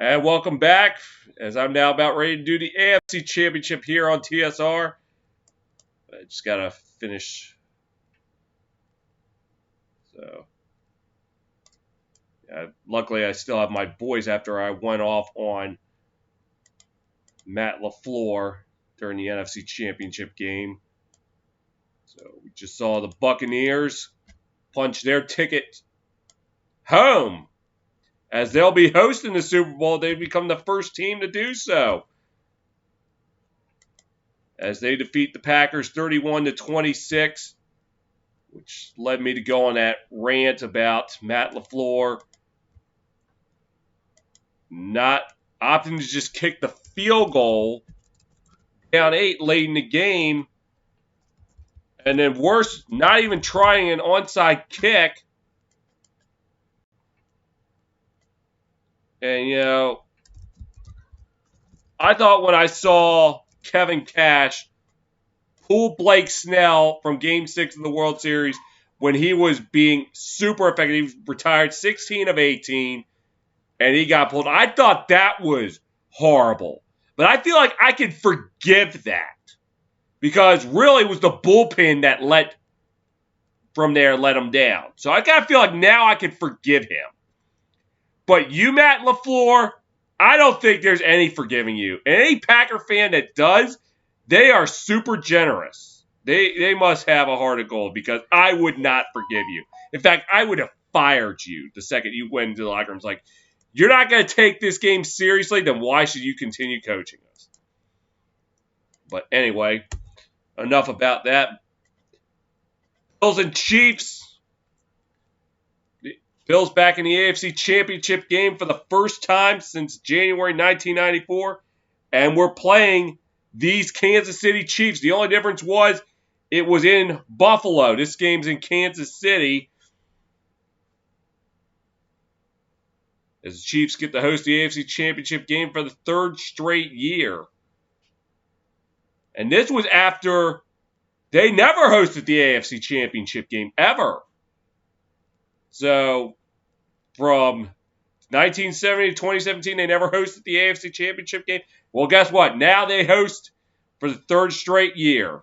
And welcome back, as I'm now about ready to do the AFC Championship here on TSR. I just got to finish. So, luckily, I still have my boys after I went off on Matt LaFleur during the NFC Championship game. So, we just saw the Buccaneers punch their ticket home. As they'll be hosting the Super Bowl, they become the first team to do so, as they defeat the Packers 31-26, which led me to go on that rant about Matt LaFleur not opting to just kick the field goal down 8 late in the game, and then worse, not even trying an onside kick. And, I thought when I saw Kevin Cash pull Blake Snell from Game 6 of the World Series when he was being super effective, he was retired 16 of 18, and he got pulled. I thought that was horrible. But I feel like I can forgive that, because really it was the bullpen that let him down. So I kind of feel like now I can forgive him. But you, Matt LaFleur, I don't think there's any forgiving you. And any Packer fan that does, they are super generous. They must have a heart of gold, because I would not forgive you. In fact, I would have fired you the second you went into the locker room. It's like, you're not going to take this game seriously, then why should you continue coaching us? But anyway, enough about that. Bills and Chiefs. Bills back in the AFC Championship game for the first time since January 1994. And we're playing these Kansas City Chiefs. The only difference was it was in Buffalo. This game's in Kansas City, as the Chiefs get to host the AFC Championship game for the third straight year. And this was after they never hosted the AFC Championship game, ever. So, from 1970 to 2017, they never hosted the AFC Championship game. Well, guess what? Now they host for the third straight year.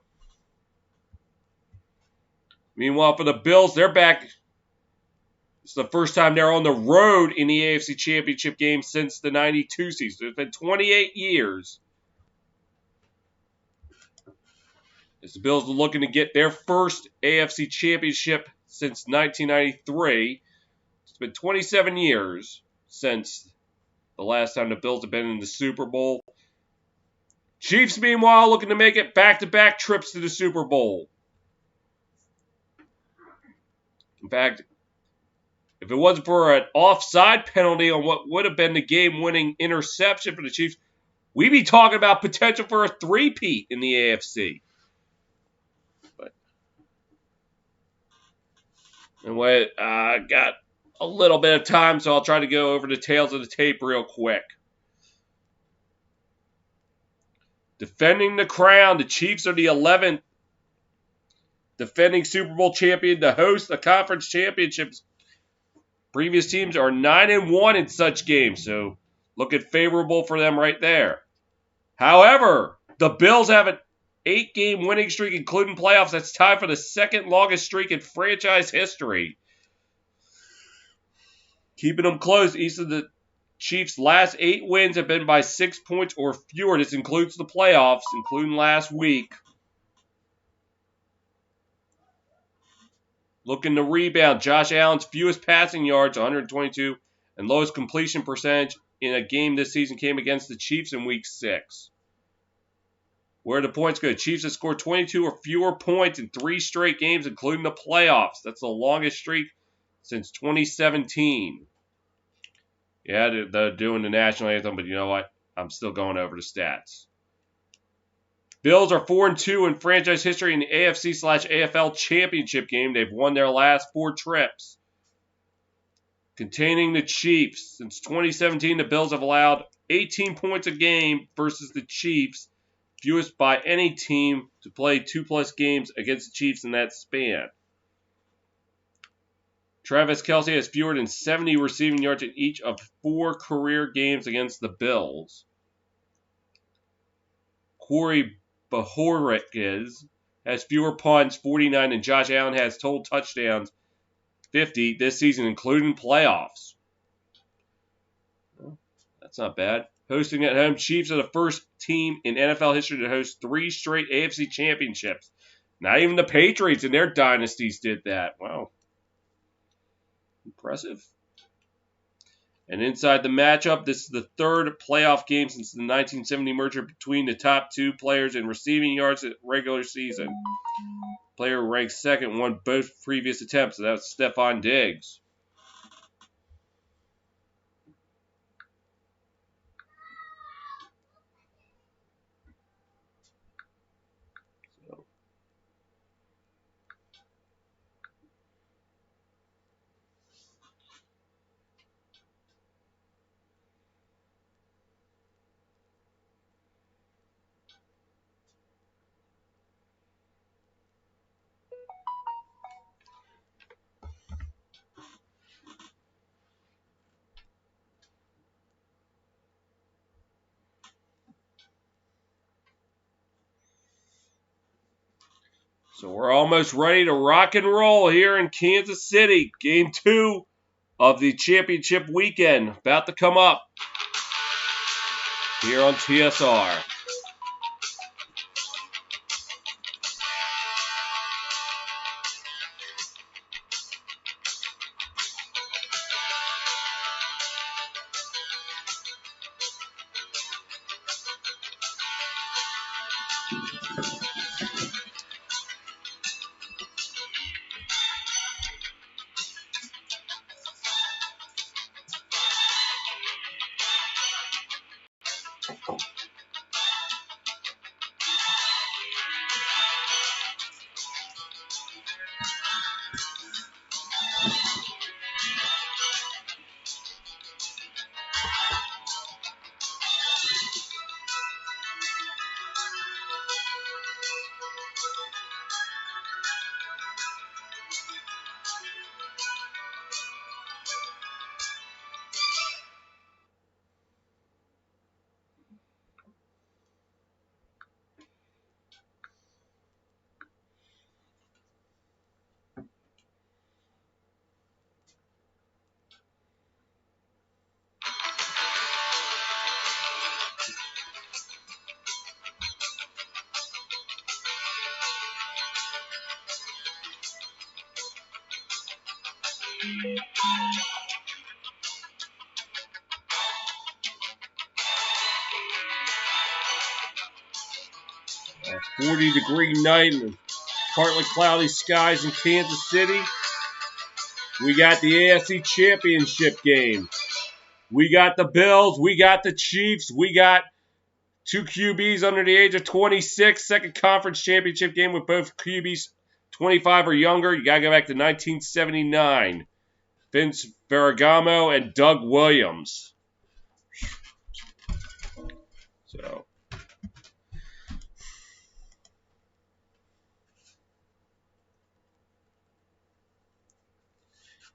Meanwhile, for the Bills, they're back. It's the first time they're on the road in the AFC Championship game since the 92 season. It's been 28 years. As the Bills are looking to get their first AFC Championship since 1993. It's been 27 years since the last time the Bills have been in the Super Bowl. Chiefs, meanwhile, looking to make it back-to-back trips to the Super Bowl. In fact, if it wasn't for an offside penalty on what would have been the game-winning interception for the Chiefs, we'd be talking about potential for a three-peat in the AFC. But anyway, I got a little bit of time, so I'll try to go over the tails of the tape real quick. Defending the crown, the Chiefs are the 11th defending Super Bowl champion to host the conference championships. Previous teams are 9-1 in such games, so looking favorable for them right there. However, the Bills have an 8-game winning streak, including playoffs. That's tied for the second longest streak in franchise history. Keeping them close, each of the Chiefs' last 8 wins have been by 6 points or fewer. This includes the playoffs, including last week. Looking to rebound, Josh Allen's fewest passing yards, 122, and lowest completion percentage in a game this season came against the Chiefs in Week 6. Where do the points go? Chiefs have scored 22 or fewer points in 3 straight games, including the playoffs. That's the longest streak since 2017. Yeah, they're doing the national anthem, but you know what? I'm still going over the stats. Bills are 4-2 in franchise history in the AFC/AFL championship game. They've won their last 4 trips. Containing the Chiefs. Since 2017, the Bills have allowed 18 points a game versus the Chiefs, fewest by any team to play 2+ games against the Chiefs in that span. Travis Kelce has fewer than 70 receiving yards in each of 4 career games against the Bills. Corey Bojorquez has fewer punts, 49, and Josh Allen has total touchdowns, 50, this season, including playoffs. Well, that's not bad. Hosting at home, Chiefs are the first team in NFL history to host 3 straight AFC championships. Not even the Patriots in their dynasties did that. Wow. Impressive. And inside the matchup, this is the third playoff game since the 1970 merger between the top 2 players in receiving yards at regular season. Player ranked second won both previous attempts, so that was Stephon Diggs. So we're almost ready to rock and roll here in Kansas City. Game 2 of the championship weekend about to come up here on TSR. A 40-degree night and partly cloudy skies in Kansas City. We got the AFC Championship game. We got the Bills. We got the Chiefs. We got 2 QBs under the age of 26. Second conference championship game with both QBs 25 or younger. You got to go back to 1979. Vince Ferragamo and Doug Williams. So,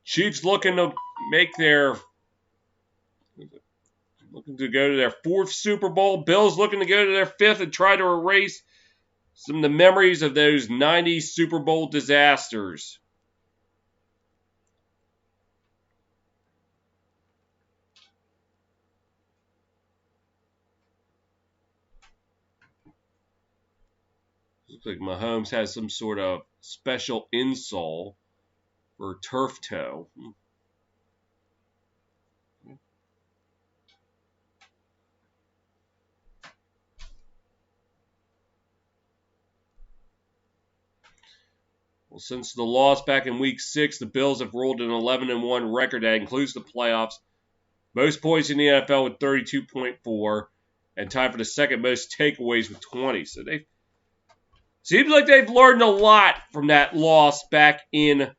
Chiefs looking to go to their 4th Super Bowl. Bills looking to go to their 5th and try to erase some of the memories of those 90s Super Bowl disasters. Looks like Mahomes has some sort of special insole for turf toe. Well, since the loss back in Week 6, the Bills have rolled an 11-1 record that includes the playoffs. Most points in the NFL with 32.4, and tied for the second most takeaways with 20. So they seems like they've learned a lot from that loss back in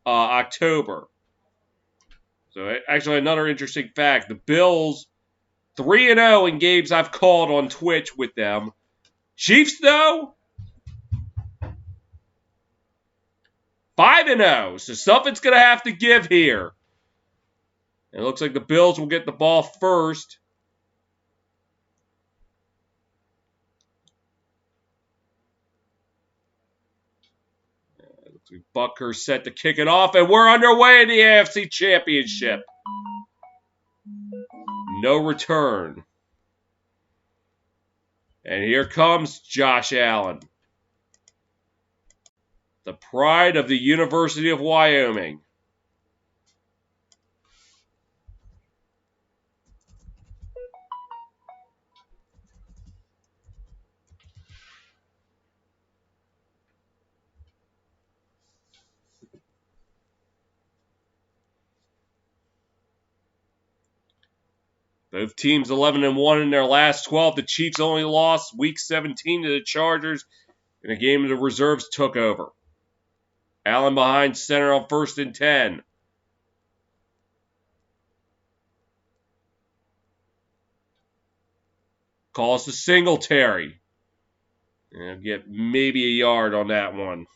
October. So actually, another interesting fact: the Bills 3-0 in games I've called on Twitch with them. Chiefs though 5 5-0. So something's going to have to give here. It looks like the Bills will get the ball first. Looks like Buckhurst set to kick it off, and we're underway in the AFC Championship. No return. And here comes Josh Allen, the pride of the University of Wyoming. Both teams 11-1 in their last 12. The Chiefs only lost Week 17 to the Chargers in a game the reserves took over. Allen behind center on 1st and 10. Calls to Singletary. And get maybe a yard on that one.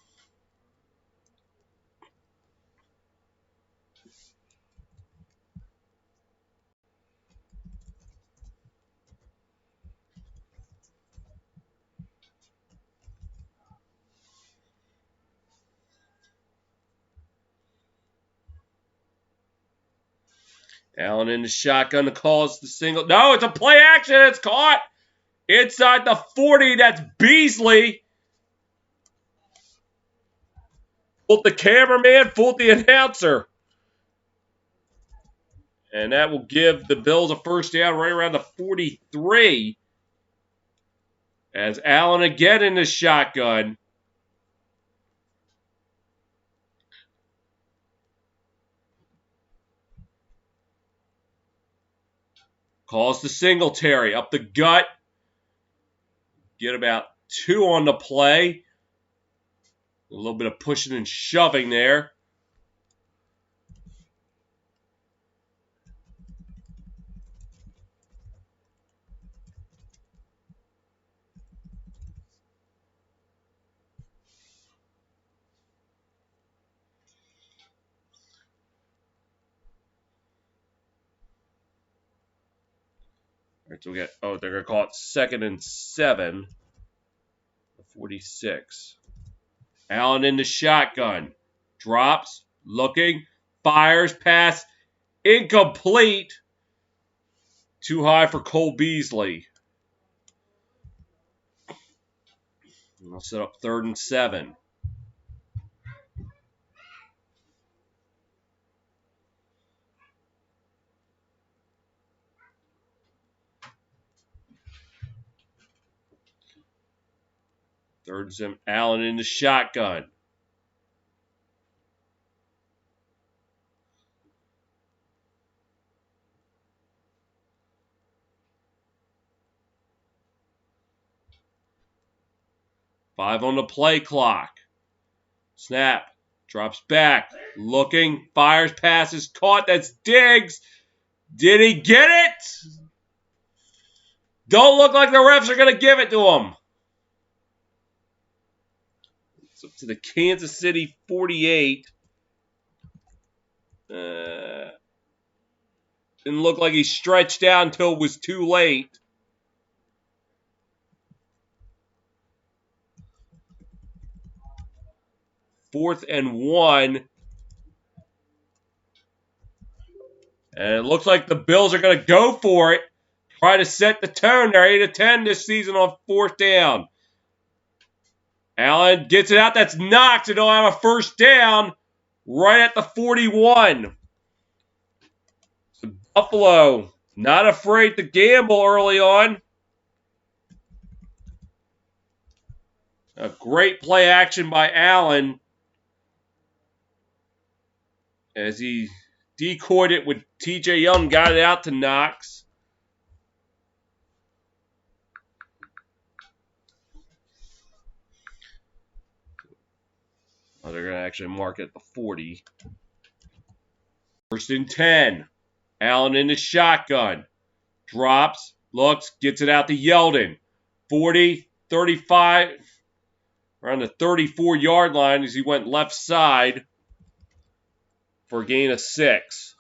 Allen in the shotgun. The call is the single. No, it's a play action. It's caught inside the 40. That's Beasley. Fooled the cameraman, fooled the announcer. And that will give the Bills a first down right around the 43. As Allen again in the shotgun. Calls to Singletary. Up the gut. Get about 2 on the play. A little bit of pushing and shoving there. All right, so we got, they're going to call it 2nd and 7. 46. Allen in the shotgun. Drops, looking, fires, pass, incomplete. Too high for Cole Beasley. And I'll set up 3rd and 7. Third and 7. Allen in the shotgun. Five on the play clock. Snap. Drops back. Looking. Fires. Passes. Caught. That's Diggs. Did he get it? Don't look like the refs are going to give it to him. It's up to the Kansas City 48. Didn't look like he stretched out until it was too late. Fourth and 1. And it looks like the Bills are going to go for it. Try to set the tone. They're 8-10 this season on 4th down. Allen gets it out. That's Knox. And they'll have a first down right at the 41. So Buffalo not afraid to gamble early on. A great play action by Allen as he decoyed it with TJ Young, got it out to Knox. Oh, they're going to actually mark it at the 40. 1st and 10. Allen in the shotgun. Drops, looks, gets it out to Yeldon. 40, 35, around the 34-yard line as he went left side. for a gain of 6.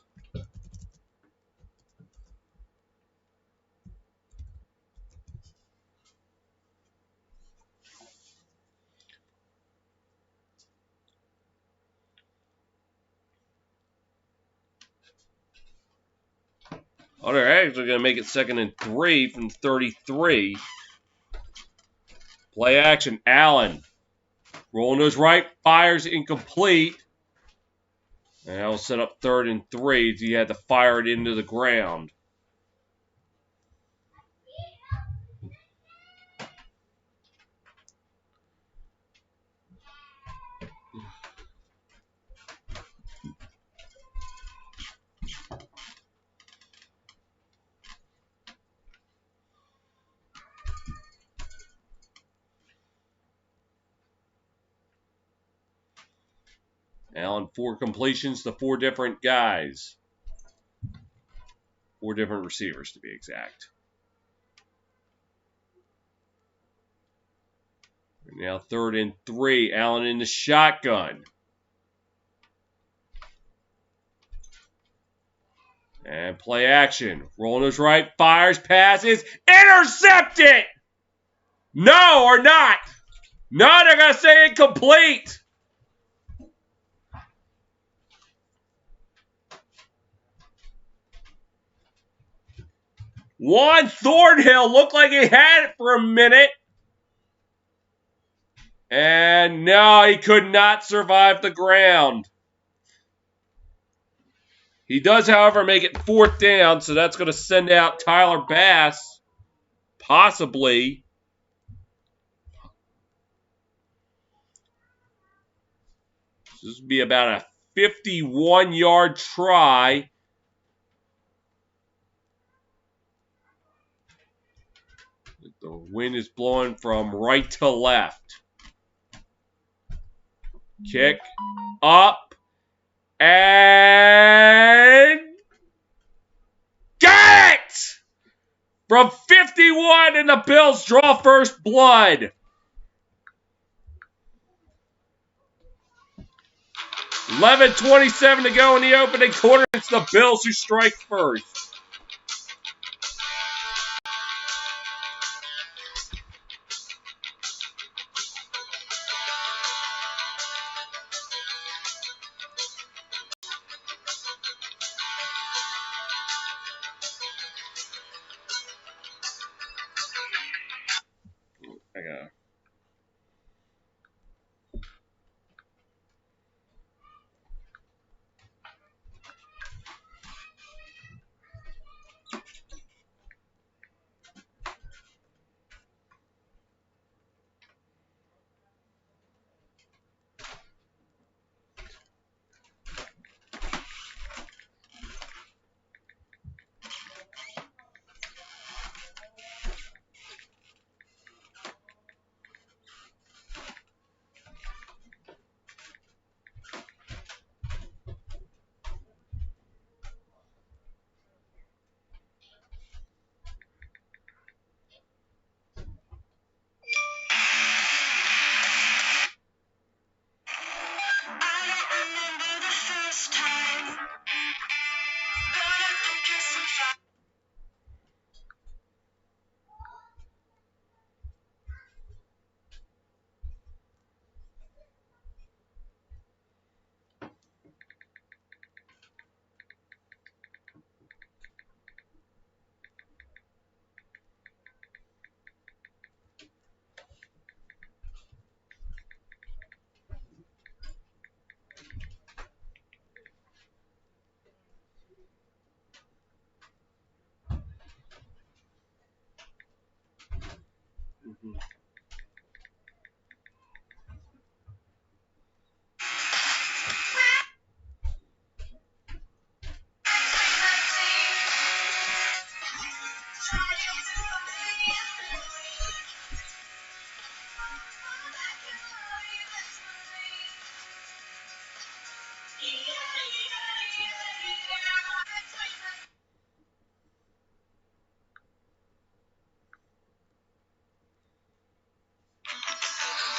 Oh, they're actually going to make it 2nd and 3 from 33. Play action. Allen. Rolling those right. Fires incomplete. And that'll set up 3rd and 3. He had to fire it into the ground. Allen, 4 completions to 4 different guys. 4 different receivers, to be exact. Now 3rd and 3. Allen in the shotgun. And play action. Rolling his right. Fires, passes. Intercepted! No, or not. No, they're going to say incomplete. Juan Thornhill looked like he had it for a minute. And no, he could not survive the ground. He does, however, make it 4th down, so that's going to send out Tyler Bass, possibly. This would be about a 51-yard try. The wind is blowing from right to left. Kick up and got it! From 51, and the Bills draw first blood. 11:27 to go in the opening quarter. It's the Bills who strike first. I got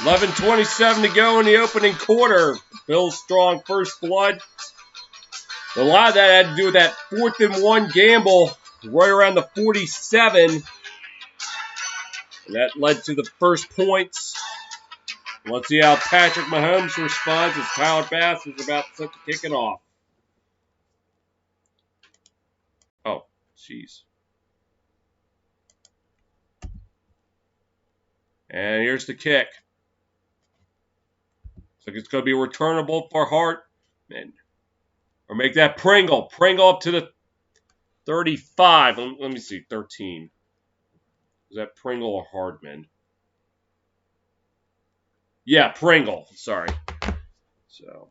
11:27 to go in the opening quarter. Bills strong first blood. A lot of that had to do with that 4th and 1 gamble right around the 47. And that led to the first points. Let's see how Patrick Mahomes responds as Tyler Bass is about to kick it off. Oh, jeez. And here's the kick. Looks like it's going to be returnable for Hartman. Or make that Pringle. Pringle up to the 35. Let me see, 13. Is that Pringle or Hardman? Yeah, Pringle. Sorry. So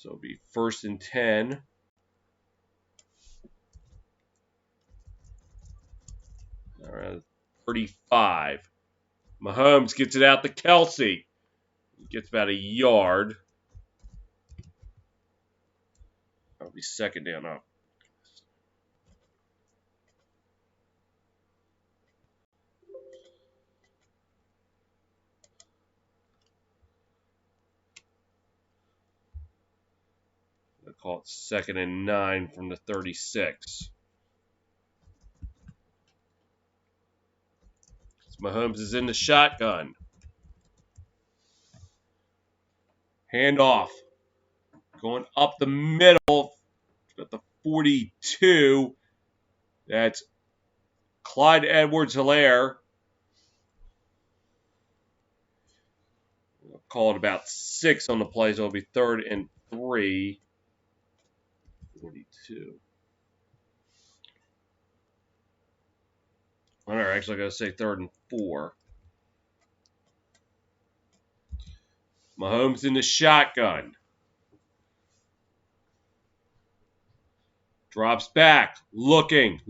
it'll be 1st and 10. Around 35. Mahomes gets it out to Kelsey. He gets about a yard. That'll be 2nd down up. They'll call it 2nd and 9 from the 36. Mahomes is in the shotgun. Handoff. Going up the middle at the 42. That's Clyde Edwards-Helaire. We'll call it about 6 on the play, so it'll be 3rd and 3. 42. All right, actually, I got to say 3rd and 4. Mahomes in the shotgun. Drops back. Looking.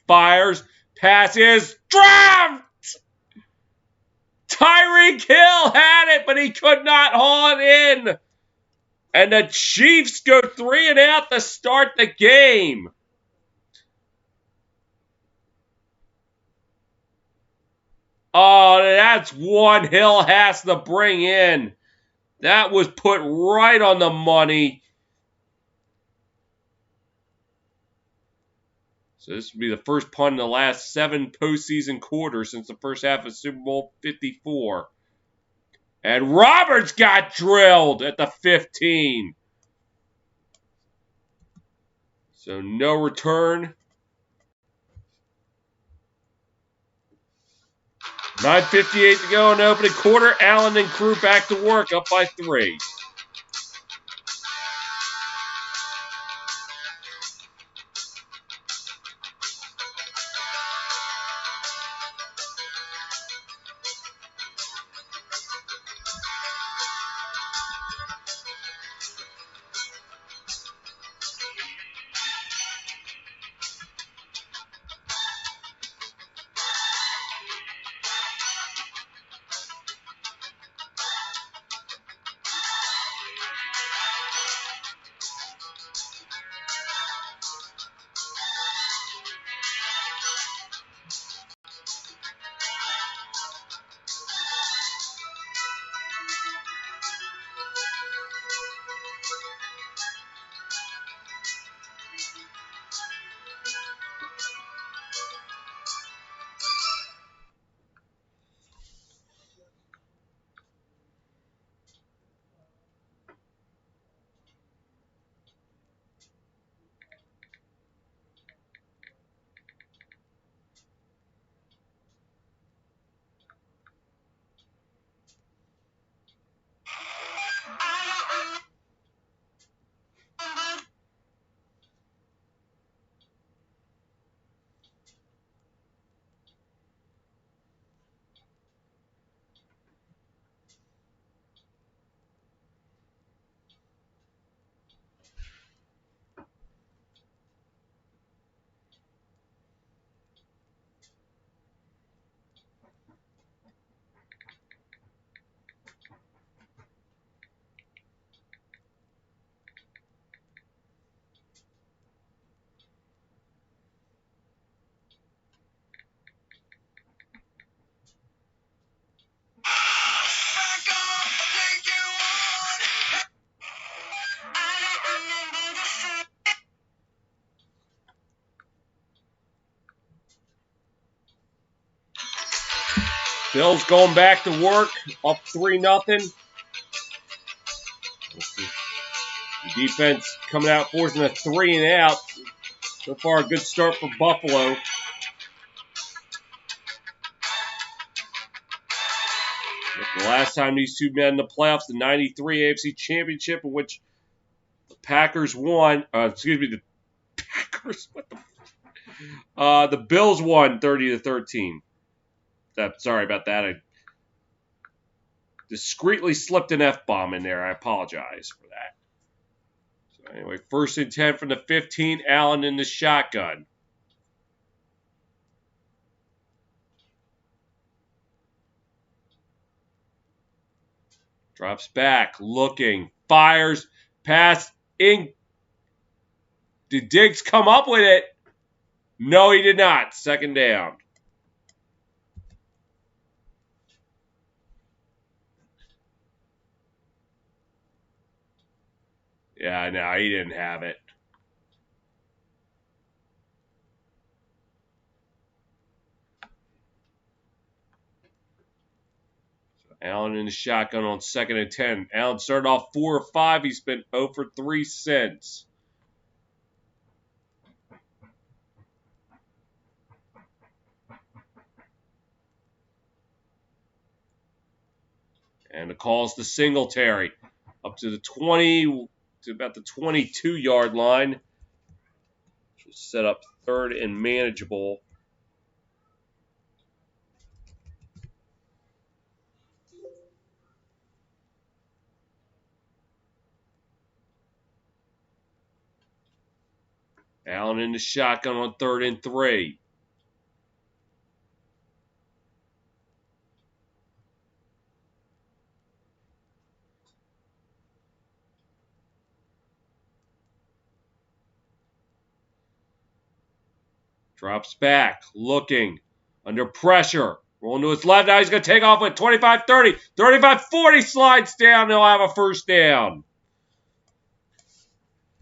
Fires. Passes. Dropped! Tyreek Hill had it, but he could not haul it in. And the Chiefs go 3 and out to start the game. Oh, that's one Hill has to bring in. That was put right on the money. So this would be the first punt in the last 7 postseason quarters since the first half of Super Bowl 54. And Roberts got drilled at the 15. So no return. 9:58 to go in the opening quarter. Allen and crew back to work, up by 3. Bills going back to work, up 3-0. Defense coming out, forcing a 3 and out. So far, a good start for Buffalo. The last time these two met in the playoffs, the '93 AFC Championship, in which the Packers won. The Packers. What the Bills won 30-13. Sorry about that. I discreetly slipped an F-bomb in there. I apologize for that. So anyway, 1st and 10 from the 15. Allen in the shotgun. Drops back, looking, fires, pass in. Did Diggs come up with it? No, he did not. 2nd down. Yeah, no, he didn't have it. So Allen in the shotgun on 2nd and 10. Allen started off 4 or 5. He's been 0 for 3 since. And the call's to Singletary. Up to the 20, to about the 22-yard line. Which will set up 3rd and manageable. Allen in the shotgun on 3rd and 3. Drops back, looking, under pressure. Rolling to his left. Now he's going to take off with 25-30. 35-40, slides down. They'll have a 1st down.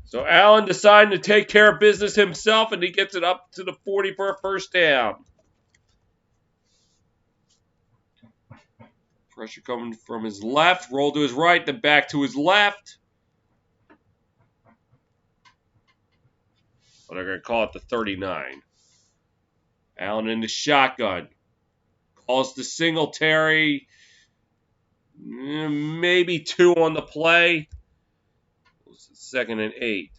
So Allen deciding to take care of business himself, and he gets it up to the 40 for a 1st down. Pressure coming from his left. Roll to his right, then back to his left. But they're going to call it the 39. Allen in the shotgun. Calls to Singletary. Maybe 2 on the play. 2nd and 8.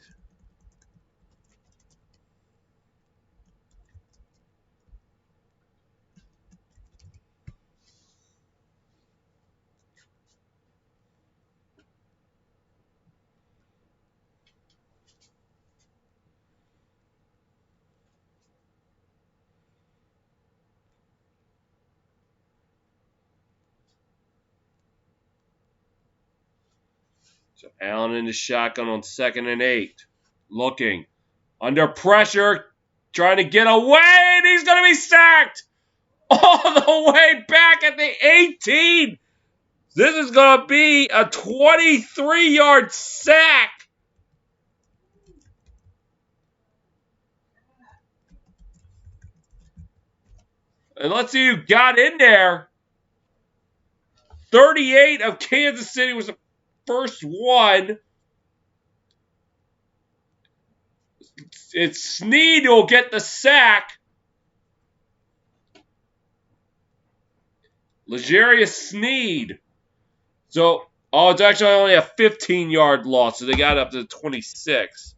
So Allen in the shotgun on 2nd and 8. Looking. Under pressure. Trying to get away. And he's going to be sacked. All the way back at the 18. This is going to be a 23-yard sack. And let's see who got in there. 38 of Kansas City was the first one. It's Snead who will get the sack. L'Jarius Snead. So, it's actually only a 15-yard loss, so they got up to 26.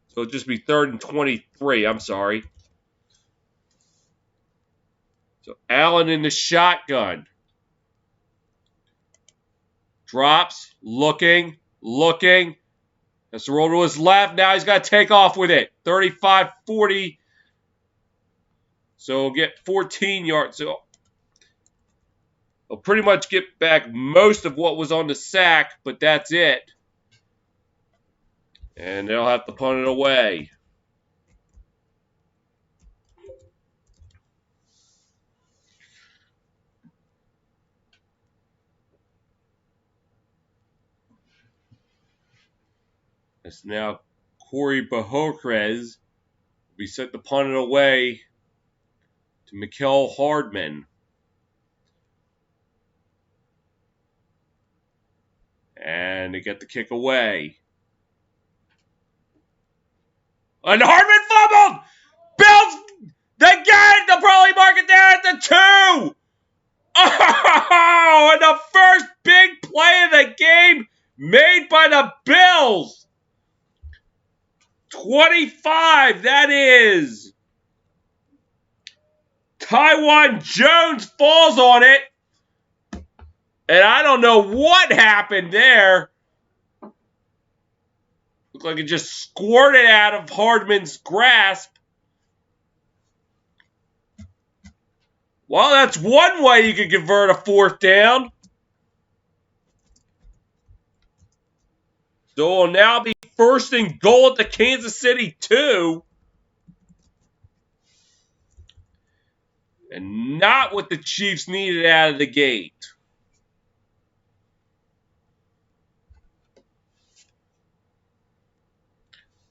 So it'll just be 3rd and 23. I'm sorry. So Allen in the shotgun. Drops, looking. Has to roll to his left. Now he's got to take off with it. 35-40. So he'll get 14 yards. So he'll pretty much get back most of what was on the sack, but that's it. And they'll have to punt it away. It's now Corey Bojorquez. We set the punt it away. to Mikael Hardman. And they get the kick away. And Hardman fumbled! Bills, they get it! They'll probably mark it there at the 2! Oh, and the first big play of the game made by the Bills. 25, that is. Taiwan Jones falls on it. And I don't know what happened there. Looked like it just squirted out of Hardman's grasp. Well, that's one way you could convert a 4th down. So it'll now be 1st and goal at the Kansas City 2. And not what the Chiefs needed out of the gate.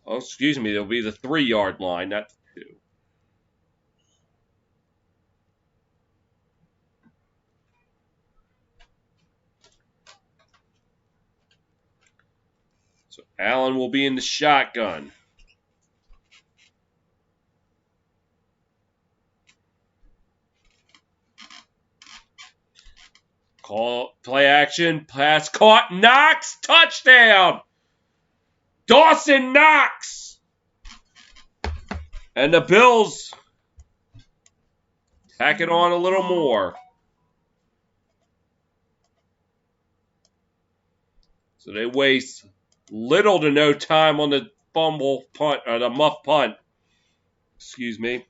Oh, excuse me, it'll be the 3-yard line, not the 2. So Allen will be in the shotgun. Call play action, pass caught, Knox, touchdown! Dawson Knox! And the Bills tack it on a little more. So they waste little to no time on the fumble punt, or the muff punt. Excuse me.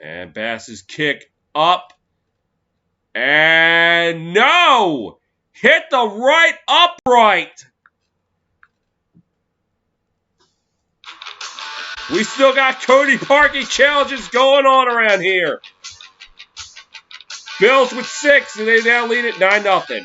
And Bass's kick up. And no! Hit the right upright. We still got Cody Parkey challenges going on around here. Bills with 6, and they now lead at 9-0.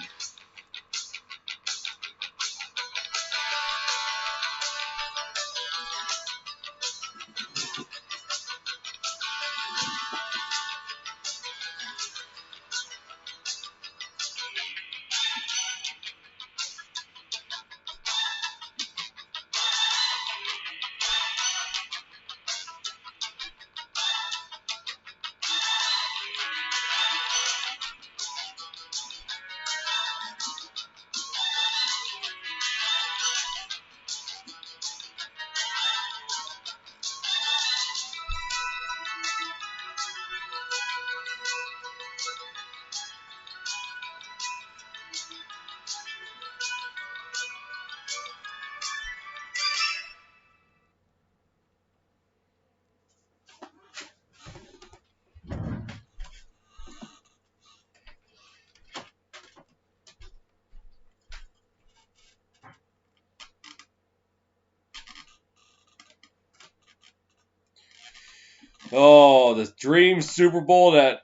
Oh, the dream Super Bowl that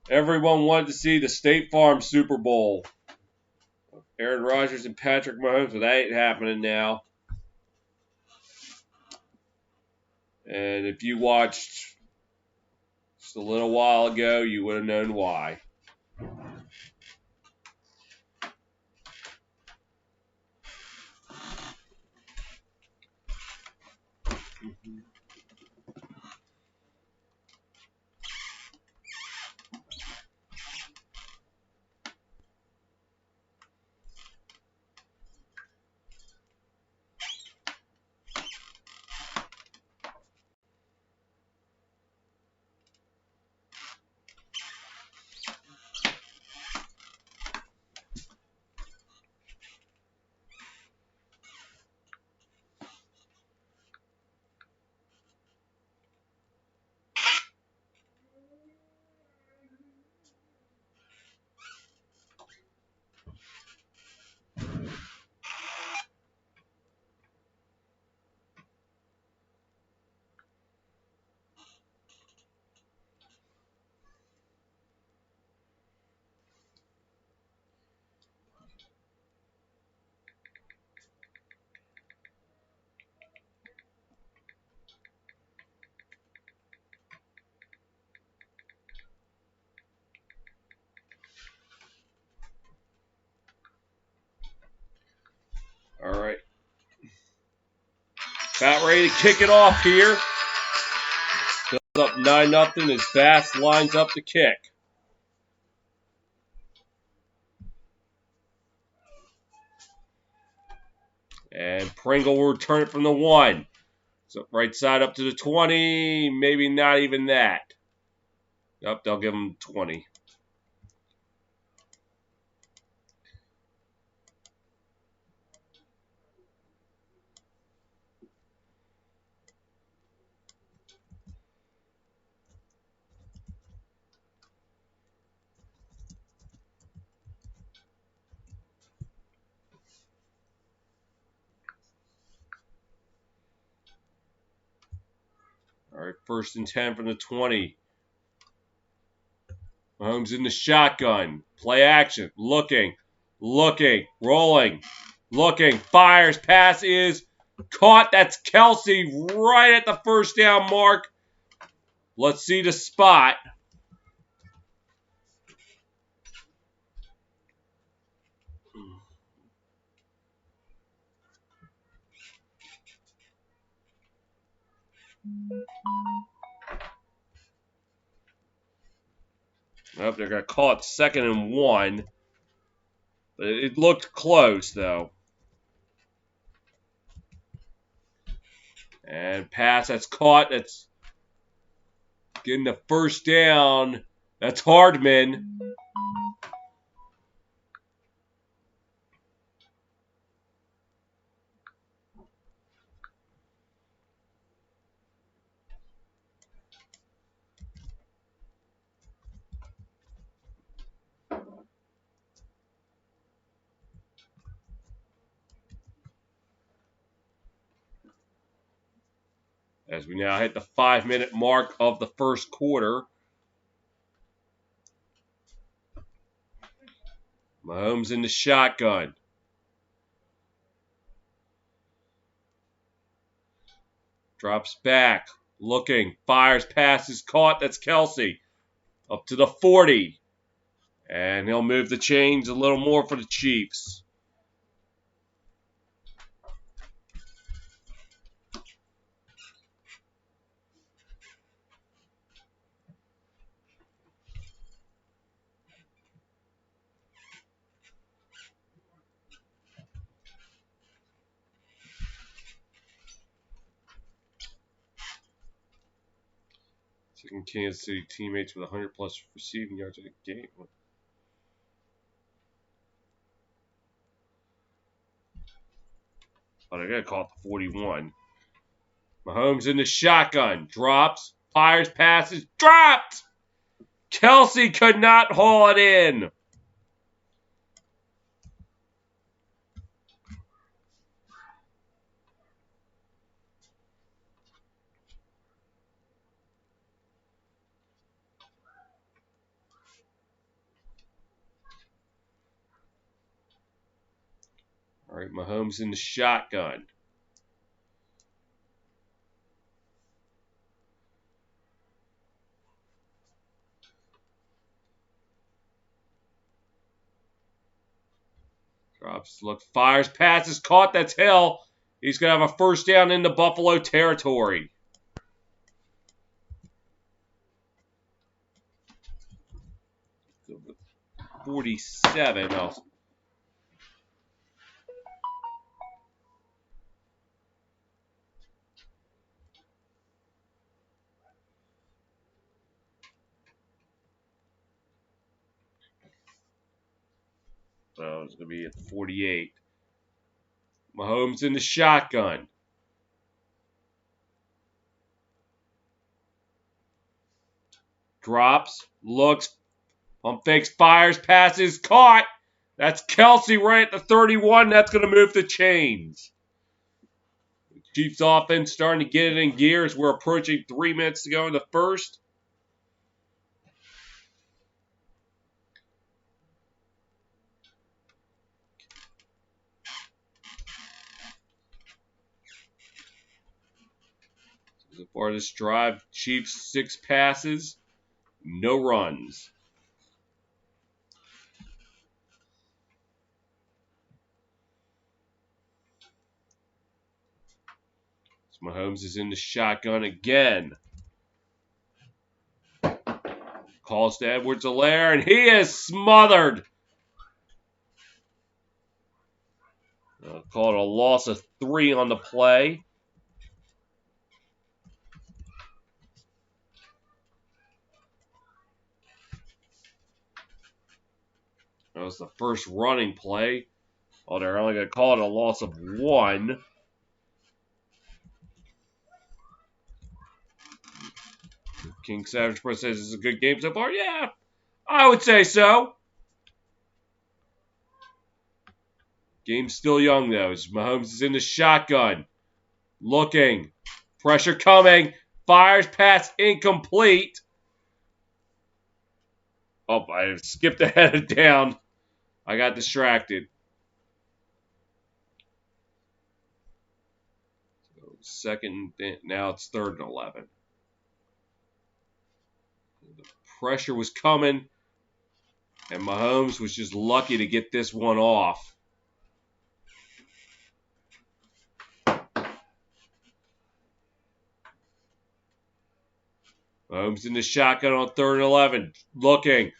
everyone wanted to see, the State Farm Super Bowl. Aaron Rodgers and Patrick Mahomes, but that ain't happening now. And if you watched just a little while ago, you would have known why. All right. About ready to kick it off here. Still up 9-0 as Bass lines up to kick. And Pringle will return it from the 1. So right side up to the 20. Maybe not even that. Yep, they'll give him 20. All right, 1st and 10 from the 20. Mahomes in the shotgun. Play action. Looking. Rolling. Looking. Fires. Pass is caught. That's Kelsey right at the 1st down mark. Let's see the spot. Oh, they're going to call it 2nd and 1. But it looked close, though. And pass that's caught. That's getting the 1st down. That's Hardman. As we now hit the 5-minute mark of the 1st quarter. Mahomes in the shotgun. Drops back. Looking. Fires. Passes. Caught. That's Kelsey. Up to the 40. And he'll move the chains a little more for the Chiefs. Second Kansas City teammates with 100-plus receiving yards in a game. Oh, they're going to call it the 41. Mahomes in the shotgun. Drops. Fires. Passes. Dropped! Kelsey could not haul it in. All right, Mahomes in the shotgun. Drops, look, fires, passes, caught. That's Hill. He's going to have a 1st down into Buffalo territory. So 47. Oh. So it's going to be at 48. Mahomes in the shotgun. Drops, looks, pump fakes, fires, passes, caught. That's Kelsey right at the 31. That's going to move the chains. Chiefs offense starting to get it in gear as we're approaching 3 minutes to go in the 1st. So far this drive, Chiefs 6 passes, no runs. Mahomes is in the shotgun again. Calls to Edwards-Helaire, and he is smothered. Call it a loss of 3 on the play. That was the first running play. Oh, they're only going to call it a loss of 1. King Savage Pro says it's a good game so far. Yeah, I would say so. Game's still young, though. Mahomes is in the shotgun. Looking. Pressure coming. Fires pass incomplete. Oh, I skipped ahead of down. I got distracted. So second, now it's 3rd and 11. The pressure was coming, and Mahomes was just lucky to get this one off. Mahomes in the shotgun on 3rd and 11. Looking.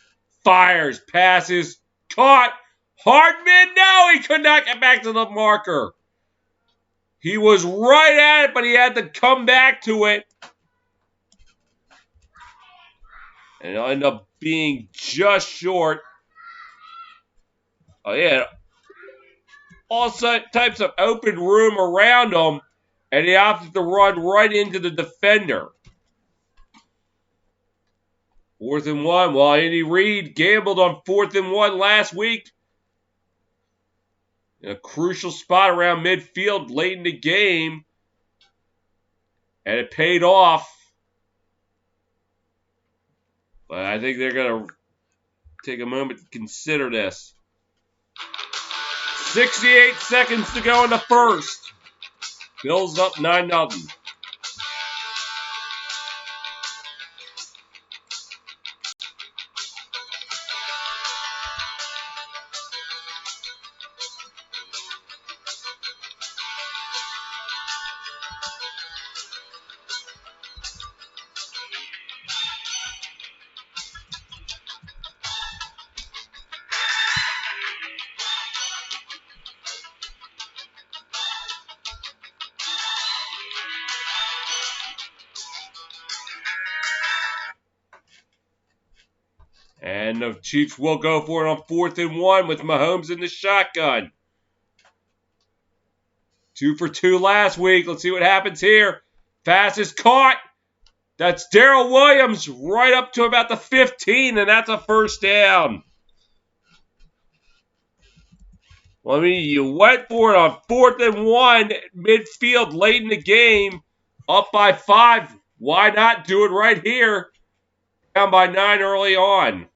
Fires. Passes. Caught. Hardman. No, he could not get back to the marker. He was right at it, but he had to come back to it. And it'll end up being just short. Oh, yeah. All types of open room around him, and he opted to run right into the defender. 4th and 1. Well, Andy Reid gambled on 4th and 1 last week. In a crucial spot around midfield late in the game. And it paid off. But I think they're going to take a moment to consider this. 68 seconds to go in the first. Bills up 9-0. And the Chiefs will go for it on 4th and 1 with Mahomes in the shotgun. 2 for 2 last week. Let's see what happens here. Pass is caught. That's Darrell Williams right up to about the 15, and that's a first down. Well, I mean, you went for it on 4th and 1, midfield late in the game, up by 5. Why not do it right here? Down by 9 early on.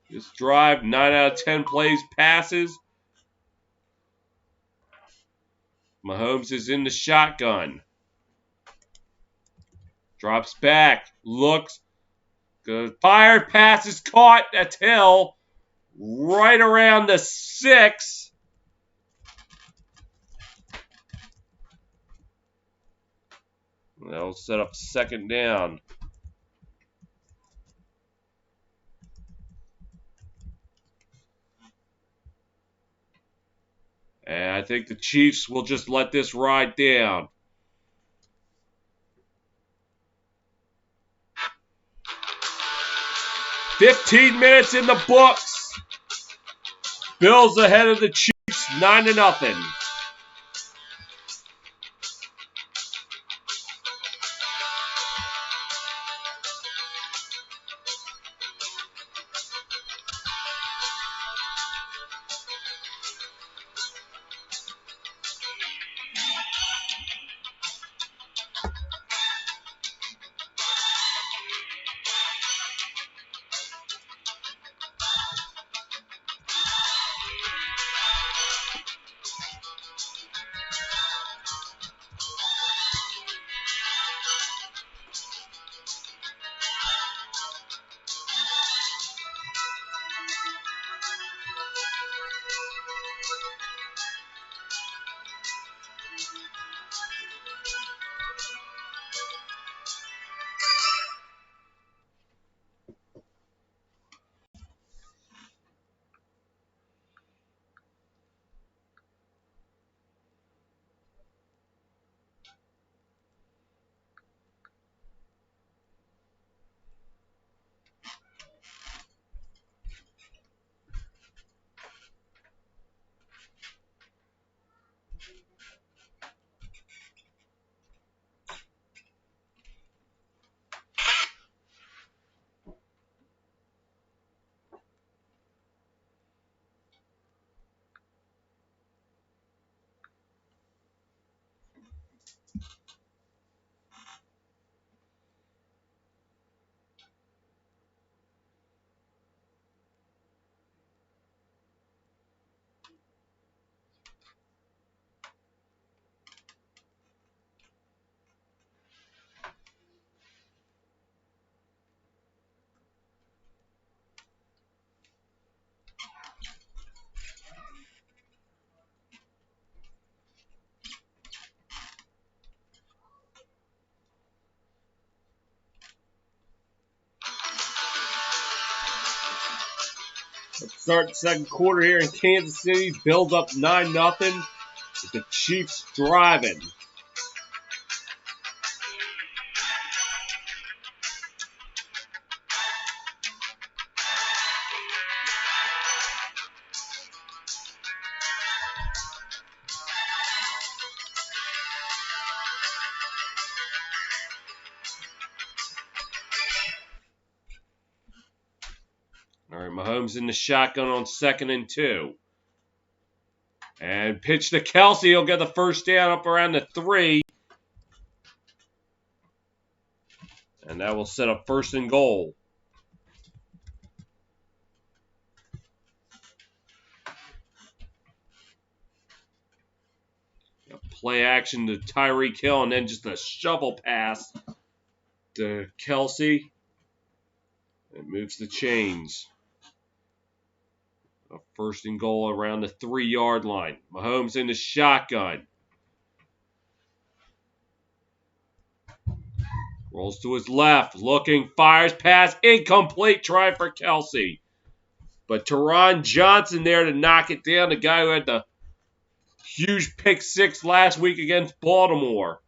This drive, 9 out of 10 plays passes. Mahomes is in the shotgun. Drops back. Looks. Good. Fired. Pass is caught. That's Hill. Right around the 6. That'll set up 2nd down. And I think the Chiefs will just let this ride down. "15 minutes in the books. Bills ahead of the Chiefs, 9-0. Start the second quarter here in Kansas City. Build up 9-0. With the Chiefs driving. All right, Mahomes in the shotgun on 2nd and 2. And pitch to Kelsey. He'll get the first down up around the 3. And that will set up 1st and goal. Play action to Tyreek Hill, and then just a shovel pass to Kelsey. It moves the chains. A 1st and goal around the 3-yard line. Mahomes in the shotgun. Rolls to his left, looking, fires, pass, incomplete, try for Kelsey. But Teron Johnson there to knock it down, the guy who had the huge pick 6 last week against Baltimore.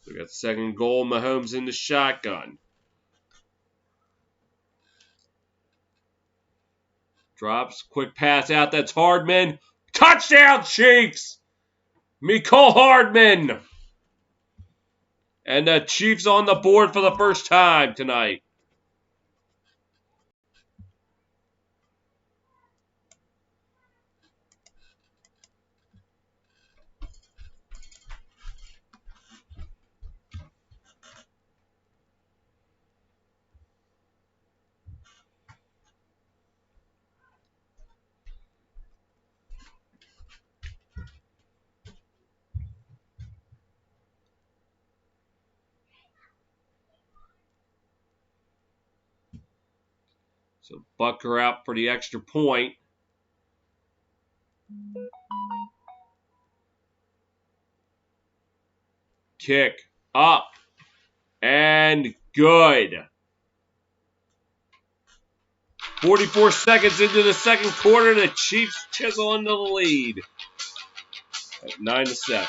We got 2nd goal, Mahomes in the shotgun. Drops, quick pass out, that's Hardman. Touchdown, Chiefs! Mecole Hardman! And the Chiefs on the board for the first time tonight. So Bucker out for the extra point. Kick up and good. 44 seconds into the second quarter, the Chiefs chisel into the lead at 9-7.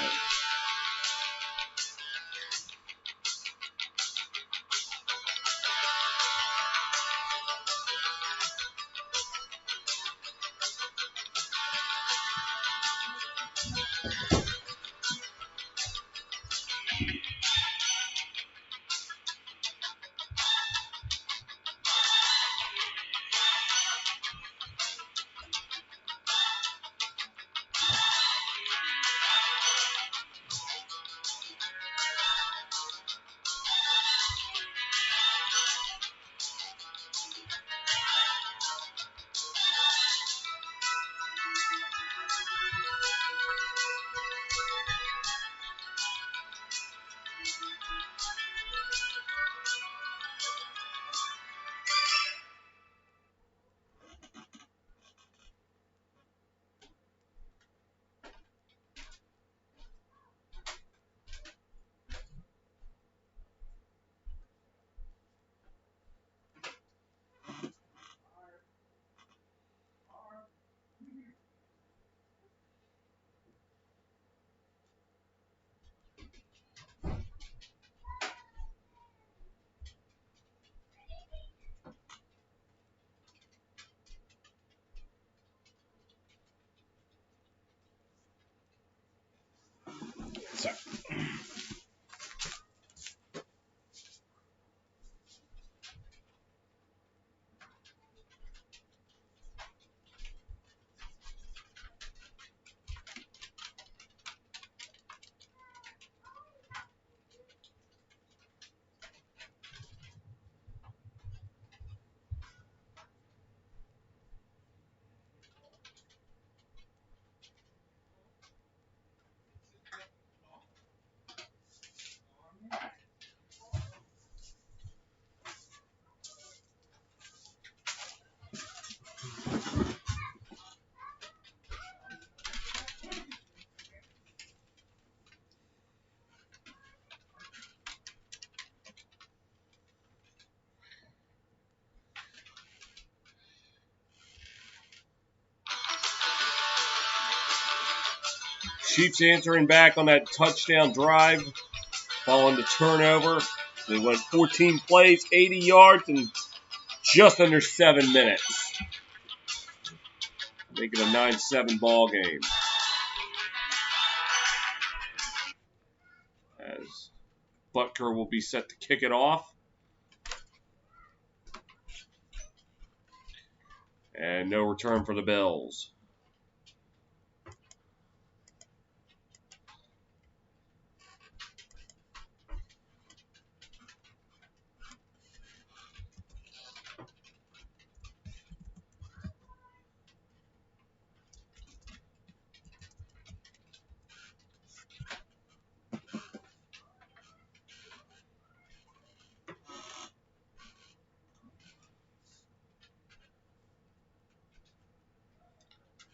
Chiefs answering back on that touchdown drive following the turnover. They went 14 plays, 80 yards, in just under 7 minutes. Making a 9-7 ball game. As Butker will be set to kick it off. And no return for the Bills.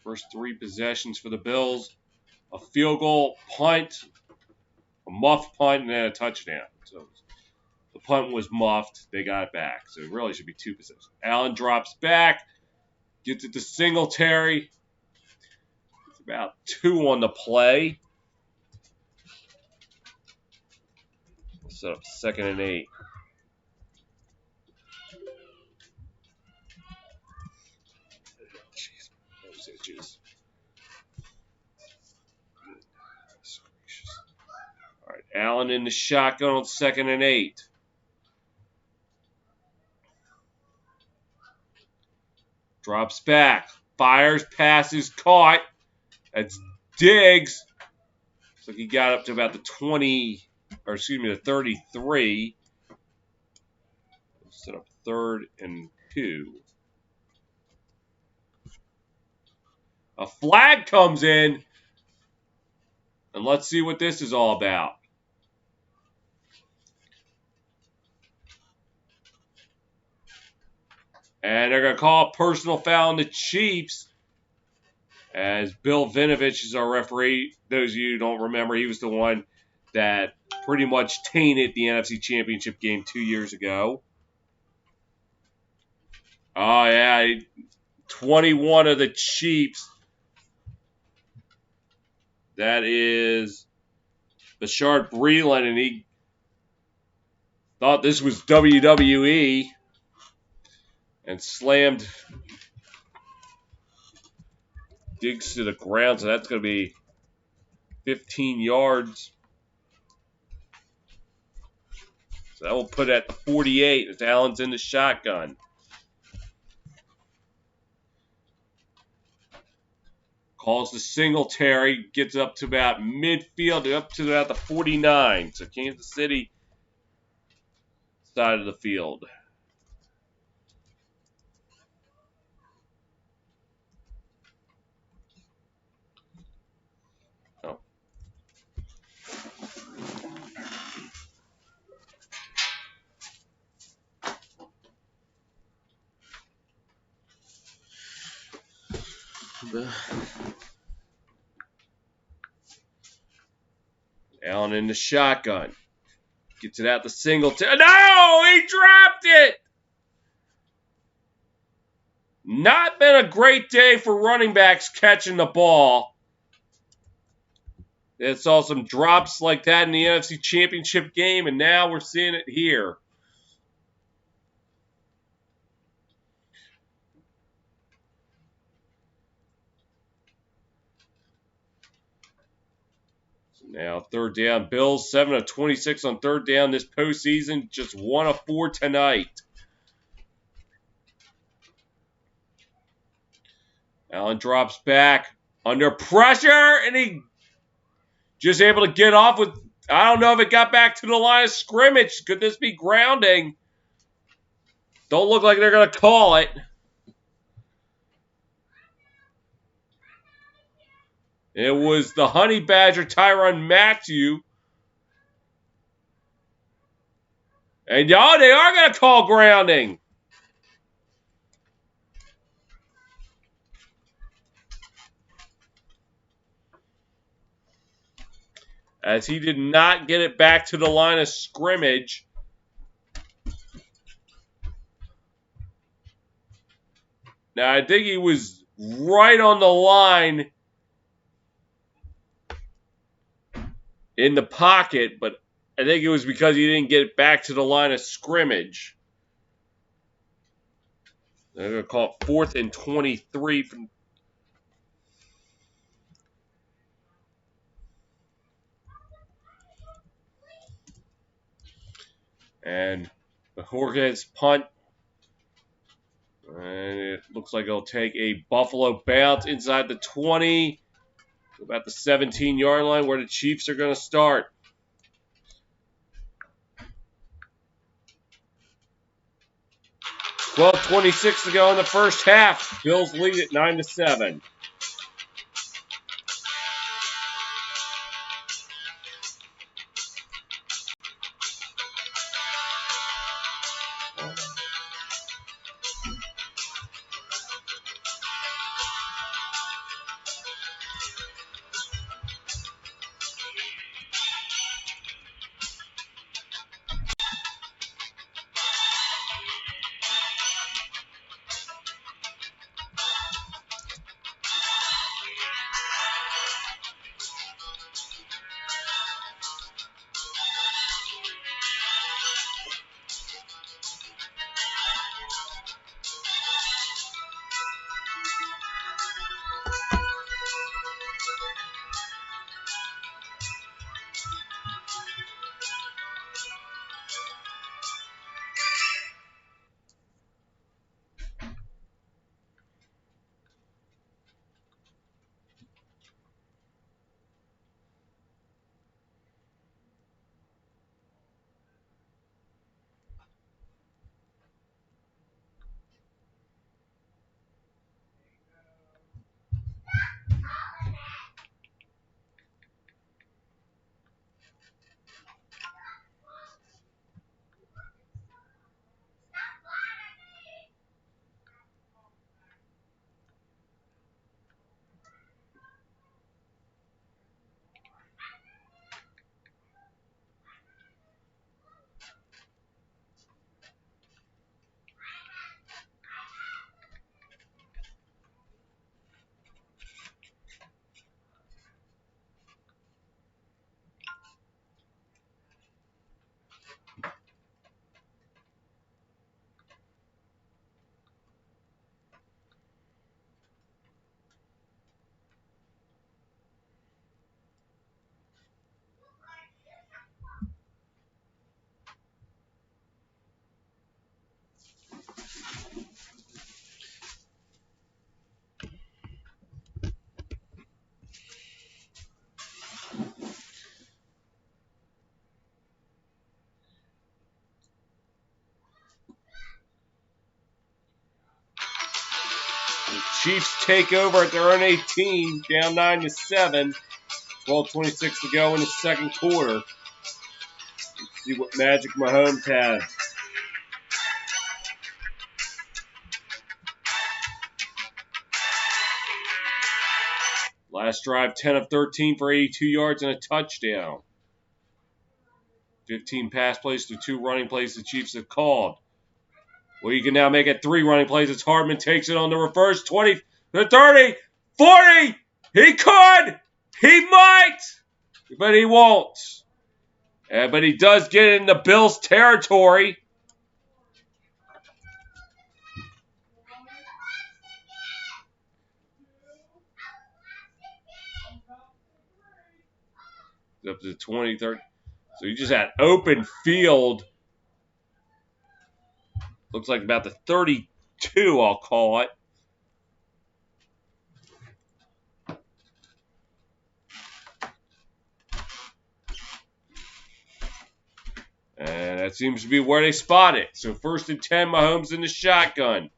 First 3 possessions for the Bills. A field goal, punt, a muffed punt, and then a touchdown. So the punt was muffed. They got it back. So it really should be 2 possessions. Allen drops back, gets it to Singletary. It's about 2 on the play. Set up 2nd and 8. Jeez, those edges. All right, Allen in the shotgun on 2nd and 8. Drops back, fires, passes, caught. That's Diggs. Looks like he got up to about the 20, or excuse me, the 33. Set up 3rd and 2. A flag comes in, and let's see what this is all about. And they're going to call a personal foul on the Chiefs, as Bill Vinovich is our referee. Those of you who don't remember, he was the one that pretty much tainted the NFC Championship game 2 years ago. Oh, yeah, 21 of the Chiefs. That is Bashard Breeland, and he thought this was WWE and slammed Diggs to the ground, so that's going to be 15 yards. So that will put it at the 48 as Allen's in the shotgun. Calls the Singletary, gets up to about midfield, up to about the 49. So Kansas City side of the field. Oh. Allen in the shotgun. Gets it out the Singletary. No! He dropped it! Not been a great day for running backs catching the ball. They saw some drops like that in the NFC Championship game, and now we're seeing it here. Now, 3rd down. Bills 7 of 26 on 3rd down this postseason. Just 1 of 4 tonight. Allen drops back under pressure, and he just able to get off with, I don't know if it got back to the line of scrimmage. Could this be grounding? Don't look like they're going to call it. It was the Honey Badger, Tyrann Mathieu. And y'all, they are going to call grounding. As he did not get it back to the line of scrimmage. Now, I think he was right on the line. in the pocket, but I think it was because he didn't get it back to the line of scrimmage. They're going to call it 4th and 23 from. And the Hornets punt. And it looks like it'll take a Buffalo bounce inside the 20. About the 17-yard line where the Chiefs are going to start. 12:26 to go in the first half. Bills lead at 9-7. The Chiefs take over at their own 18, down 9-7. 12:26 to go in the second quarter. Let's see what magic Mahomes has. Last drive, 10 of 13 for 82 yards and a touchdown. 15 pass plays through 2 running plays the Chiefs have called. Well, you can now make it 3 running plays as Hardman takes it on the reverse. 20, the 30, 40. He could. He might. But he won't. But he does get in the Bills' territory. Up to the 20, 30. So you just had open field. Looks like about the 32, I'll call it. And that seems to be where they spot it. So 1st and 10, Mahomes in the shotgun.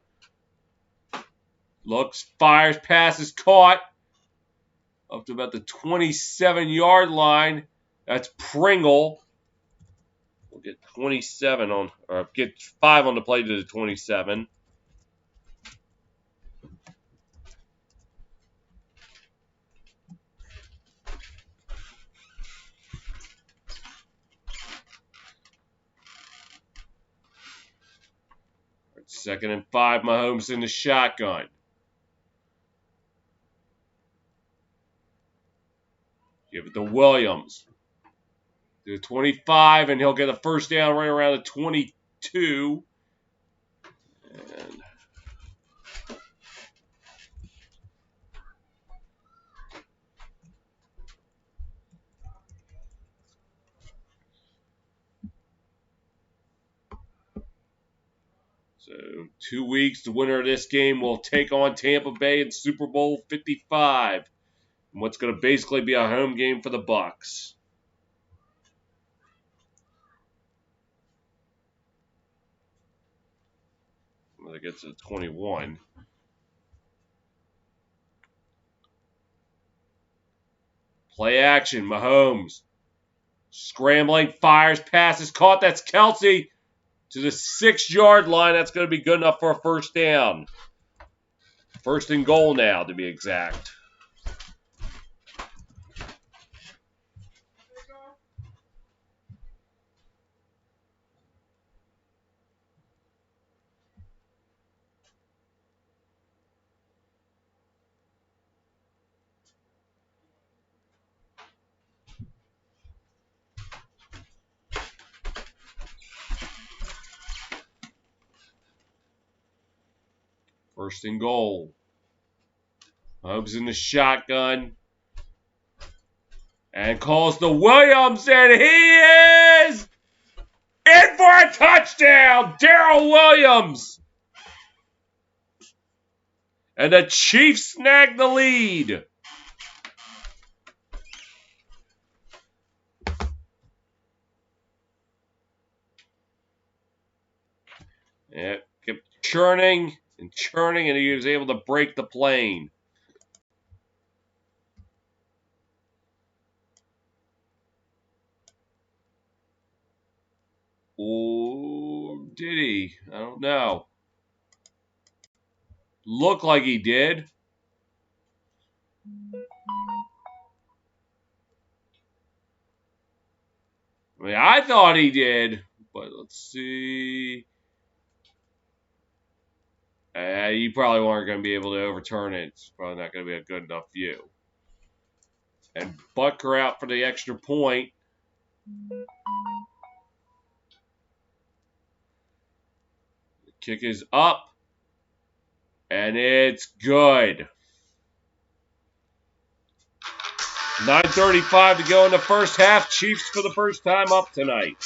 Looks, fires, passes, caught. Up to about the 27-yard line. That's Pringle. We'll get 27 on, or get 5 on the play to the 27. Second and 5, Mahomes in the shotgun. Give it to Williams. to the 25, and he'll get a first down right around the 22. And so 2 weeks, the winner of this game will take on Tampa Bay in Super Bowl 55. And what's going to basically be a home game for the Bucs. When it gets to 21. Play action, Mahomes. Scrambling, fires, passes, caught. That's Kelsey to the 6-yard line. That's going to be good enough for a first down. First and goal now, to be exact. First and goal. Mahomes in the shotgun. And calls to Williams, and he is in for a touchdown! Darrell Williams! And the Chiefs snag the lead. It kept churning and churning, and he was able to break the plane. Or did he? I don't know. Looked like he did. I mean, I thought he did, but let's see. You probably weren't going to be able to overturn it. It's probably not going to be a good enough view. And Butker out for the extra point. The kick is up. And it's good. 9:35 to go in the first half. Chiefs for the first time up tonight.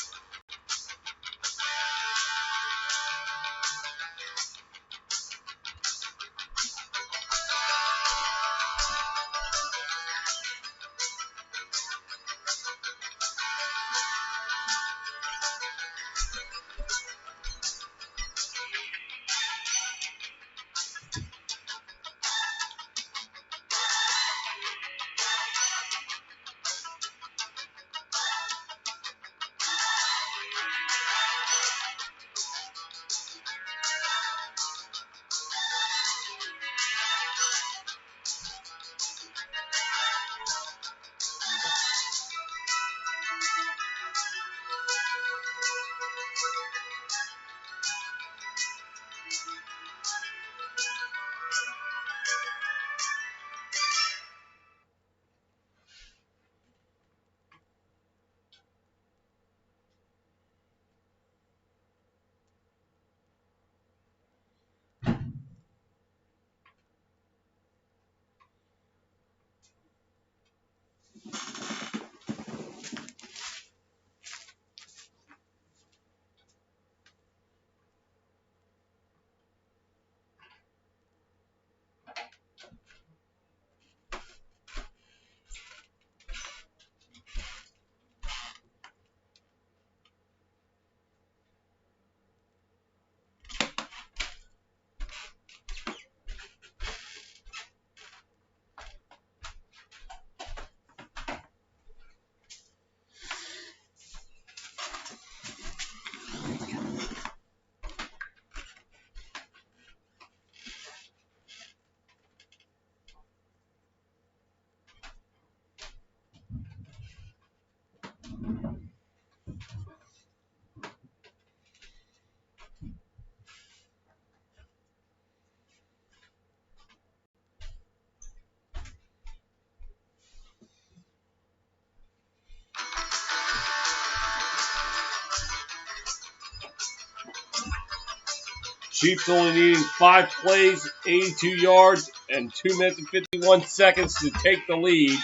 Chiefs only needing 5 plays, 82 yards, and 2 minutes and 51 seconds to take the lead.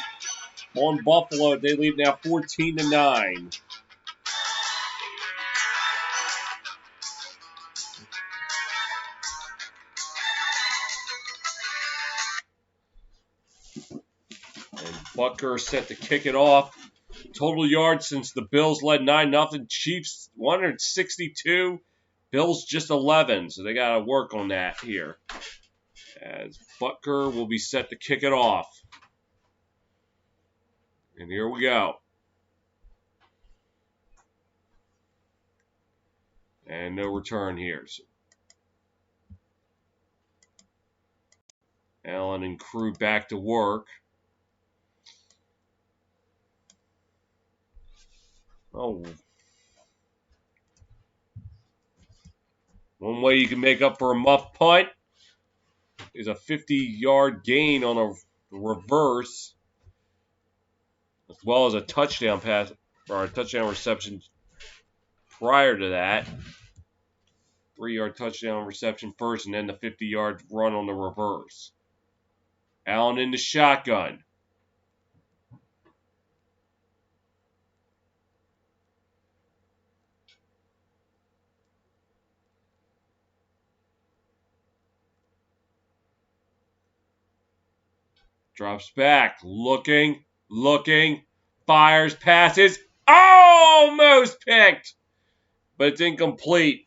On Buffalo, they lead now 14-9. And Butker set to kick it off. Total yards since the Bills led 9-0. Chiefs 162. Bills just 11. So they got to work on that here. As Butker will be set to kick it off. And here we go. And no return here. So Allen and crew back to work. Oh. One way you can make up for a muff punt is a 50-yard gain on a reverse, as well as a touchdown pass or a touchdown reception prior to that. 3-yard touchdown reception first, and then the 50-yard run on the reverse. Allen in the shotgun. Drops back, looking, fires, passes, almost picked, but it's incomplete.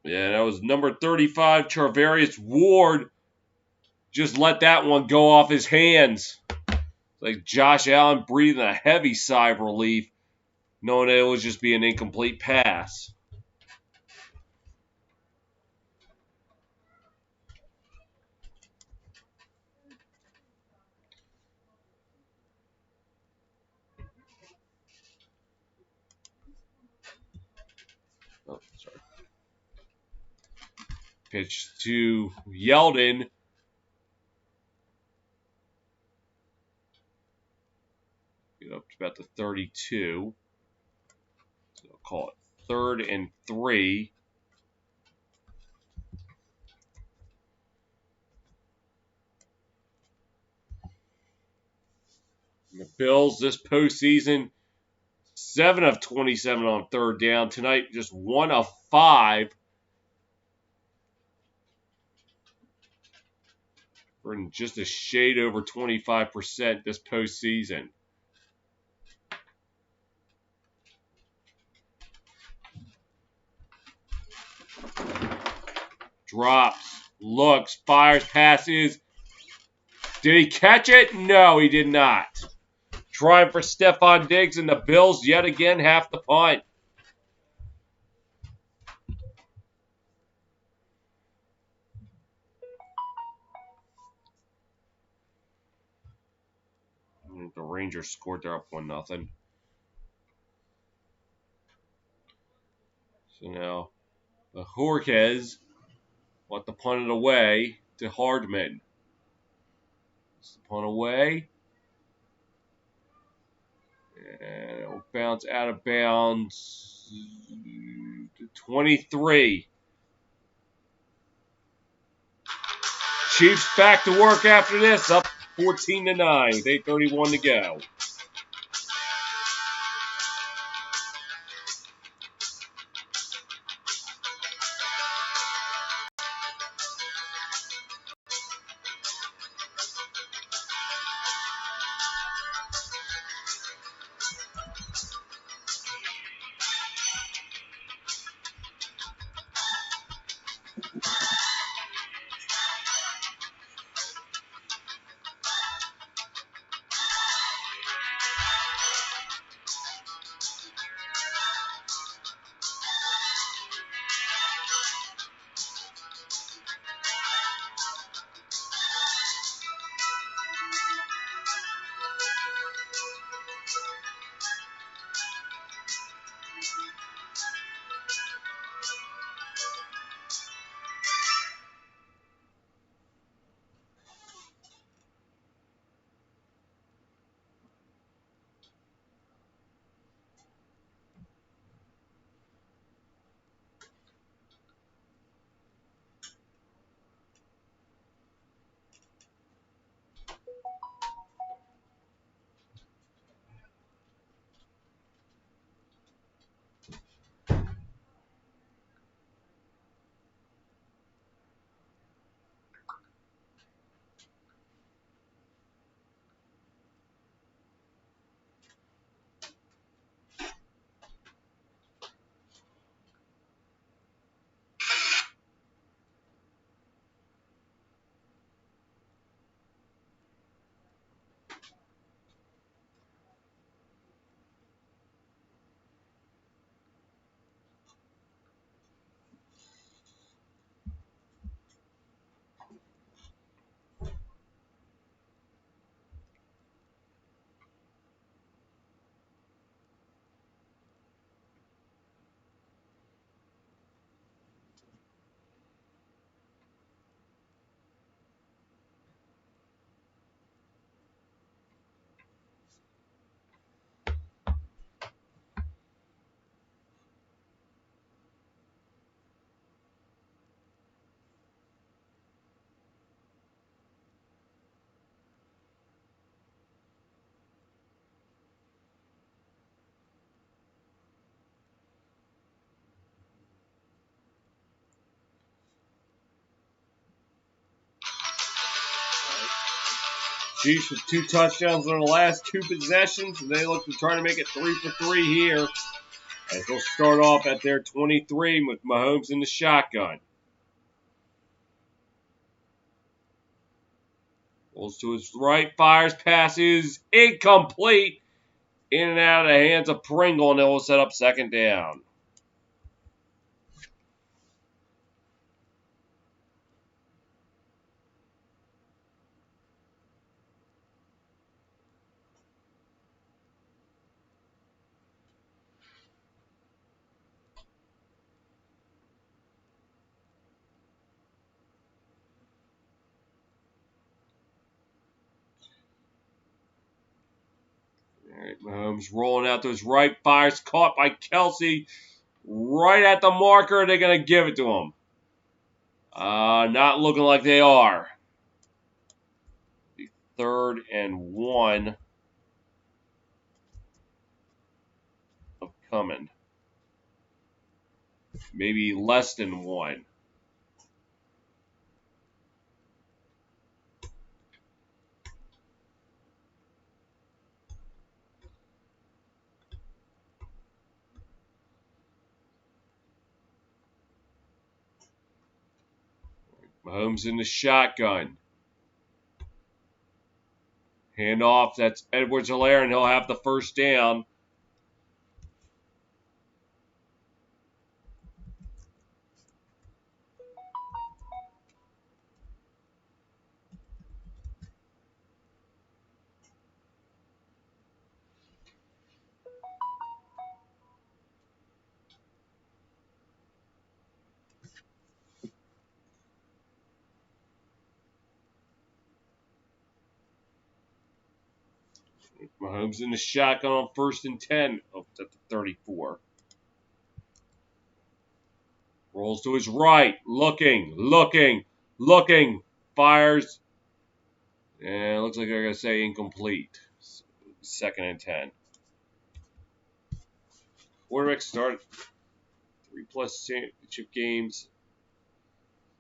Yeah, that was number 35, Charvarius Ward. Just let that one go off his hands. Like Josh Allen breathing a heavy sigh of relief, knowing that it was just be an incomplete pass. Oh, sorry. Pitch to Yeldon. Get up to about the 32. So I'll call it 3rd and 3. And the Bills this postseason, 7 of 27 on 3rd down. Tonight, just 1 of 5. We're in just a shade over 25% this postseason. Drops, looks, fires, passes. Did he catch it? No, he did not. Trying for Stephon Diggs, and the Bills yet again have the punt. The Rangers scored. They're up 1-0. So now the Jorquez want to punt it away to Hardman. It's the punt away. And it'll bounce out of bounds to 23. Chiefs back to work after this, up 14-9 with 8:31 to go. Chiefs with 2 touchdowns on the last 2 possessions, and they look to try to make it 3 for 3 here. As they'll start off at their 23 with Mahomes in the shotgun. Rolls to his right, fires, passes, incomplete. In and out of the hands of Pringle, and they will set up 2nd down. All right, Mahomes rolling out to his right, fires, caught by Kelsey. Right at the marker, they're going to give it to him. Not looking like they are. 3rd and 1 coming. Maybe less than 1. Mahomes in the shotgun. Hand off. That's Edwards-Helaire, and he'll have the 1st down. Mahomes in the shotgun on 1st and 10 up at the 34. Rolls to his right, looking, fires, and looks like they're going to say incomplete. 2nd and 10. Quarterback started 3+ championship games.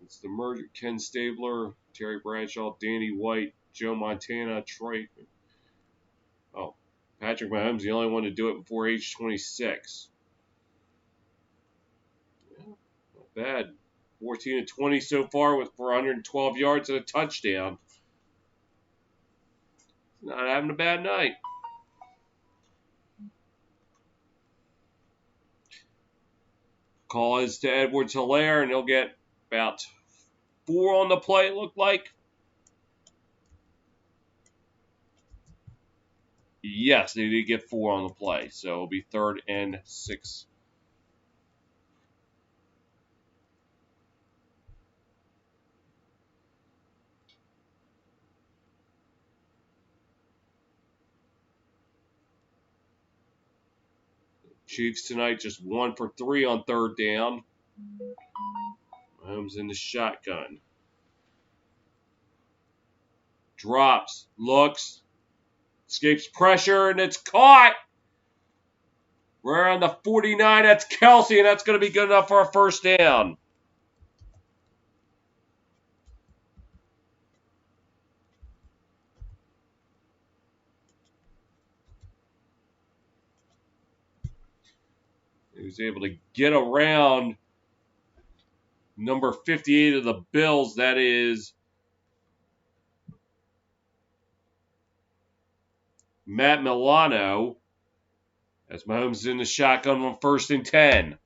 It's the merger: Ken Stabler, Terry Bradshaw, Danny White, Joe Montana, Troy. Oh, Patrick Mahomes, the only one to do it before age 26. Yeah, not bad. 14 and 20 so far with 412 yards and a touchdown. Not having a bad night. Call is to Edwards-Helaire, and he'll get about 4 on the play, it looked like. Yes, they did get 4 on the play, so it'll be 3rd and 6. Chiefs tonight just 1 for 3 on 3rd down. Mahomes in the shotgun. Drops, looks, escapes pressure, and it's caught. We're on the 49. That's Kelsey, and that's going to be good enough for a 1st down. He was able to get around number 58 of the Bills. That is Matt Milano. As Mahomes is in the shotgun on 1st and 10.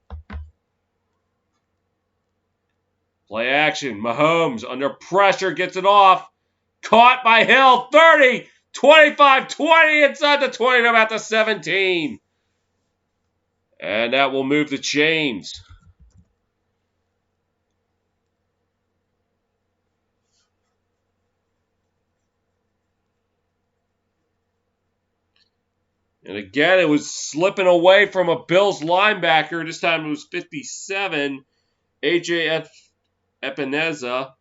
Play action. Mahomes under pressure gets it off. Caught by Hill. 30, 25, 20 inside the 20 to about the 17. And that will move the chains. And again, it was slipping away from a Bills linebacker. This time it was 57, A.J. Epineza.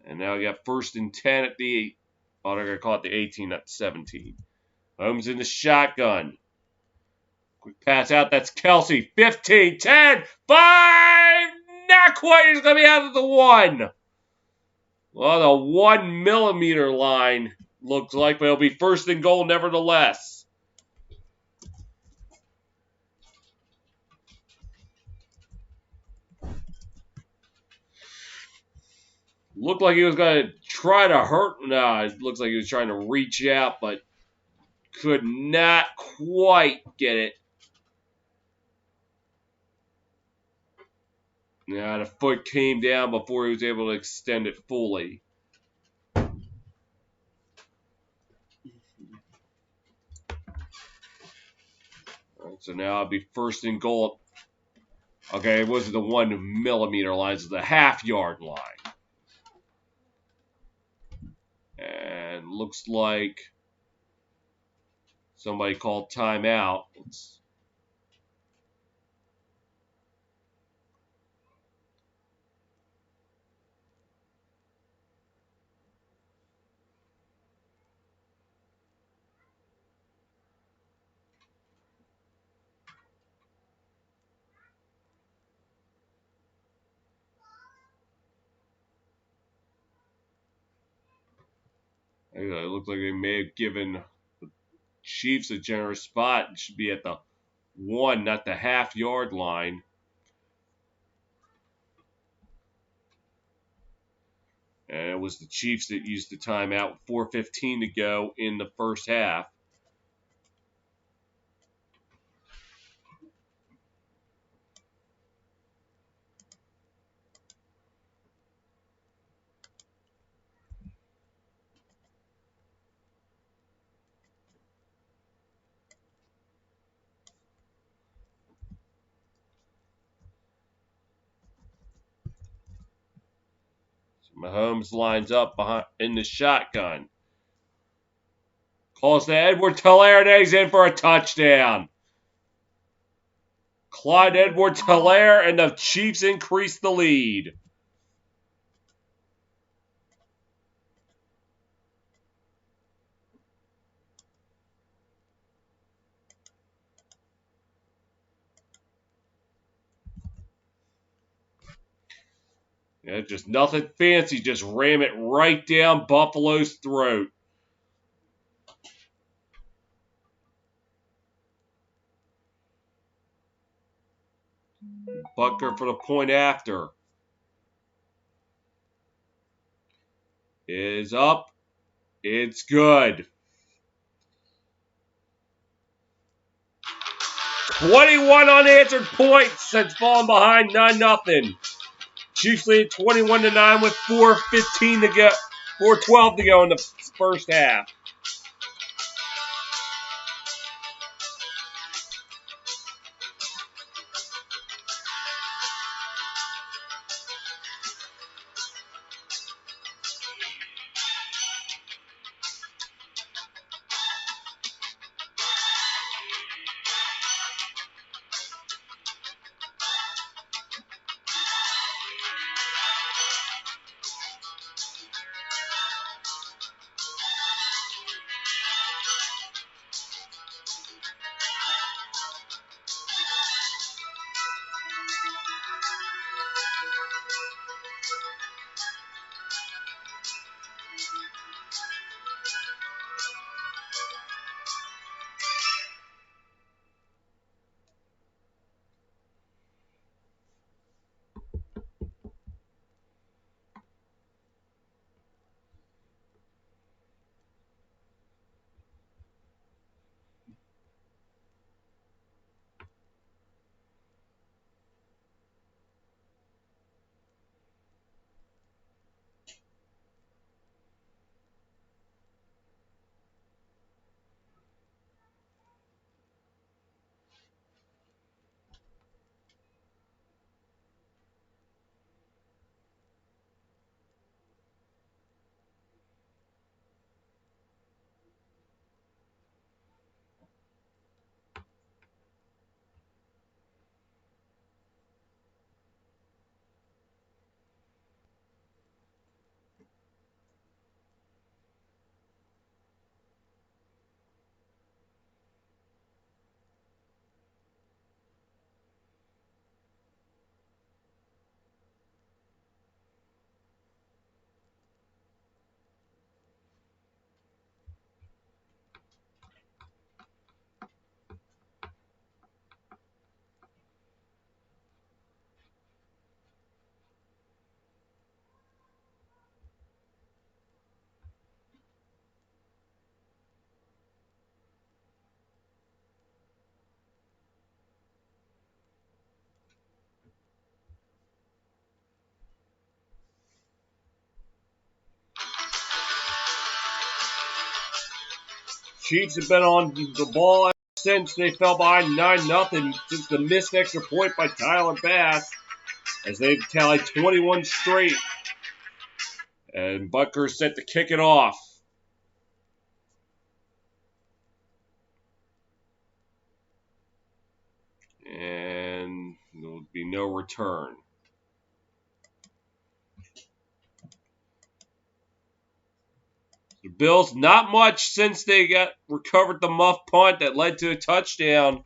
And now we got 1st and 10 at the, they're going to call it the 18, not 17. Holmes in the shotgun. Quick pass out. That's Kelsey. 15, 10, 5. not quite. It's going to be out of the 1. Well, the 1 millimeter line looks like, but it'll be first and goal nevertheless. Looked like he was going to try to hurt. No, it looks like he was trying to reach out, but could not quite get it. Yeah, the foot came down before he was able to extend it fully. So now it'll be first and goal. Okay, it wasn't the 1 millimeter line, it's the half-yard line. And looks like somebody called timeout. It looks like they may have given the Chiefs a generous spot. It should be at the 1, not the half-yard line. And it was the Chiefs that used the timeout. 4:15 to go in the first half. So Mahomes lines up behind in the shotgun. Calls to Edwards-Helaire, and he's in for a touchdown. Clyde Edwards-Helaire, and the Chiefs increase the lead. Yeah, just nothing fancy. Just ram it right down Buffalo's throat. Butker for the point after. Is up. It's good. 21 unanswered points since falling behind 9-0. Chiefs lead 21-9 with 4:15 to go. 4:12 to go in the first half. Chiefs have been on the ball since they fell behind 9-0 since the missed extra point by Tyler Bass, as they've tallied 21 straight. And Butker's set to kick it off. And there will be no return. The Bills, not much since they recovered the muff punt that led to a touchdown.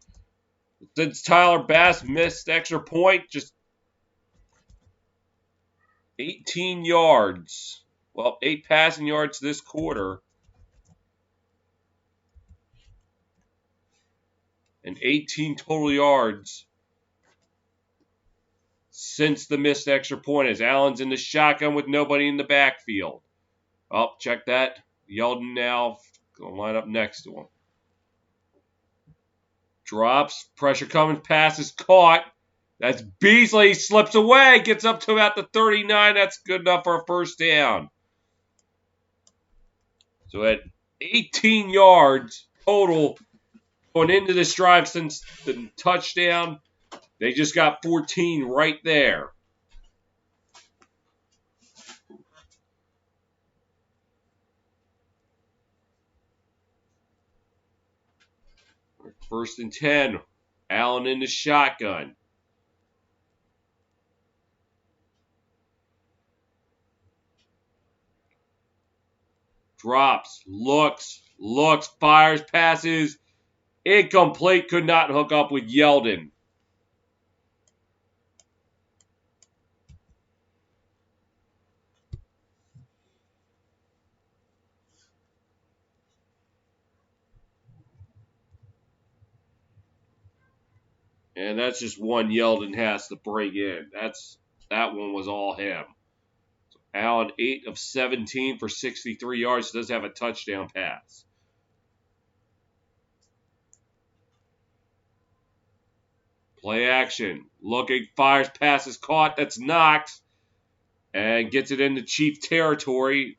Since Tyler Bass missed extra point, just 18 yards. Well, 8 passing yards this quarter. And 18 total yards since the missed extra point, as Allen's in the shotgun with nobody in the backfield. Oh, check that. Yeldon now going to line up next to him. Drops. Pressure coming. Pass is caught. That's Beasley. Slips away. Gets up to about the 39. That's good enough for a first down. So at 18 yards total going into this drive since the touchdown, they just got 14 right there. First and 10. Allen in the shotgun. Drops, looks, fires, passes. Incomplete, could not hook up with Yeldon. And that's just one Yeldon has to bring in. That one was all him. So Allen, 8 of 17 for 63 yards. Does have a touchdown pass. Play action. Looking, fires, passes caught. That's Knox. And gets it into Chief territory.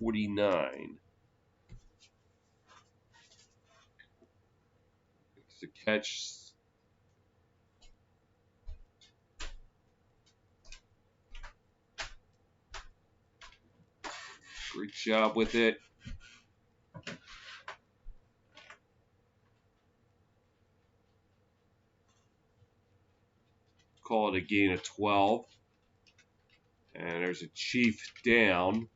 49. It's a catch. Great job with it. Call it a gain of 12. And there's a Chief down.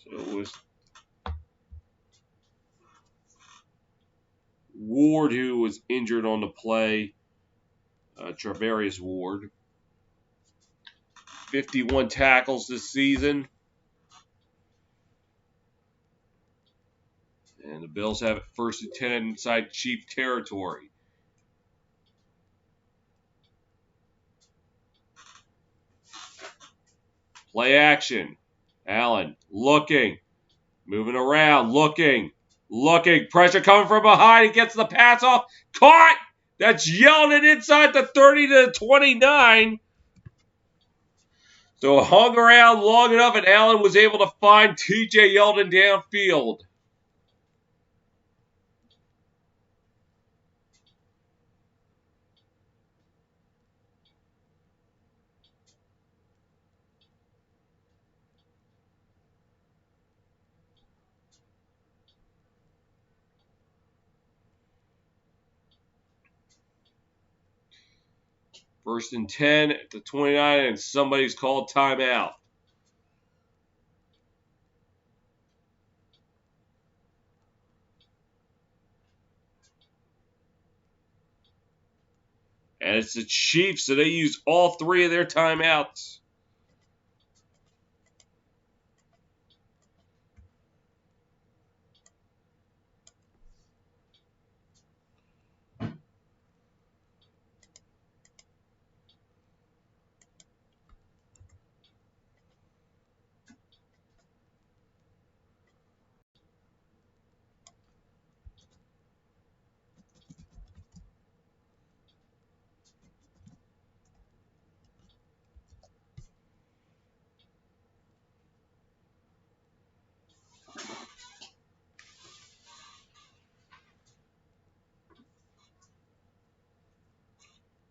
So it was Ward who was injured on the play. Travarius Ward. 51 tackles this season. And the Bills have it first and 10 inside Chief territory. Play action. Allen looking. Moving around. Looking. Pressure coming from behind. He gets the pass off. Caught! That's Yeldon inside the 30 to 29. So hung around long enough, and Allen was able to find TJ Yeldon downfield. First and 10 at the 29, and somebody's called timeout. And it's the Chiefs, so they use all 3 of their timeouts.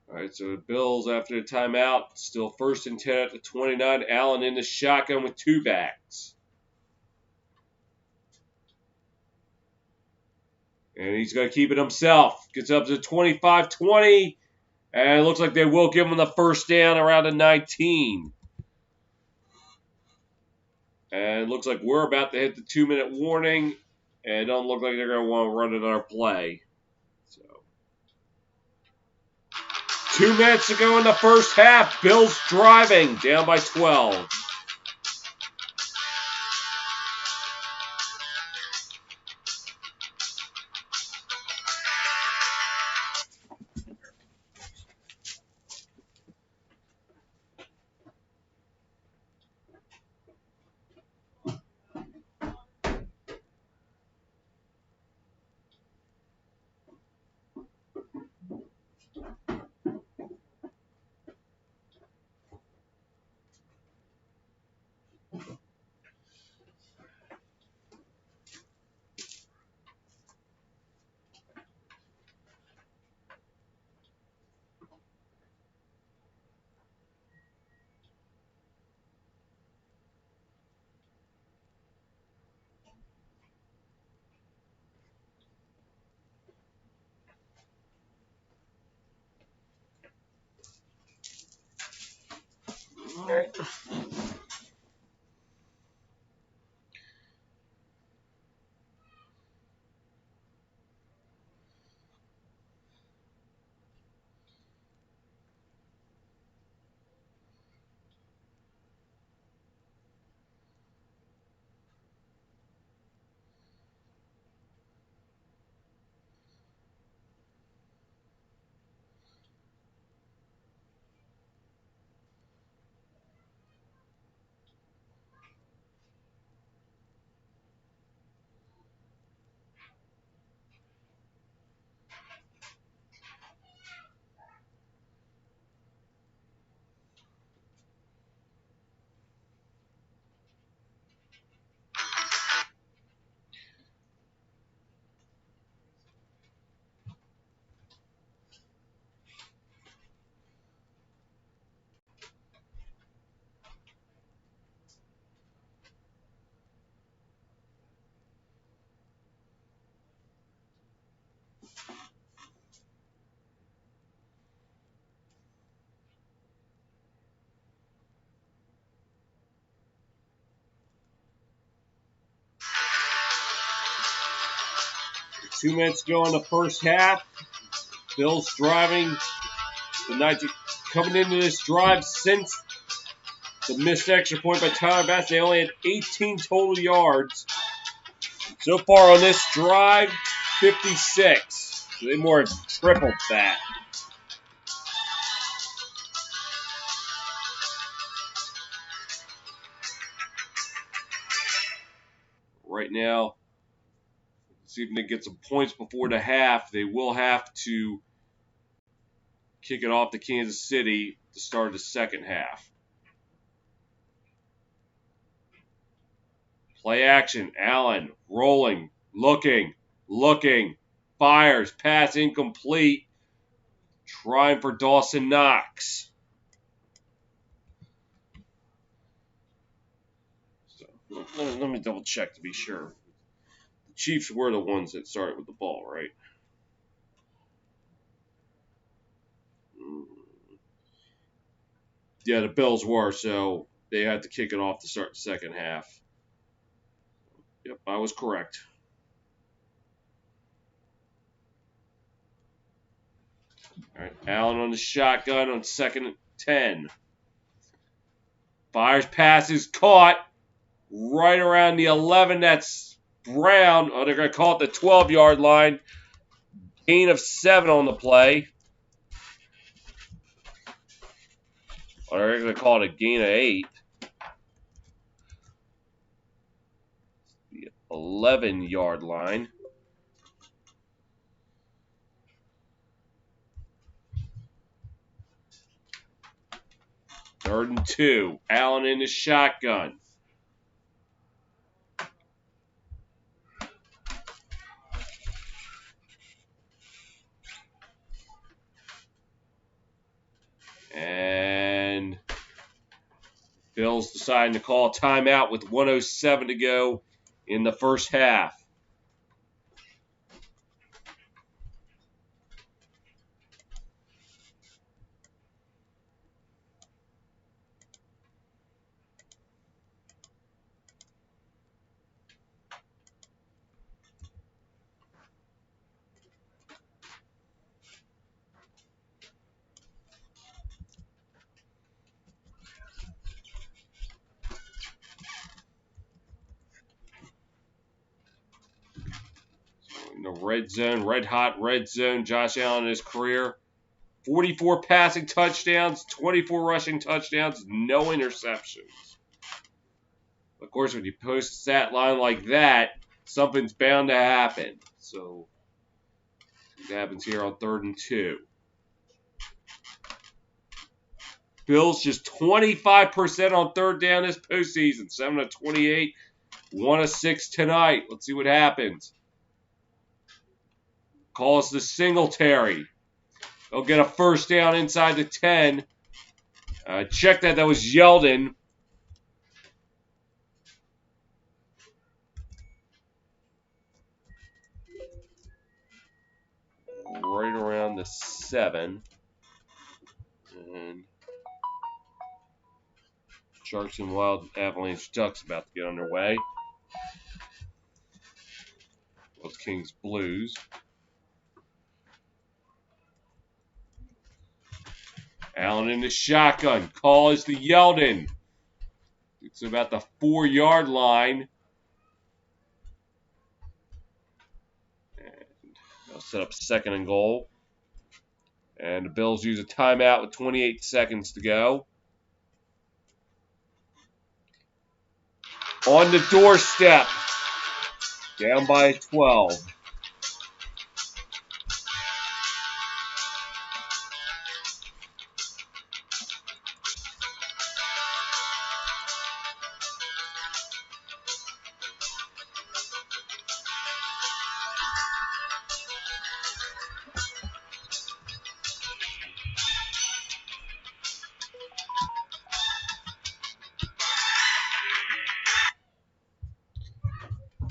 All right, so the Bills, after the timeout, still 1st and 10 at the 29. Allen in the shotgun with 2 backs. And he's going to keep it himself. Gets up to 25-20. And it looks like they will give him the 1st down around the 19. And it looks like we're about to hit the 2-minute warning. And it don't look like they're going to want to run another play. So, 2 minutes to go in the first half. Bills driving, down by 12. All right. 2 minutes to go in the first half. Bills driving. The Knights coming into this drive since the missed extra point by Tyler Bass. They only had 18 total yards. So far on this drive, 56. So they more than tripled that. Right now, see if they can get some points before the half. They will have to kick it off to Kansas City to start the second half. Play action. Allen rolling, looking, fires, pass incomplete. Trying for Dawson Knox. So, let me double check to be sure. The Chiefs were the ones that started with the ball, right? Yeah, the Bills were, so they had to kick it off to start the second half. Yep, I was correct. All right, Allen on the shotgun on 2nd and 10. Fires passes caught right around the 11. That's Brown. Oh, they're going to call it the 12-yard line. Gain of 7 on the play. Or they're going to call it a gain of 8. The 11-yard line. Third and 2. Allen in the shotgun. And Bills deciding to call a timeout with 1:07 to go in the first half. In the red zone, red hot red zone, Josh Allen in his career. 44 passing touchdowns, 24 rushing touchdowns, no interceptions. Of course, when you post a stat line like that, something's bound to happen. So, what happens here on 3rd and 2? Bills just 25% on 3rd down this postseason. 7 of 28, 1 of 6 tonight. Let's see what happens. Calls the Singletary. They'll get a first down inside the 10. Check that. That was Yeldon. Right around the 7. And Sharks and Wild Avalanche Ducks about to get underway. Those Kings Blues. Allen in the shotgun. Call is to Yeldon. It's about the 4-yard line. And they'll set up 2nd and goal. And the Bills use a timeout with 28 seconds to go. On the doorstep. Down by 12.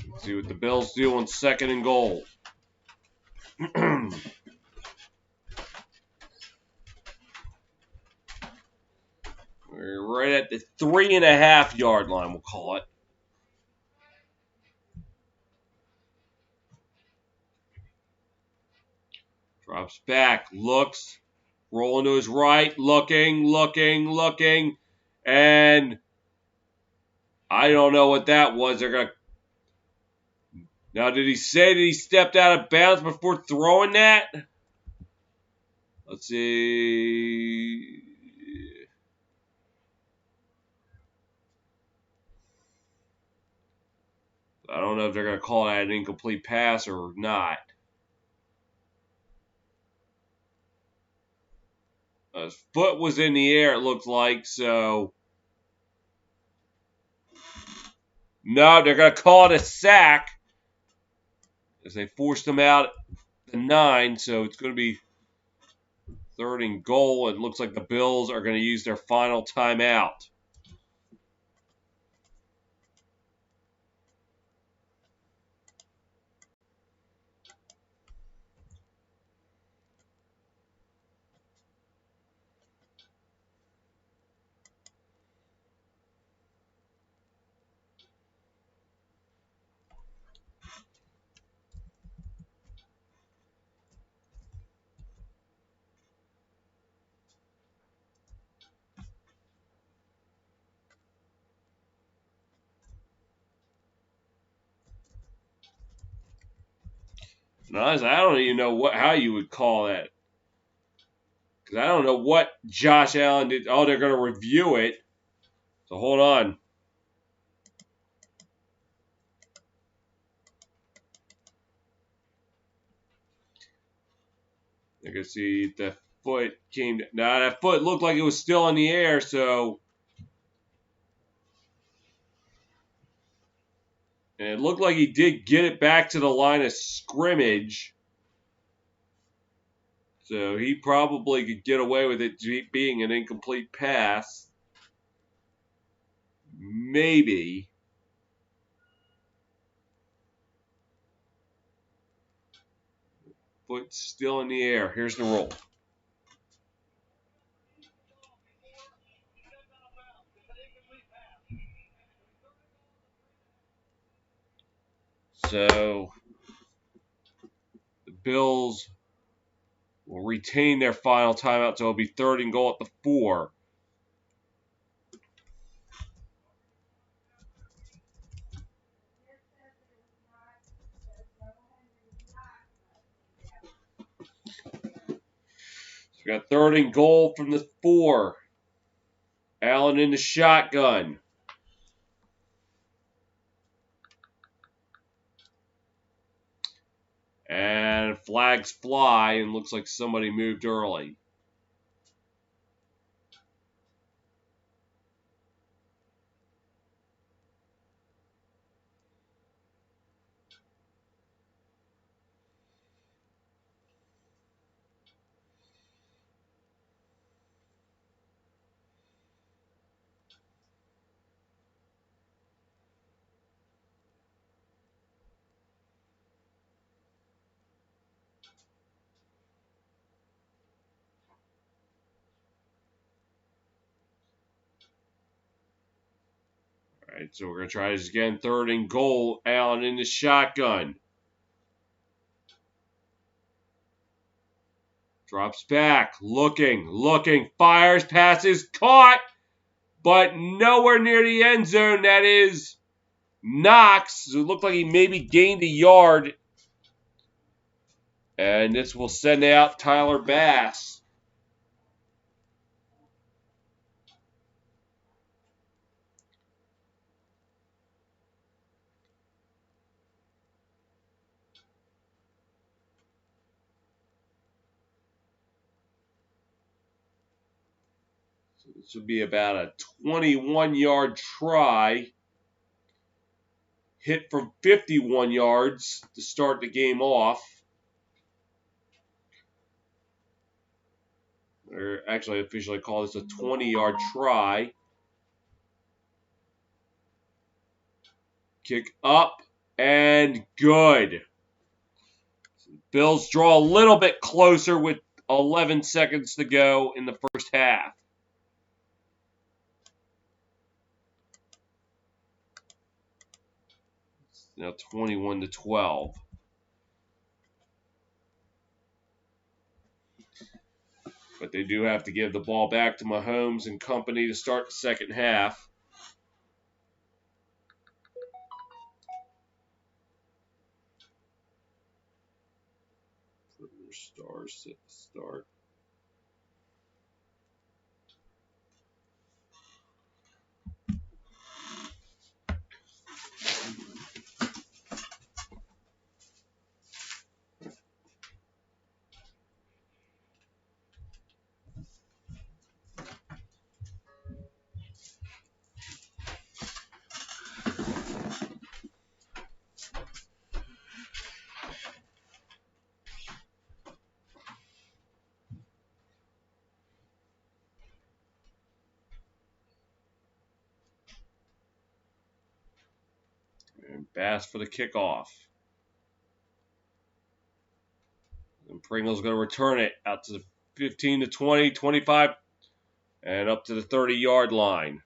Let's see what the Bills do on 2nd and goal. We're right at the 3.5-yard line, we'll call it. Drops back, looks, rolling to his right, looking, and I don't know what that was. They're gonna. Now, did he say that he stepped out of bounds before throwing that? Let's see. I don't know if they're gonna call that an incomplete pass or not. His foot was in the air, it looked like, so. No, they're going to call it a sack as they forced him out at the 9, so it's going to be 3rd and goal. It looks like the Bills are going to use their final timeout. honestly, I don't even know how you would call that. Because I don't know what Josh Allen did. Oh, they're going to review it. So hold on. You can see the foot came. Now that foot looked like it was still in the air, so. And it looked like he did get it back to the line of scrimmage. So he probably could get away with it being an incomplete pass. Maybe. Foot still in the air. Here's the roll. So the Bills will retain their final timeout, so it'll be 3rd and goal at the 4. So we got 3rd and goal from the 4. Allen in the shotgun. And flags fly, and looks like somebody moved early. All right, so we're going to try this again. 3rd and goal. Allen in the shotgun. Drops back. Looking. Fires. Passes. Caught. But nowhere near the end zone. That is Knox. It looked like he maybe gained a yard. And this will send out Tyler Bass. So this would be about a 21-yard try. Hit from 51 yards to start the game off. Or actually, I officially call this a 20-yard try. Kick up and good. Bills draw a little bit closer with 11 seconds to go in the first half. It's now 21-12. But they do have to give the ball back to Mahomes and company to start the second half. Stars set to start. And Bass for the kickoff. And Pringle's going to return it out to the 15 to 20, 25, and up to the 30-yard line.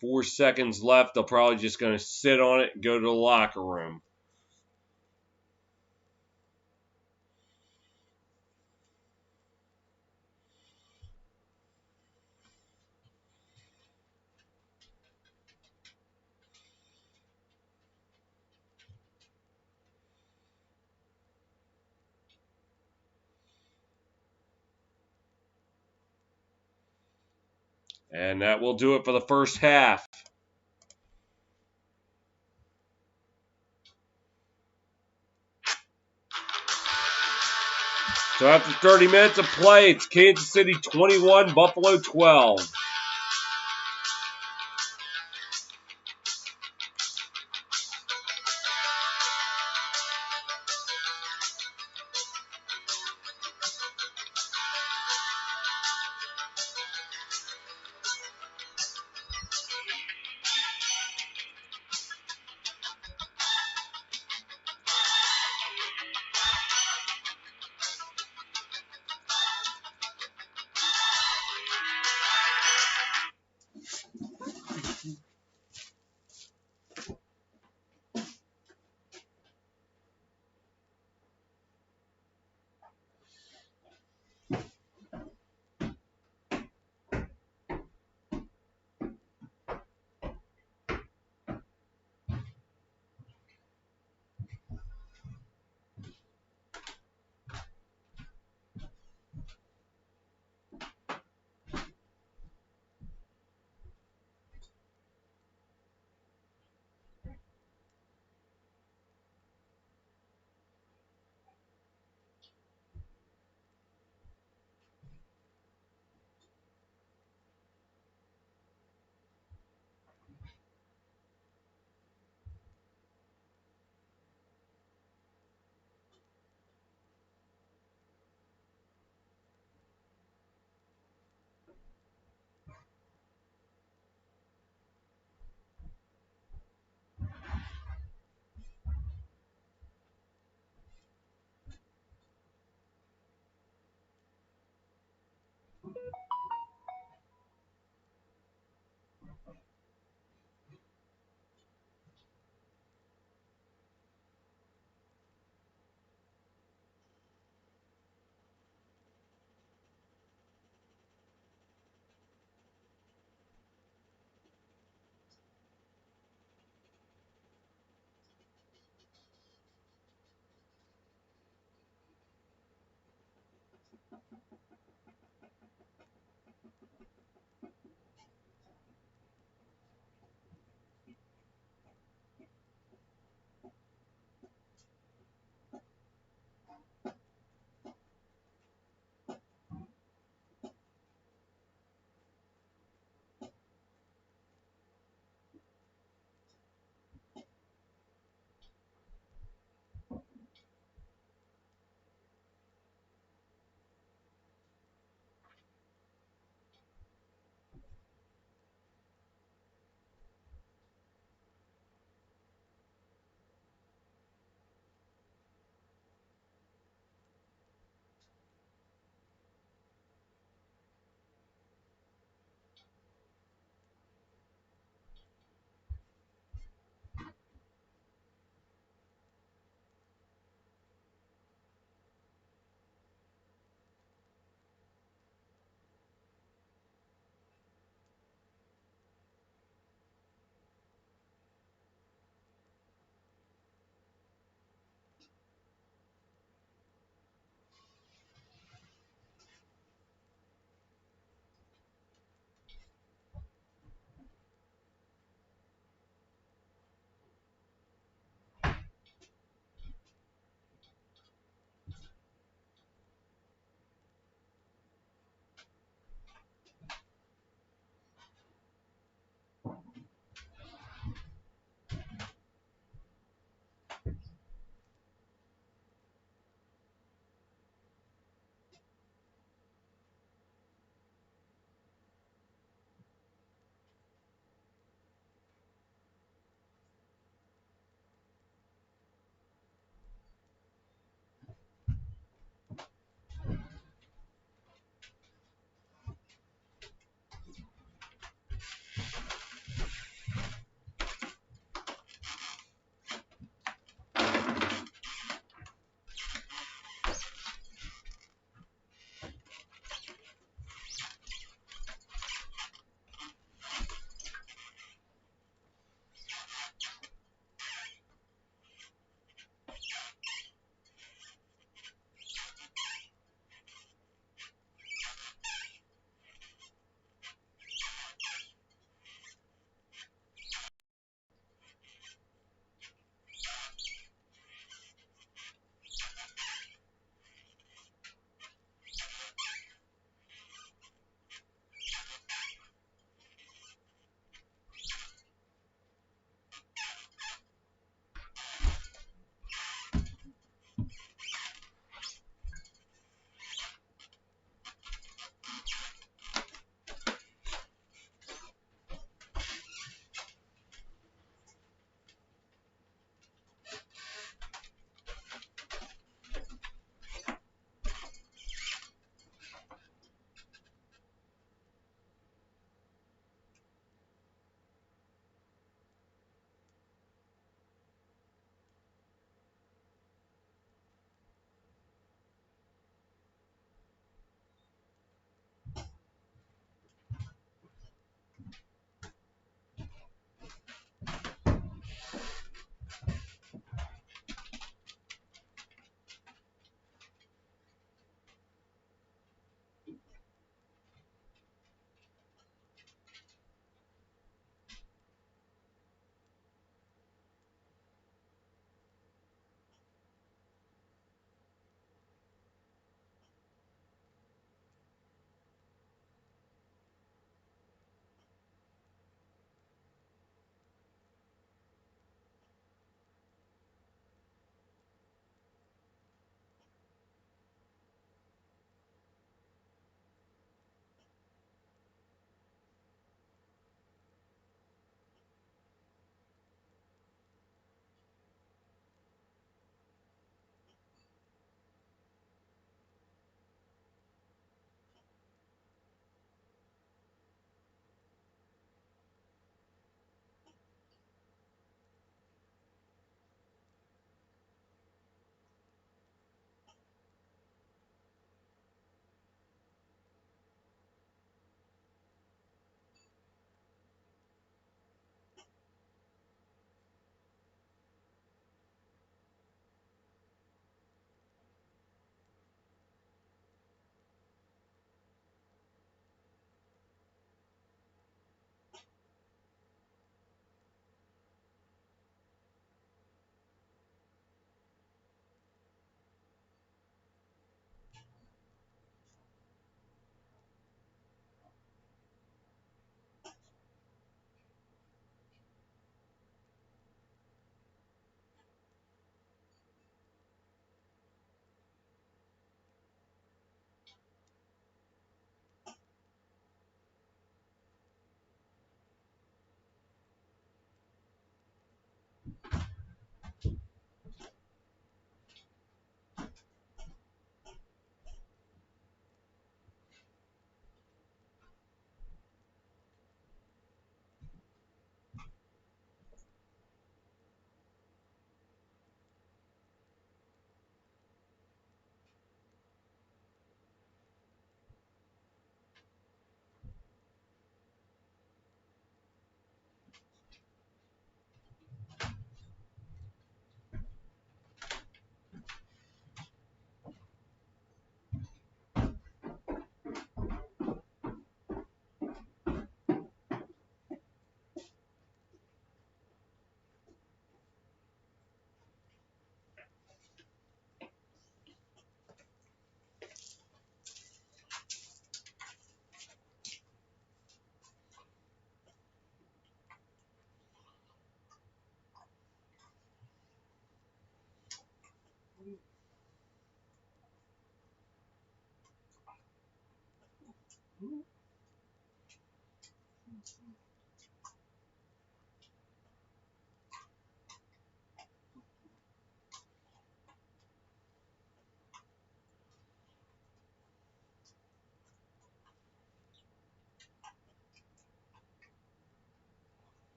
4 seconds left. They're probably just going to sit on it and go to the locker room. And that will do it for the first half. So after 30 minutes of play, it's Kansas City 21, Buffalo 12.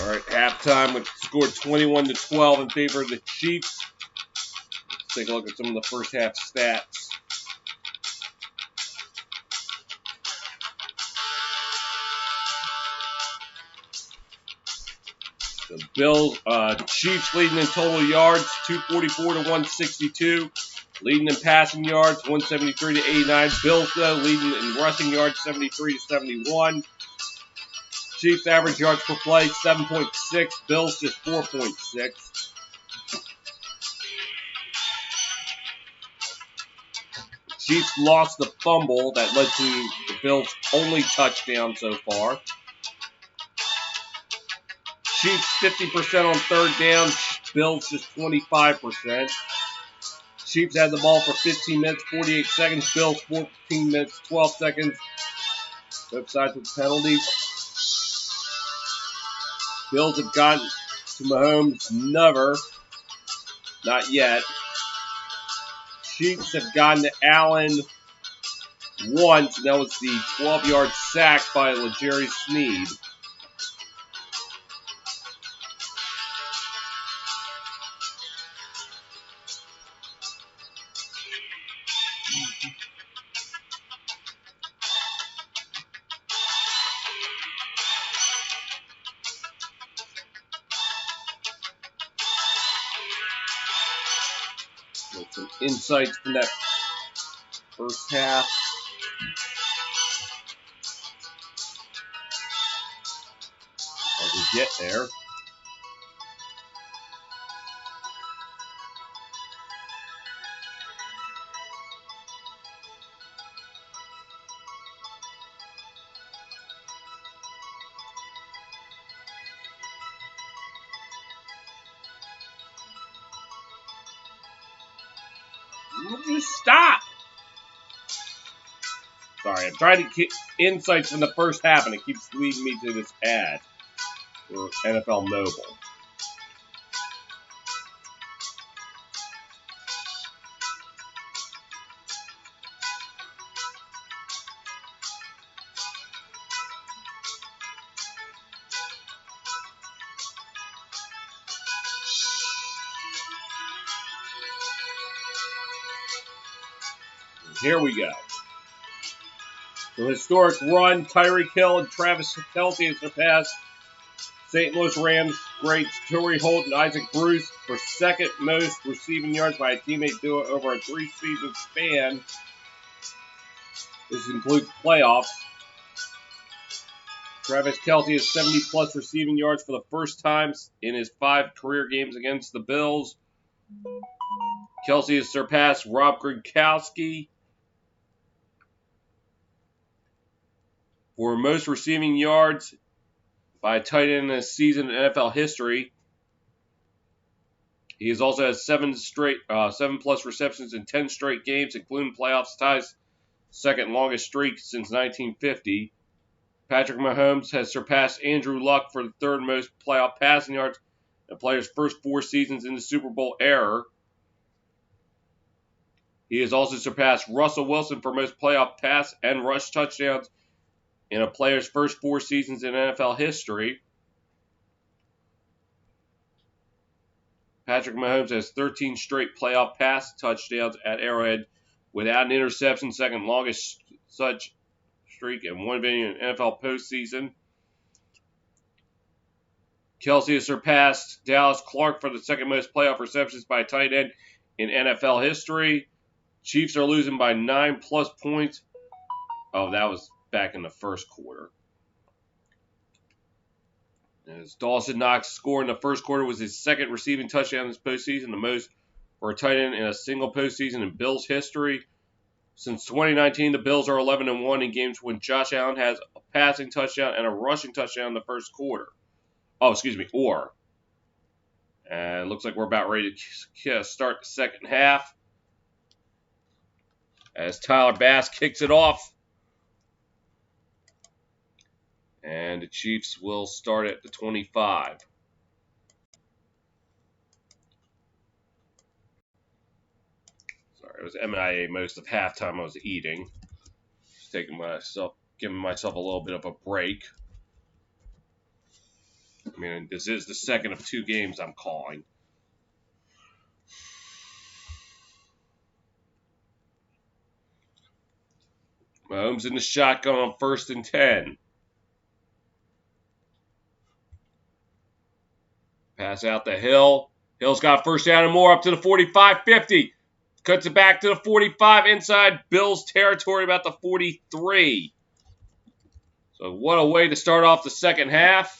All right, halftime with scored 21-12 in favor of the Chiefs. Let's take a look at some of the first half stats. The Bills, Chiefs leading in total yards, 244 to 162. Leading in passing yards, 173 to 89. Bills, though, leading in rushing yards, 73 to 71. Chiefs average yards per play, 7.6. Bills just 4.6. Chiefs lost the fumble that led to the Bills' only touchdown so far. Chiefs 50% on third down. Bills just 25%. Chiefs had the ball for 15 minutes, 48 seconds. Bills 14 minutes, 12 seconds. Both sides with penalties. Bills have gotten to Mahomes, never. Not yet. Chiefs have gotten to Allen once, and that was the 12-yard sack by L'Jarius Sneed. With some insights from that first half. As we get there. Just stop. Sorry, I'm trying to get insights from the first half, and it keeps leading me to this ad for NFL Mobile. Here we go. The historic run, Tyreek Hill and Travis Kelce have surpassed St. Louis Rams greats Torrey Holt and Isaac Bruce for second most receiving yards by a teammate duo over a 3-season span. This includes playoffs. Travis Kelce has 70-plus receiving yards for the first time in his 5 career games against the Bills. Kelce has surpassed Rob Gronkowski for most receiving yards by a tight end in a season in NFL history. He has also had 7-plus receptions in 10 straight games, including playoffs, ties second longest streak since 1950. Patrick Mahomes has surpassed Andrew Luck for the third most playoff passing yards in a player's first 4 seasons in the Super Bowl era. He has also surpassed Russell Wilson for most playoff pass and rush touchdowns in a player's first 4 seasons in NFL history. Patrick Mahomes has 13 straight playoff pass touchdowns at Arrowhead without an interception, second longest such streak and 1 in NFL postseason. Kelce has surpassed Dallas Clark for the second most playoff receptions by a tight end in NFL history. Chiefs are losing by 9-plus points. Oh, that was back in the first quarter. As Dawson Knox scored in the first quarter was his second receiving touchdown this postseason, the most for a tight end in a single postseason in Bills history. Since 2019, the Bills are 11-1 in games when Josh Allen has a passing touchdown and a rushing touchdown in the first quarter. And it looks like we're about ready to start the second half as Tyler Bass kicks it off. And the Chiefs will start at the 25. Sorry, it was MIA most of halftime. I was eating. Just giving myself a little bit of a break. I mean, this is the second of 2 games I'm calling. Mahomes in the shotgun on 1st and 10. Pass out to Hill. Hill's got 1st down and more up to the 45-50. Cuts it back to the 45 inside Bills territory, about the 43. So what a way to start off the second half.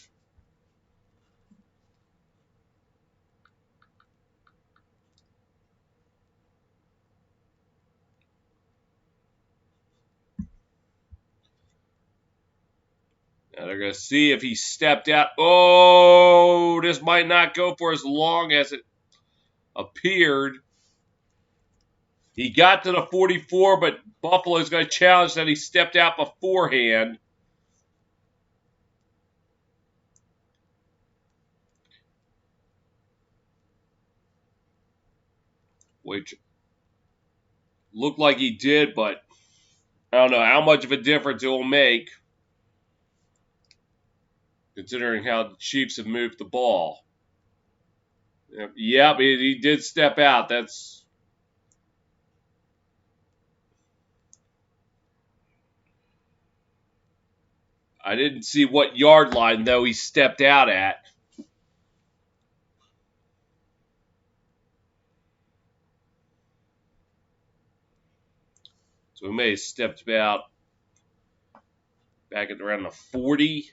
Now they're going to see if he stepped out. Oh, this might not go for as long as it appeared. He got to the 44, but Buffalo's going to challenge that he stepped out beforehand. Which looked like he did, but I don't know how much of a difference it will make, considering how the Chiefs have moved the ball. Yep, he did step out. I didn't see what yard line, though, he stepped out at. So he may have stepped out back at around the 40.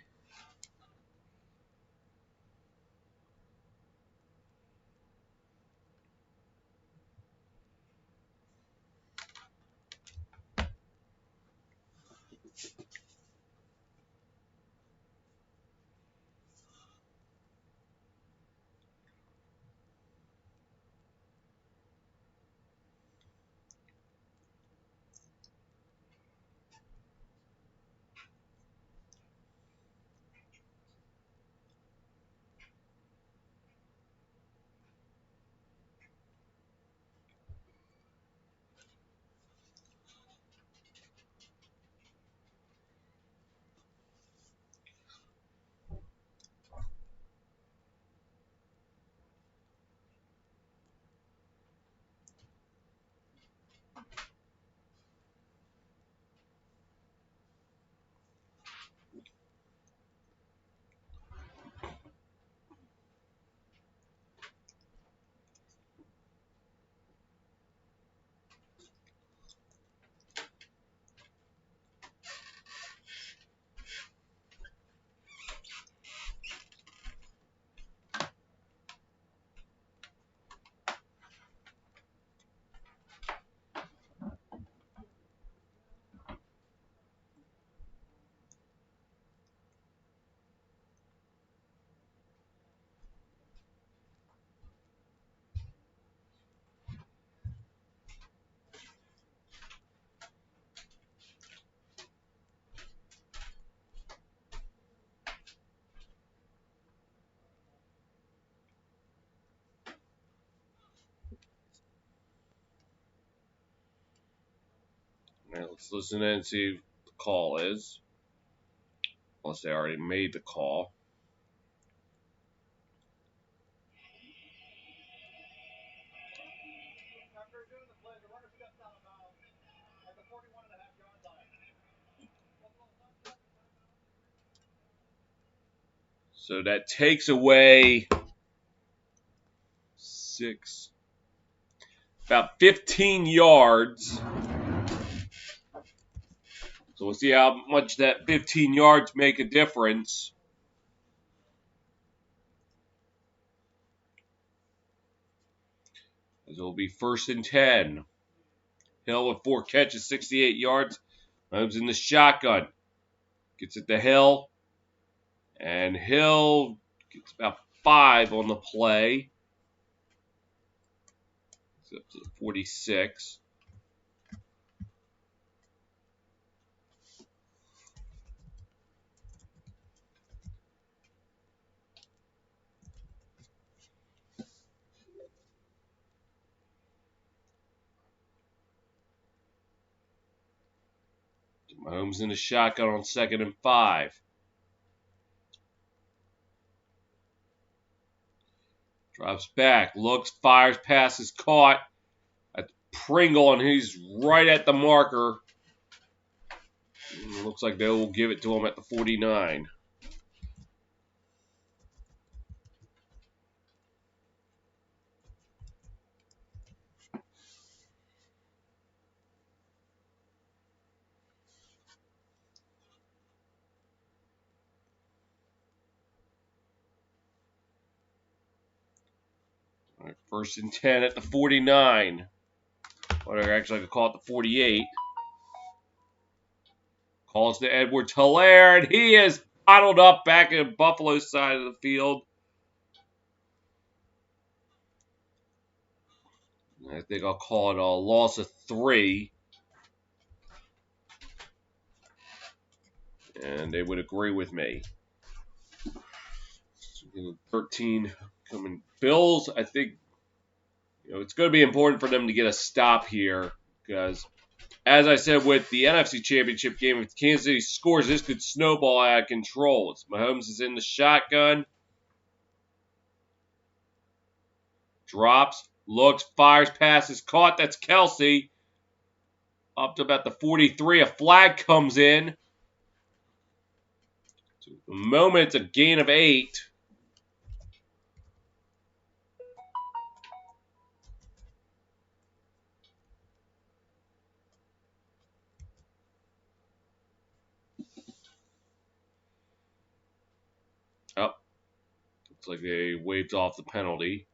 Now let's listen in and see what the call is. Unless they already made the call. So that takes away about 15 yards. So we'll see how much that 15 yards make a difference. As it will be 1st and 10. Hill with 4 catches, 68 yards. Mahomes in the shotgun. Gets it to Hill. And Hill gets about 5 on the play. It's up to the 46. Mahomes in the shotgun on 2nd and 5. Drops back, looks, fires, passes, caught. At Pringle, and he's right at the marker. Looks like they will give it to him at the 49. All right, 1st and 10 at the 49. Or actually, I could call it the 48. Calls to Edwards-Helaire, and he is bottled up back in Buffalo's side of the field. I think I'll call it a loss of 3. And they would agree with me. 13 coming. Bills, I think, it's going to be important for them to get a stop here because, as I said with the NFC Championship game, if Kansas City scores, this could snowball out of control. Mahomes is in the shotgun. Drops, looks, fires, passes, caught. That's Kelsey. Up to about the 43. A flag comes in. So at the moment, it's a gain of 8. Oh, looks like they waved off the penalty.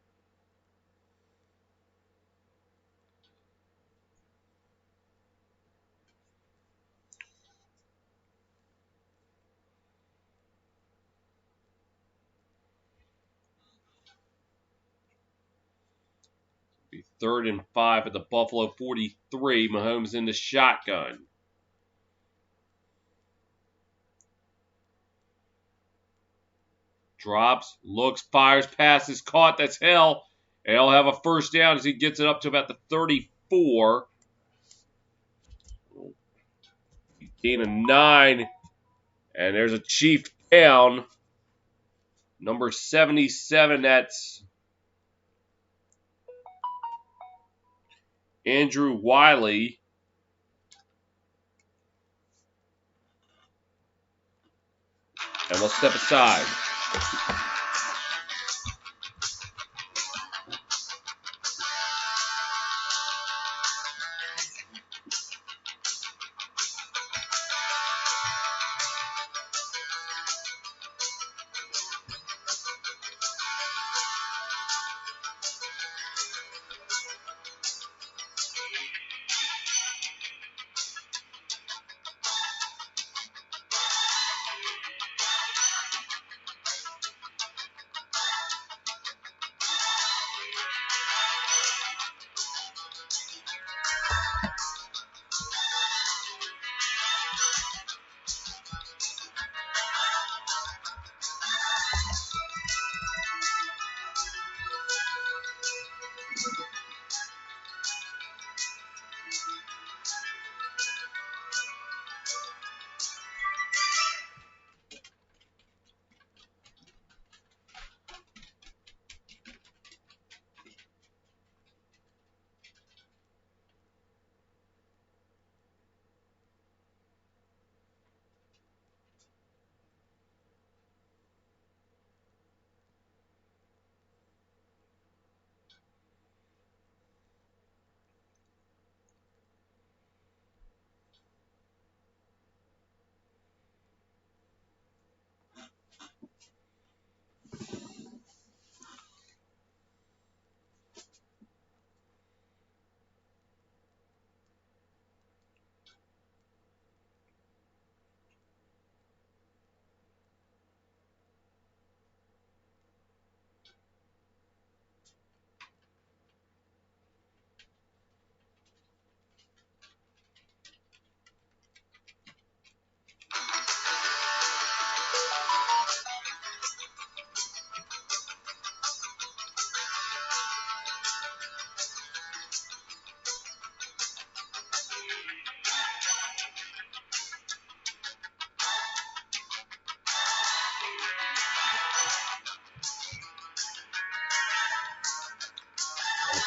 Be 3rd and 5 at the Buffalo 43. Mahomes in the shotgun. Drops, looks, fires, passes, caught. That's Hill. And he'll have a 1st down as he gets it up to about the 34. Gain of 9. And there's a Chief down. Number 77, that's Andrew Wiley. And we'll step aside.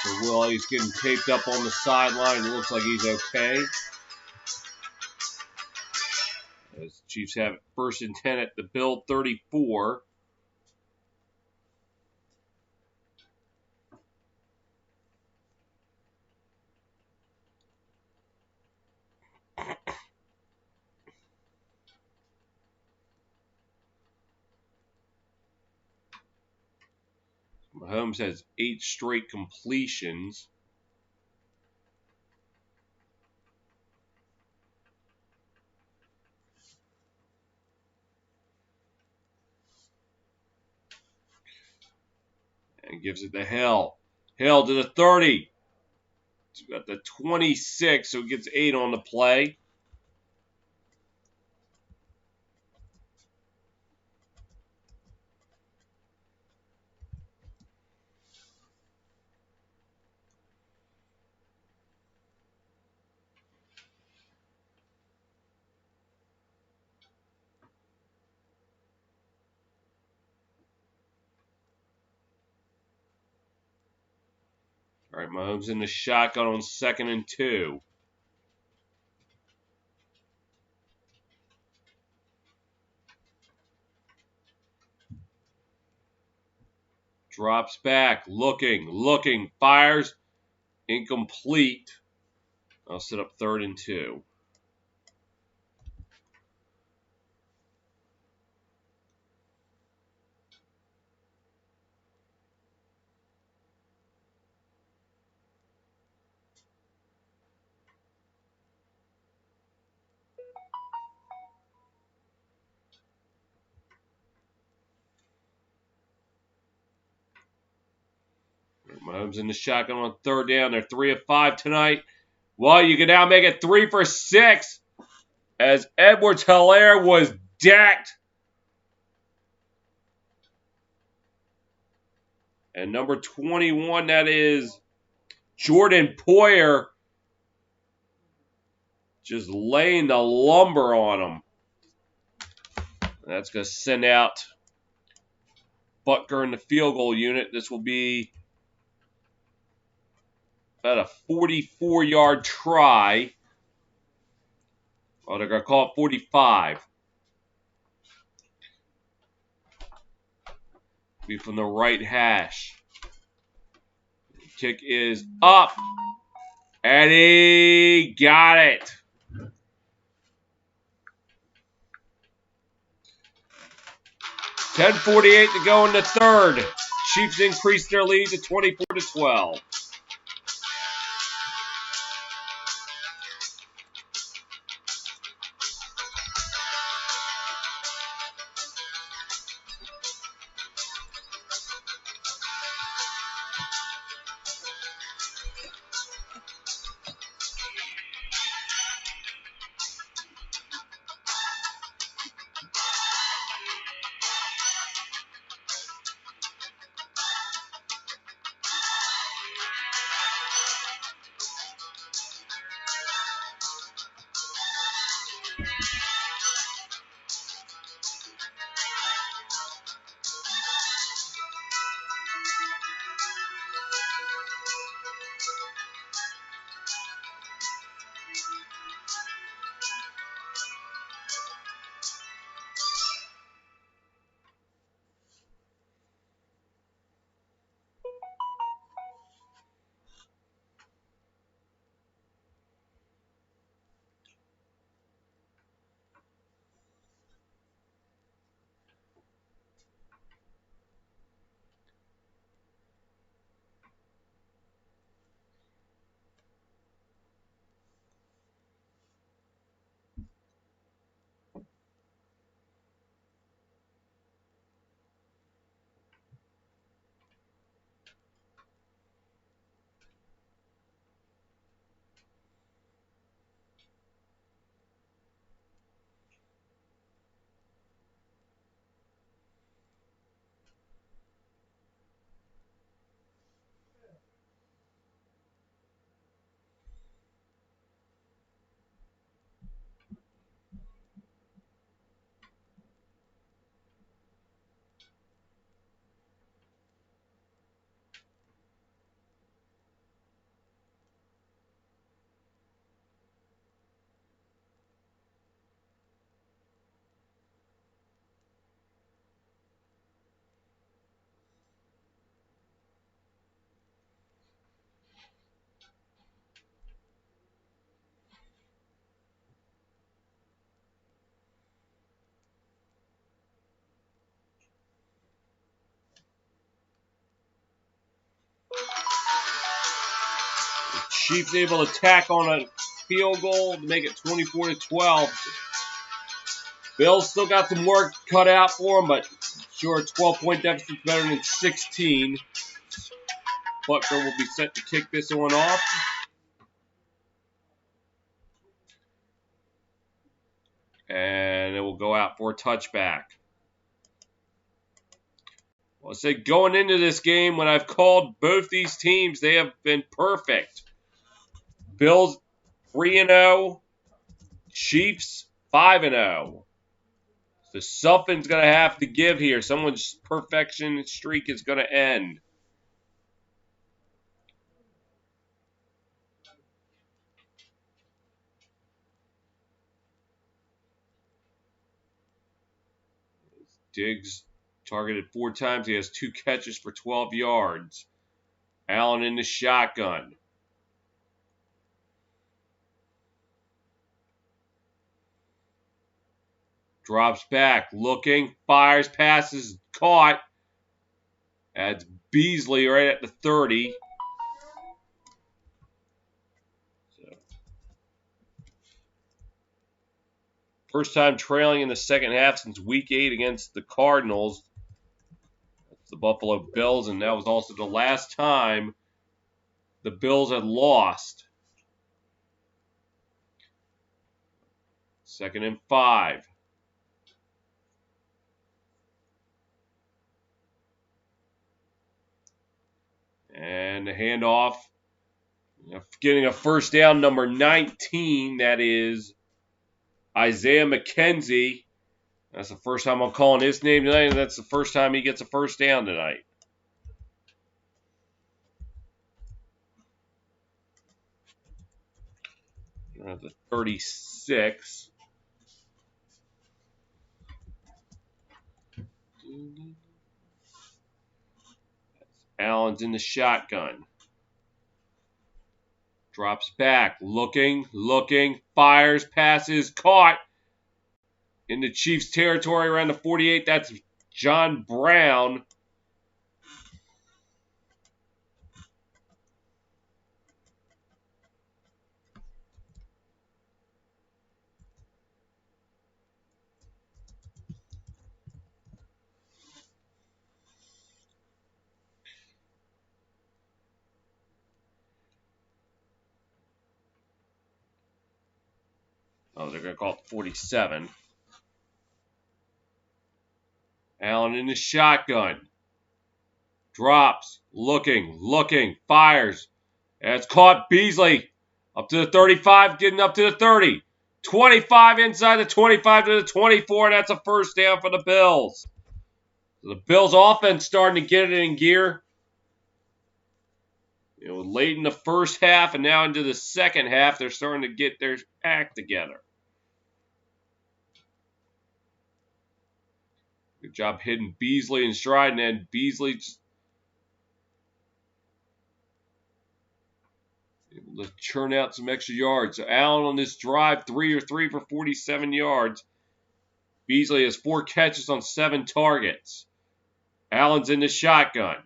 So Willie's getting taped up on the sideline. It looks like he's okay. As the Chiefs have it 1st and 10 at the Bill 34. Mahomes has 8 straight completions. And gives it to Hill. Hill to the 30. He's got the 26, so he gets 8 on the play. All right, Mahomes in the shotgun on 2nd and 2. Drops back, looking, fires, incomplete. I'll set up 3rd and 2. Mahomes in the shotgun on 3rd down. They're 3 of 5 tonight. Well, you can now make it 3 for 6 as Edwards-Helaire was decked. And number 21, that is Jordan Poyer, just laying the lumber on him. That's going to send out Butker in the field goal unit. This will be about a 44-yard try. Oh, they're going to call it 45. Be from the right hash. Kick is up. And he got it. $10:48 to go in the 3rd. Chiefs increased their lead to 24-12. Chiefs able to tack on a field goal to make it 24-12. Bills still got some work cut out for them, but sure, 12-point deficit is better than 16. Butker will be set to kick this one off. And it will go out for a touchback. Well, I said going into this game, when I've called both these teams, they have been perfect. Bills 3-0, Chiefs 5-0. So something's going to have to give here. Someone's perfection streak is going to end. Diggs targeted 4 times. He has 2 catches for 12 yards. Allen in the shotgun. Drops back, looking, fires, passes, caught. Adds Beasley right at the 30. First time trailing in the second half since week 8 against the Cardinals. That's the Buffalo Bills, and that was also the last time the Bills had lost. 2nd and 5. And the handoff. Getting a first down, number 19. That is Isaiah McKenzie. That's the first time I'm calling his name tonight, and that's the first time he gets a first down tonight. At the 36. Allen's in the shotgun. Drops back, looking, fires, passes, caught. In the Chiefs' territory around the 48, that's John Brown. Oh, they're going to call it 47. Allen in the shotgun. Drops, looking, fires. And it's caught Beasley. Up to the 35, getting up to the 30. 25 inside the 25 to the 24, and that's a first down for the Bills. So the Bills offense starting to get it in gear. Late in the first half and now into the second half, they're starting to get their act together. Good job hitting Beasley in stride, and then Beasley just able to churn out some extra yards. So Allen on this drive, 3 for 47 yards. Beasley has 4 catches on 7 targets. Allen's in the shotgun.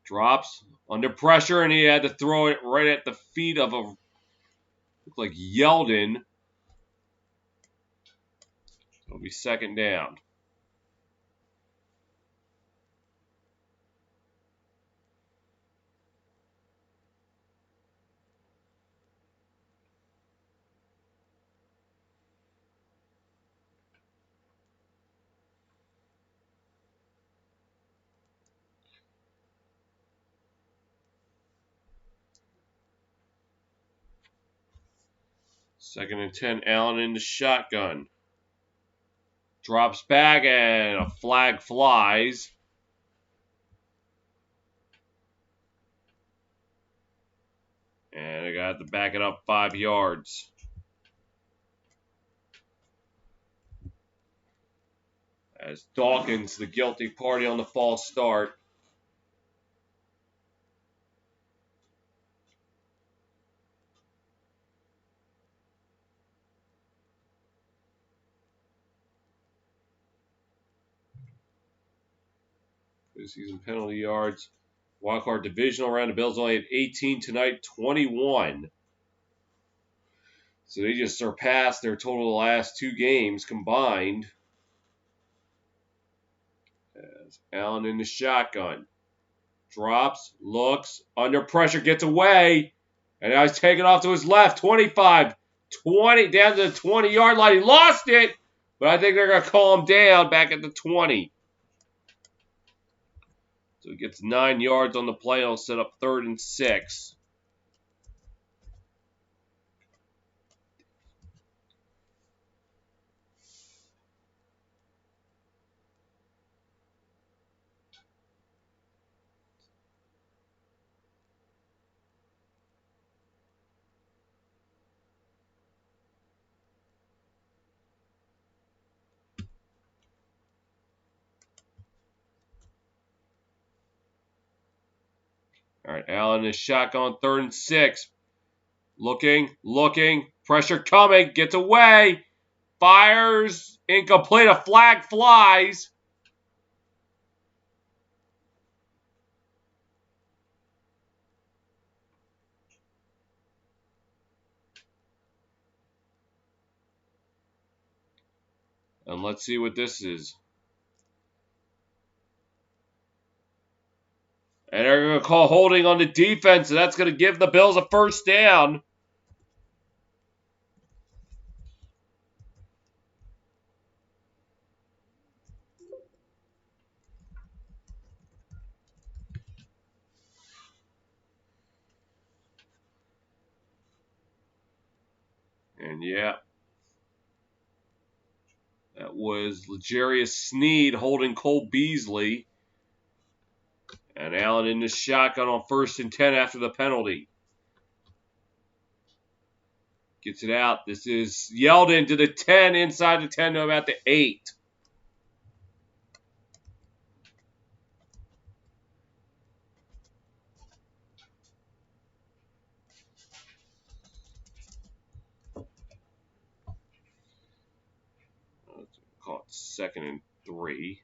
Drops under pressure, and he had to throw it right at the feet of looked like Yeldon. It'll be second down. Second and 10, Allen in the shotgun. Drops back, and a flag flies. And I got to back it up 5 yards. As Dawkins, the guilty party on the false start. Season penalty yards. Wildcard divisional round. The Bills only had 18 tonight, 21. So they just surpassed their total of the last 2 games combined. As Allen in the shotgun. Drops, looks, under pressure, gets away. And now he's taking off to his left. 25, 20, down to the 20-yard line. He lost it, but I think they're going to call him down back at the 20. So he gets 9 yards on the play. He'll set up 3rd and 6. All right, Allen is shotgun, 3rd and 6. Looking, pressure coming, gets away, fires, incomplete, a flag flies. And let's see what this is. And they're going to call holding on the defense, and that's going to give the Bills a 1st down. And yeah, that was L'Jarius Sneed holding Cole Beasley. And Allen in the shotgun on 1st and 10 after the penalty. Gets it out. This is Yeldon to the 10, inside the 10 to about the 8. Call it 2nd and 3.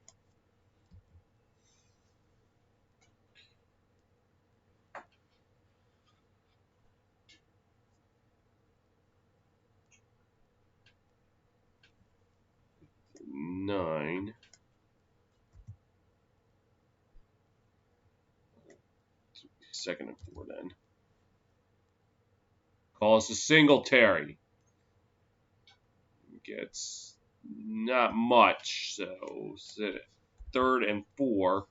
Nine. 2nd and 4 then. Calls to Singletary. Gets not much, so 3rd and 4.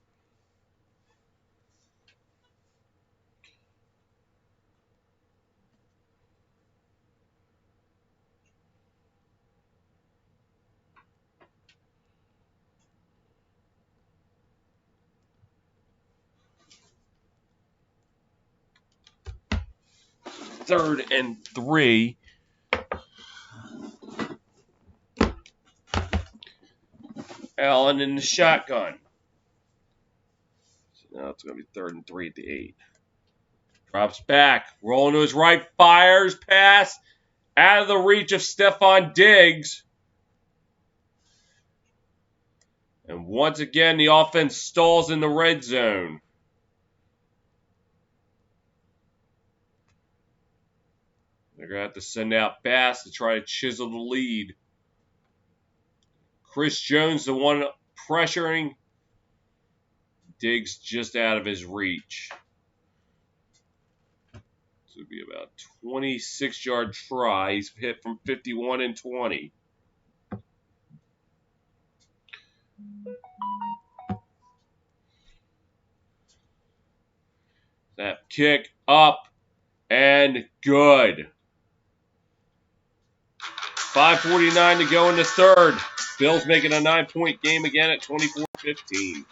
Third and 3. Allen in the shotgun. So now it's going to be 3rd and 3 at the 8. Drops back, rolling to his right, fires, pass, out of the reach of Stephon Diggs. And once again, the offense stalls in the red zone. They're going to have to send out Bass to try to chisel the lead. Chris Jones, the one pressuring. Diggs just out of his reach. So it'll be about 26-yard try. He's hit from 51 and 20. That kick up and good. 5:49 to go in the 3rd. Bills making a 9-point game again at 24-15.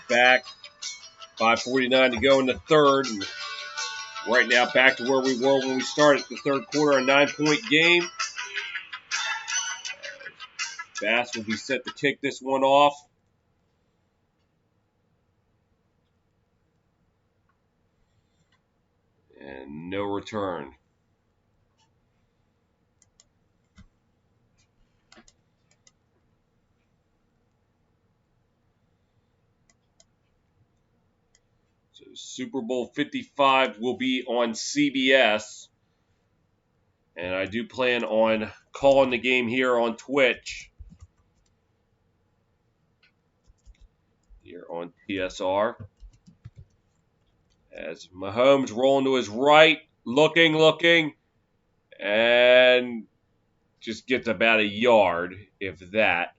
back. 5:49 to go in the third. And right now, back to where we were when we started the third quarter, a 9-point game. Bass will be set to kick this one off. And no return. So Super Bowl 55 will be on CBS. And I do plan on calling the game here on Twitch. Here on TSR. As Mahomes rolling to his right, looking, and just gets about a yard, if that.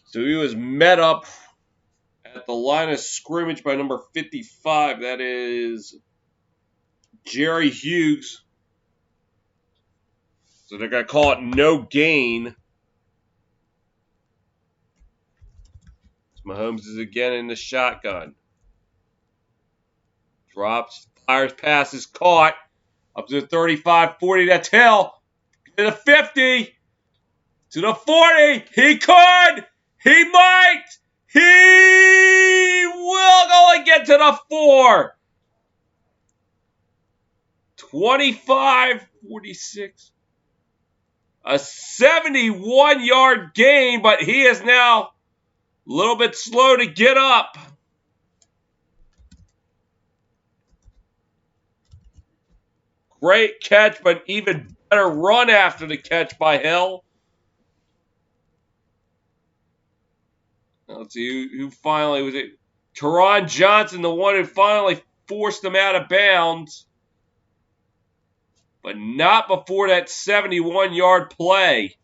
So he was met up at the line of scrimmage by number 55. That is Jerry Hughes. So they're going to call it no gain. Mahomes is again in the shotgun. Drops, fires, passes, caught. Up to the 35, 40, that's Hill. To the 50. To the 40. He could. He might. He will go and get to the 4. 25, 46. A 71-yard gain, but he is now a little bit slow to get up. Great catch, but even better run after the catch by Hill. Let's see who finally was it. Teron Johnson, the one who finally forced him out of bounds. But not before that 71-yard play.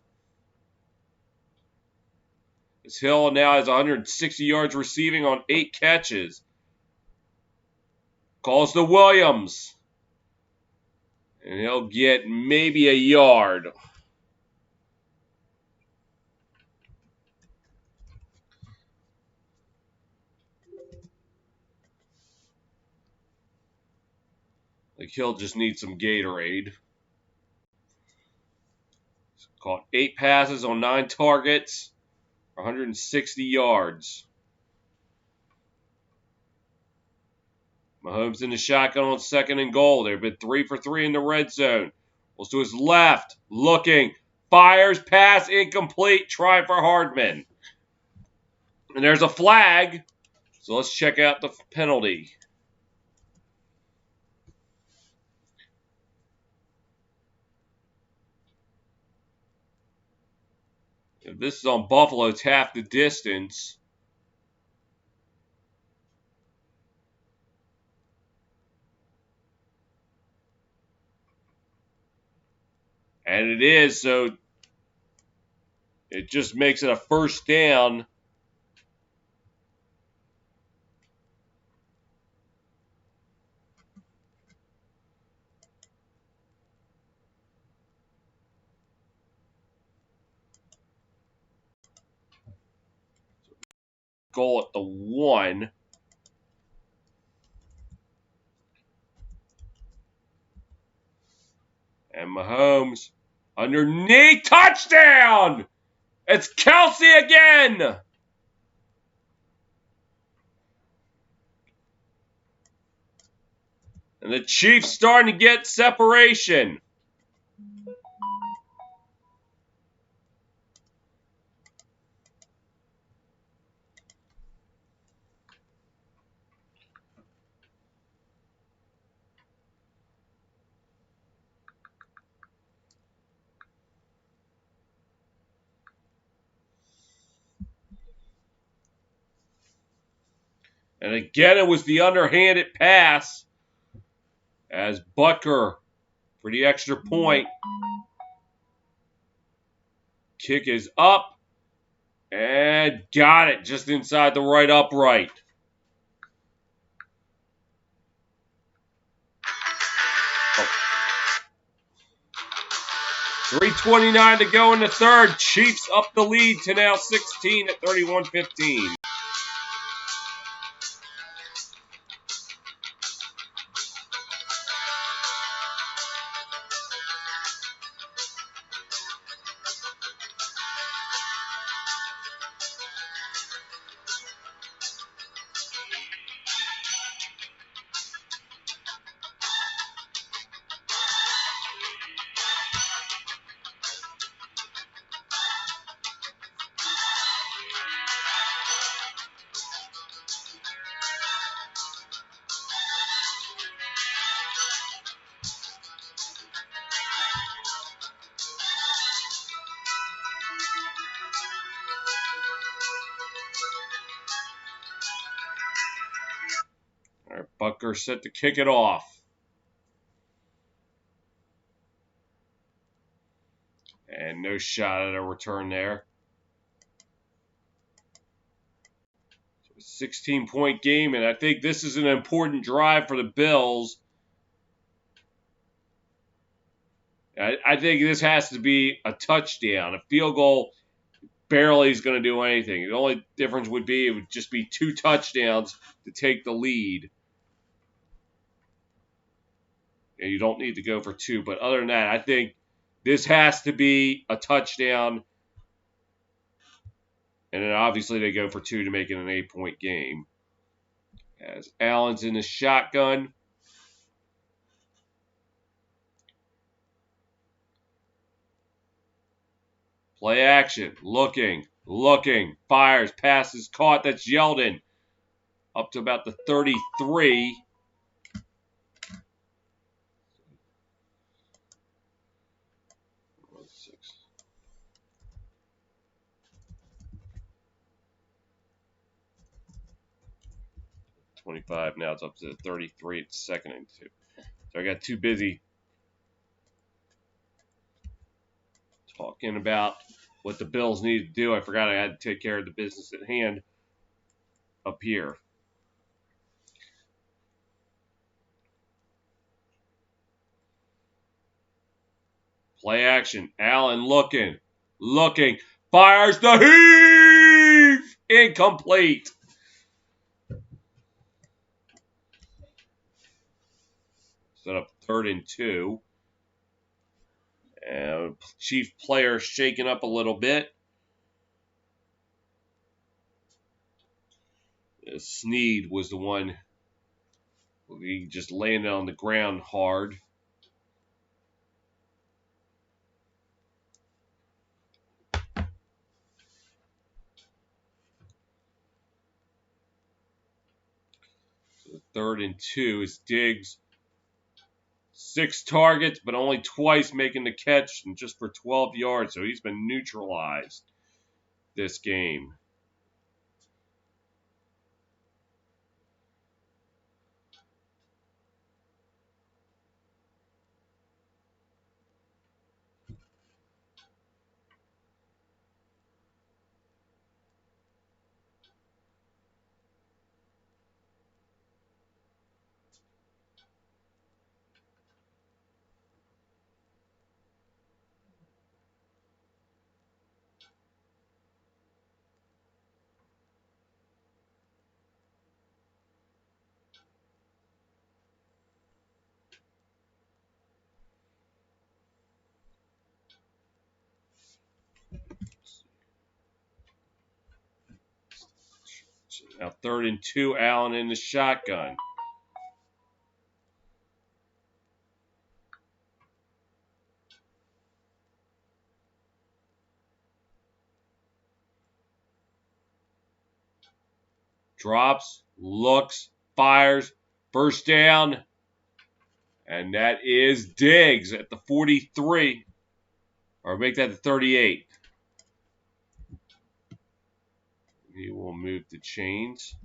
This Hill now has 160 yards receiving on 8 catches. Calls to Williams. And he'll get maybe a yard. Like he'll just need some Gatorade. Caught 8 passes on 9 targets. 160 yards. Mahomes in the shotgun on 2nd and goal. They've been 3 for 3 in the red zone. Goes to his left, looking, fires, pass, incomplete, try for Hardman. And there's a flag. So let's check out the penalty. If this is on Buffalo, it's half the distance. And it is, so it just makes it a first down. Goal at the 1. And Mahomes underneath, touchdown! It's Kelsey again! And the Chiefs starting to get separation. And again, it was the underhanded pass as Butker for the extra point. Kick is up and got it just inside the right upright. 3:29 to go in the third. Chiefs up the lead to now 16 at 31-15. All right, Butker set to kick it off. And no shot at a return there. 16-point game, and I think this is an important drive for the Bills. I think this has to be a touchdown. A field goal barely is going to do anything. The only difference would be it would just be 2 touchdowns to take the lead. And you don't need to go for 2. But other than that, I think this has to be a touchdown. And then obviously they go for 2 to make it an 8-point game. As Allen's in the shotgun. Play action. Looking. Fires. Passes caught. That's Yeldon. Up to about the 33. Six. 25. Now it's up to the 33. It's 2nd and 2. So I got too busy talking about what the Bills need to do. I forgot I had to take care of the business at hand up here. Play action. Allen looking. Fires the heave. Incomplete. Set up 3rd and 2. Chief player shaking up a little bit. Snead was the one. He just landed on the ground hard. So 3rd and 2 is Diggs. 6 targets, but only twice making the catch and just for 12 yards. So he's been neutralized this game. Now 3rd and 2, Allen in the shotgun. Drops, looks, fires, first down. And that is Diggs at the 43. Or make that the 38. He will move the chains.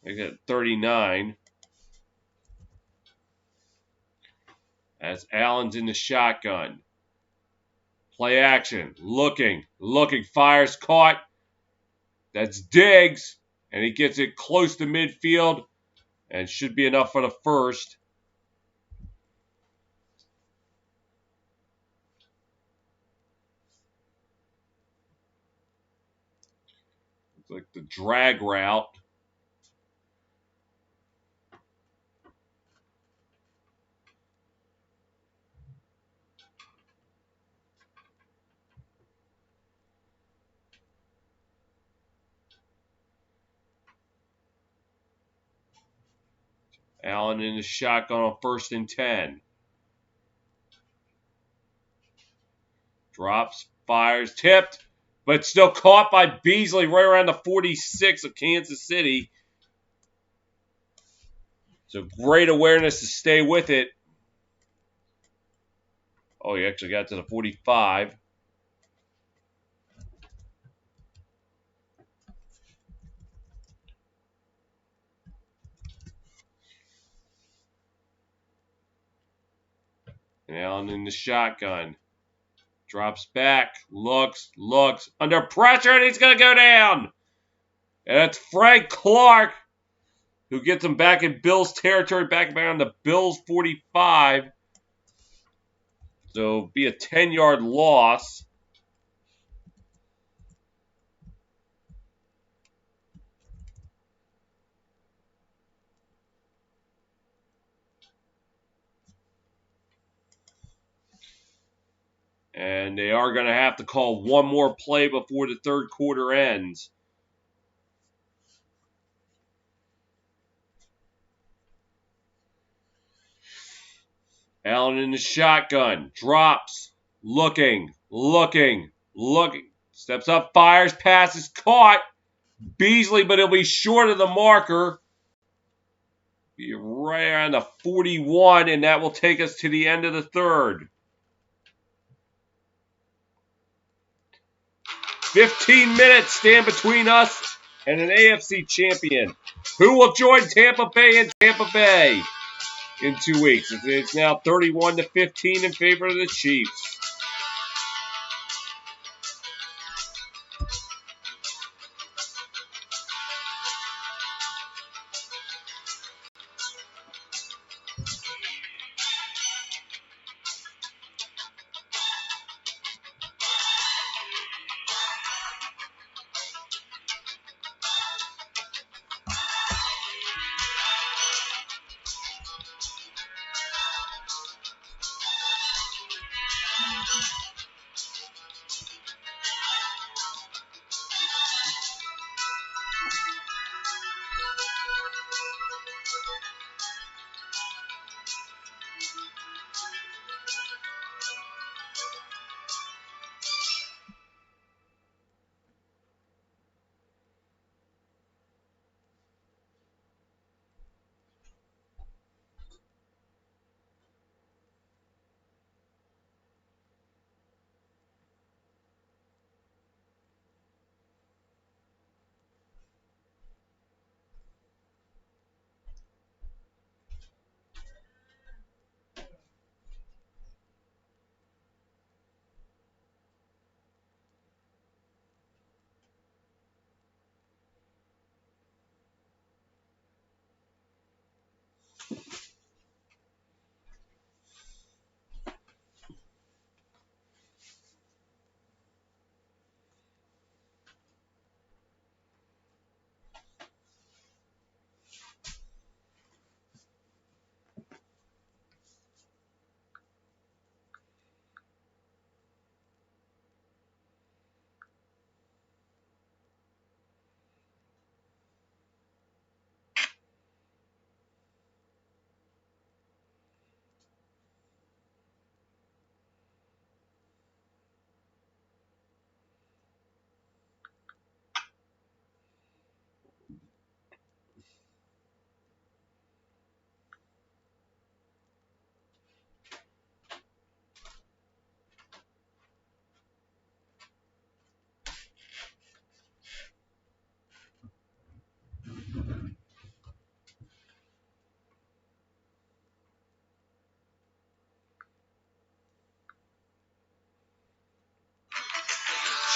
Make that 39. As Allen's in the shotgun. Play action. Looking, fires, caught. That's Diggs, and he gets it close to midfield, and should be enough for the first. It's like the drag route. Allen in the shotgun on 1st and 10. Drops, fires, tipped, but still caught by Beasley right around the 46 of Kansas City. So great awareness to stay with it. Oh, he actually got to the 45. And Allen in the shotgun. Drops back, looks, under pressure, and he's going to go down. And that's Frank Clark, who gets him back in Bills territory, back around the Bills 45. So be a 10-yard loss. And they are going to have to call one more play before the third quarter ends. Allen in the shotgun. Drops. Looking. Steps up, fires, passes, caught. Beasley, but he'll be short of the marker. Be right around the 41, and that will take us to the end of the third. 15 minutes stand between us and an AFC champion. Who will join Tampa Bay in Tampa Bay in 2 weeks? It's now 31-15 in favor of the Chiefs.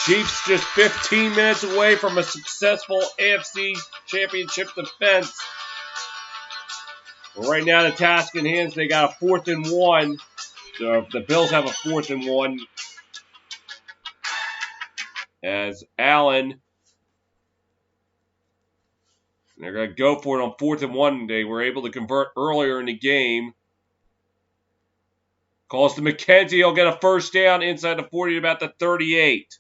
Chiefs just 15 minutes away from a successful AFC Championship defense. Well, right now, the task in hand is they got a 4th and 1. The Bills have a 4th and 1. As Allen, they're going to go for it on 4th and 1. They were able to convert earlier in the game. Calls to McKenzie. He'll get a first down inside the 40 at about the 38.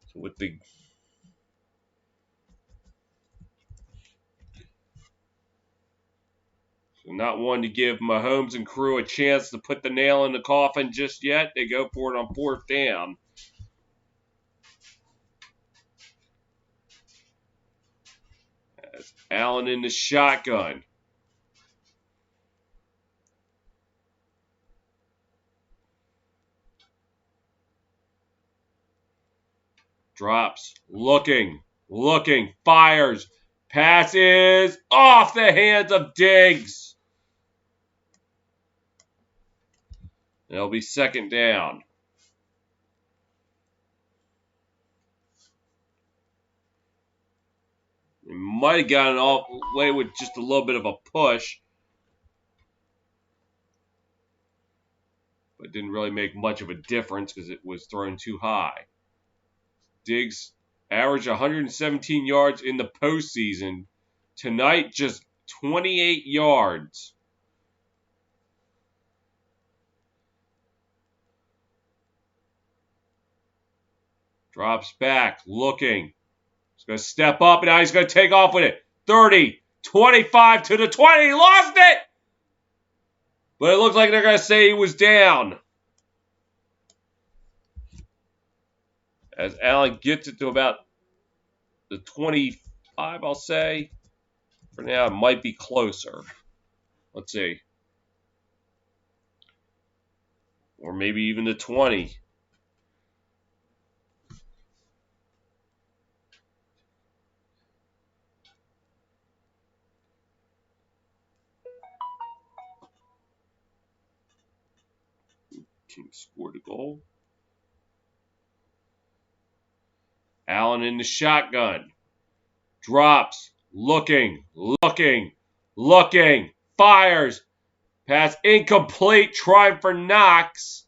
So with the not wanting to give Mahomes and crew a chance to put the nail in the coffin just yet. They go for it on 4th down. As Allen in the shotgun. Drops. Looking. Fires. Passes off the hands of Diggs. It'll be 2nd down. They might have gotten away with just a little bit of a push. But didn't really make much of a difference because it was thrown too high. Diggs averaged 117 yards in the postseason. Tonight, just 28 yards. Drops back, looking. He's going to step up, and now he's going to take off with it. 30, 25 to the 20. He lost it! But it looks like they're going to say he was down. As Allen gets it to about the 25, I'll say. For now, it might be closer. Let's see. Or maybe even the 20. King scored a goal. Allen in the shotgun. Drops. Looking. Fires. Pass incomplete. Trying for Knox.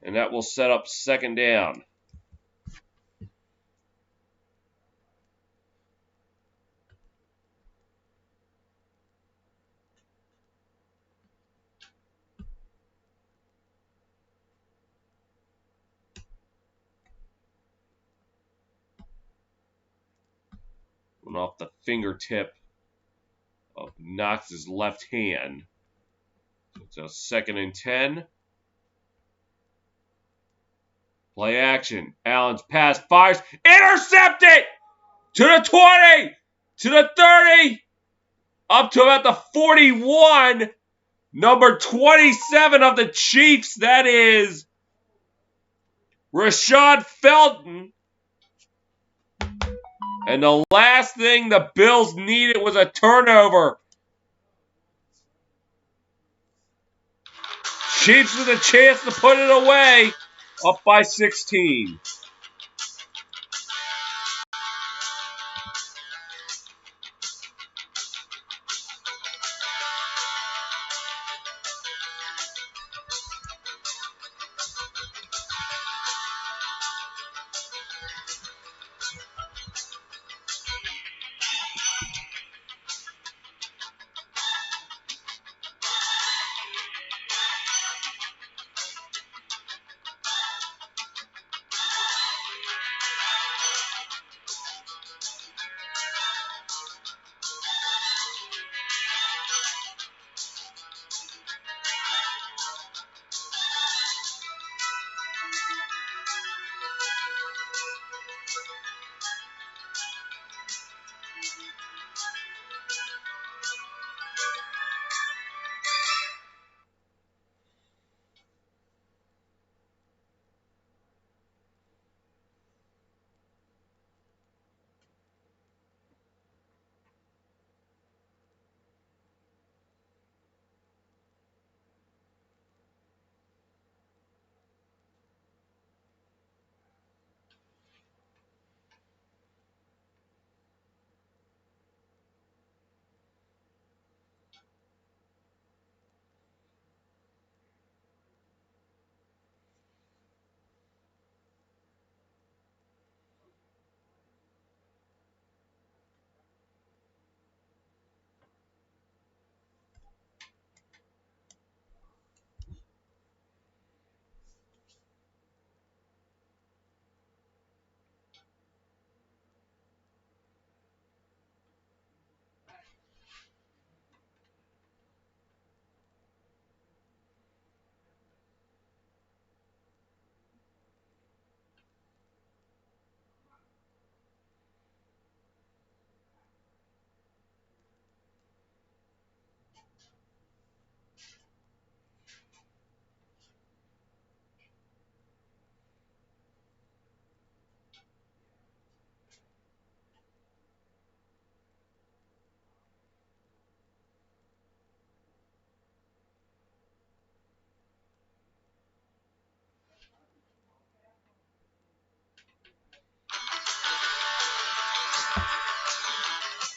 And that will set up 2nd down. Went off the fingertip of Knox's left hand. So it's a 2nd and 10. Play action. Allen's pass fires. Intercepted! To the 20! To the 30! Up to about the 41. Number 27 of the Chiefs. That is Rashad Felton. And the last thing the Bills needed was a turnover. Chiefs with a chance to put it away. Up by 16.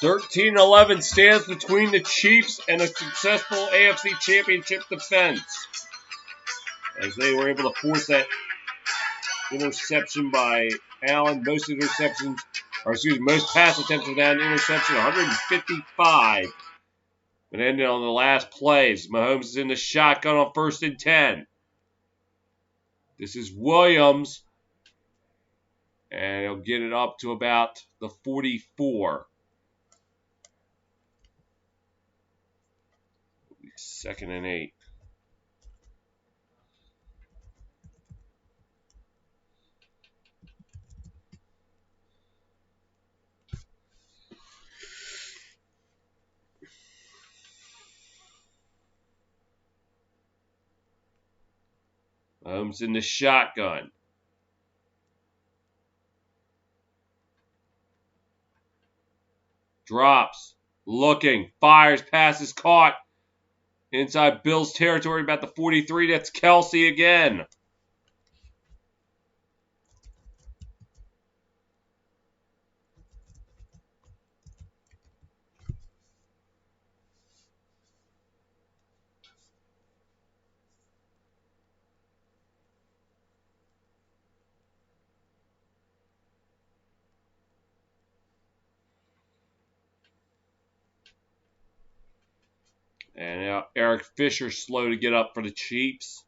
13-11 stands between the Chiefs and a successful AFC Championship defense, as they were able to force that interception by Allen. Most pass attempts without an interception, 155. But ended on the last plays. Mahomes is in the shotgun on 1st and 10. This is Williams, and he'll get it up to about the 44. 2nd and 8. Mahomes in the shotgun. Drops. Looking. Fires. Passes caught. Inside Bills territory about the 43. That's Kelsey again. And now Eric Fisher slow to get up for the Chiefs.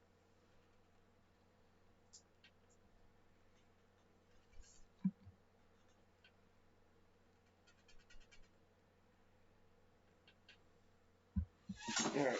All right.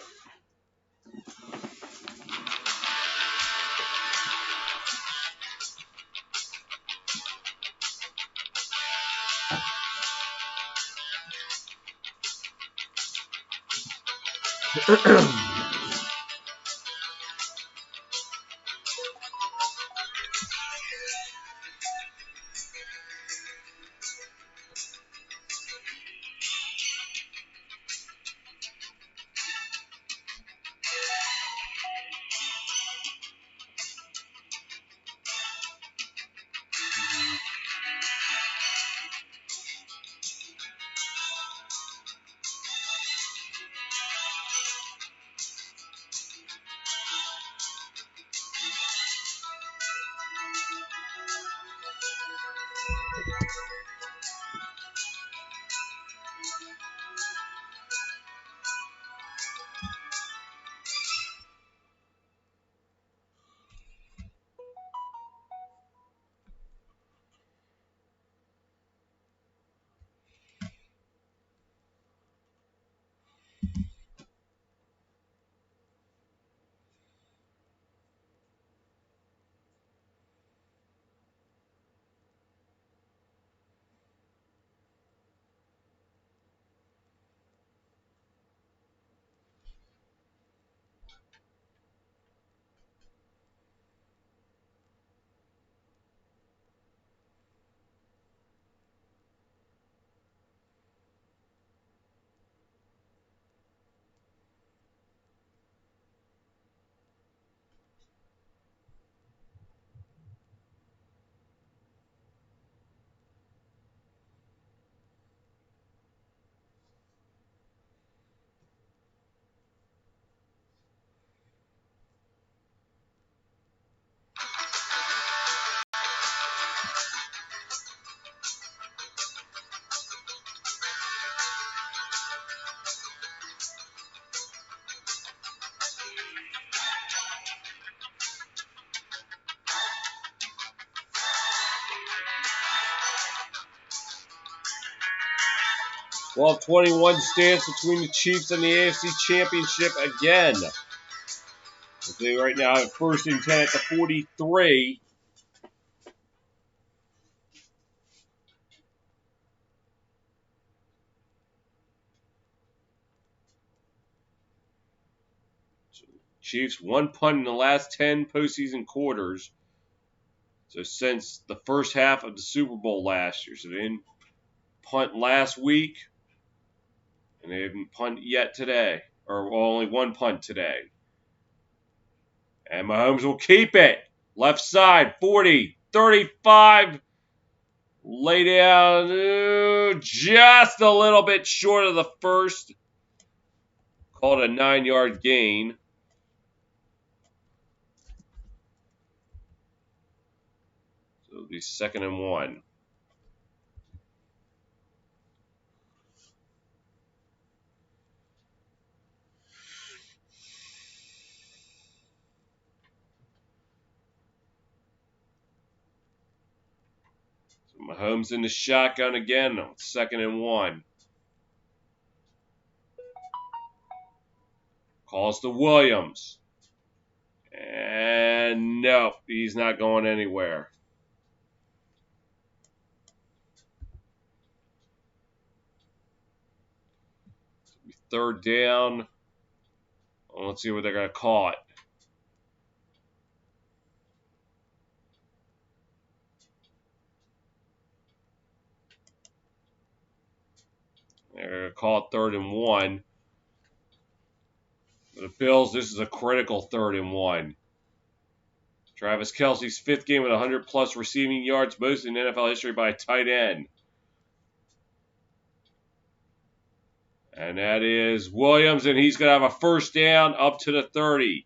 Well, 21 stands between the Chiefs and the AFC Championship again. They right now have 1st and 10 at the 43. Chiefs 1 punt in the last 10 postseason quarters. So since the first half of the Super Bowl last year. So they didn't punt last week. And they haven't punted yet today. Or only 1 punt today. And Mahomes will keep it. Left side, 40, 35. Lay down just a little bit short of the first. Called a 9-yard gain. So it'll be 2nd and 1. So Mahomes in the shotgun again on 2nd and 1. Calls to Williams. And no, he's not going anywhere. 3rd down. Let's see what they're going to call it. They're going to call it 3rd and 1. For the Bills, this is a critical 3rd and 1. Travis Kelce's 5th game with 100-plus receiving yards, most in NFL history by a tight end. And that is Williams, and he's going to have a 1st down up to the 30.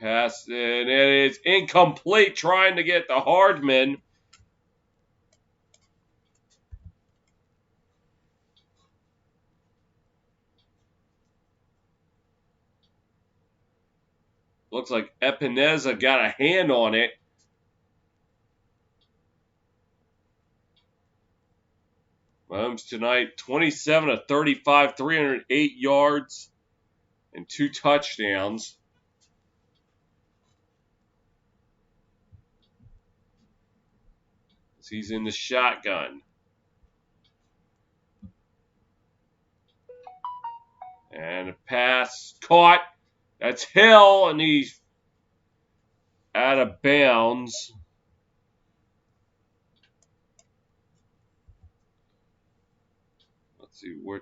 Pass, and it is incomplete, trying to get the Hardman. Looks like Epineza got a hand on it. Mahomes tonight, 27 of 35, 308 yards, and 2 touchdowns. He's in the shotgun. And a pass caught. That's Hill, and he's out of bounds. Let's see, we're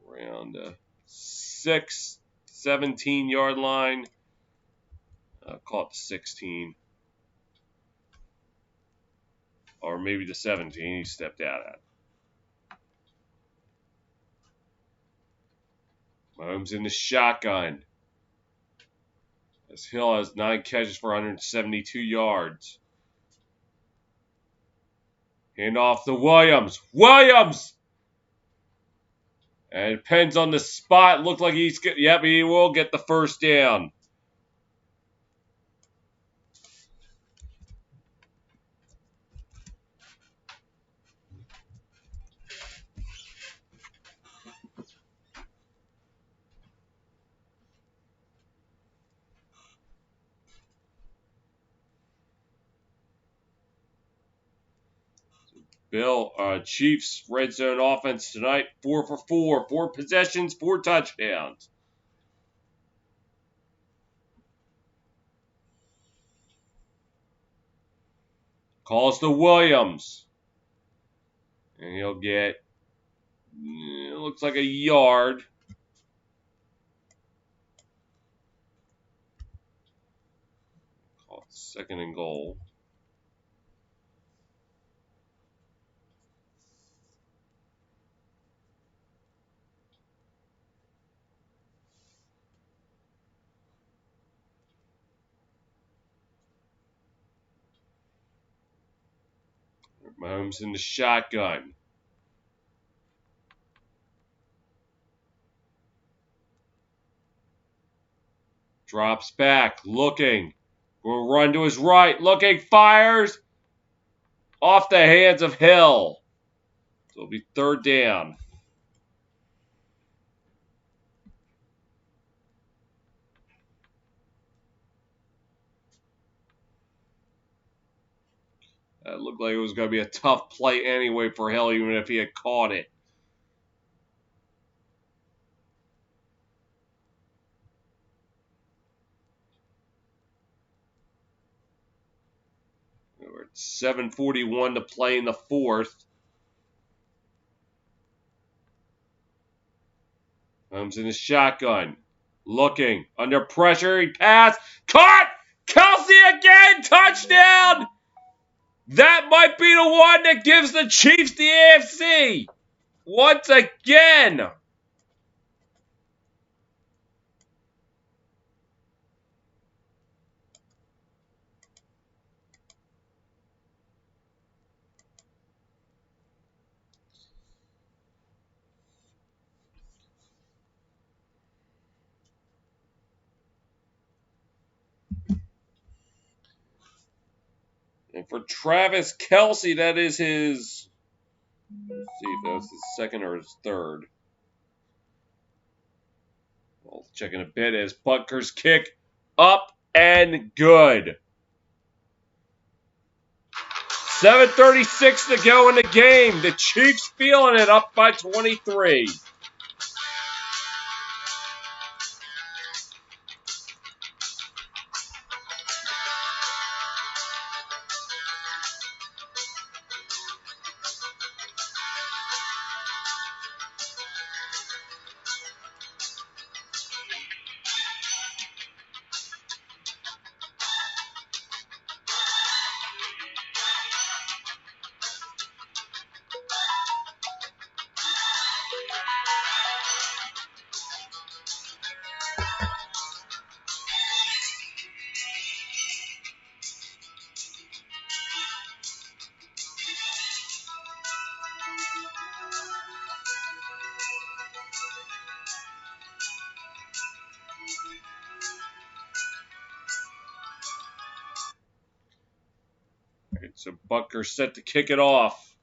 around the 17-yard line. Call it the 16. Or maybe the 17 he stepped out at. Mahomes in the shotgun. As Hill has 9 catches for 172 yards. Hand off to Williams. Williams! And it depends on the spot. Looked like he will get the 1st down. Chiefs red zone offense tonight, 4 for 4, 4 possessions, 4 touchdowns. Calls to Williams. And he'll get, it looks like a yard. Call it 2nd and goal. Mahomes in the shotgun. Drops back, looking. Will run to his right, looking, fires. Off the hands of Hill. So it'll be 3rd down. It looked like it was going to be a tough play anyway for Hill, even if he had caught it. We're at 7:41 to play in the fourth. Comes in his shotgun. Looking. Under pressure. He passed. Caught! Kelsey again! Touchdown! That might be the one that gives the Chiefs the AFC. Once again. And for Travis Kelsey, that is his. Let's see if that was his second or his third. We'll check in a bit as Butker's kick up and good. 7:36 to go in the game. The Chiefs feeling it, up by 23. Right, so Butker set to kick it off.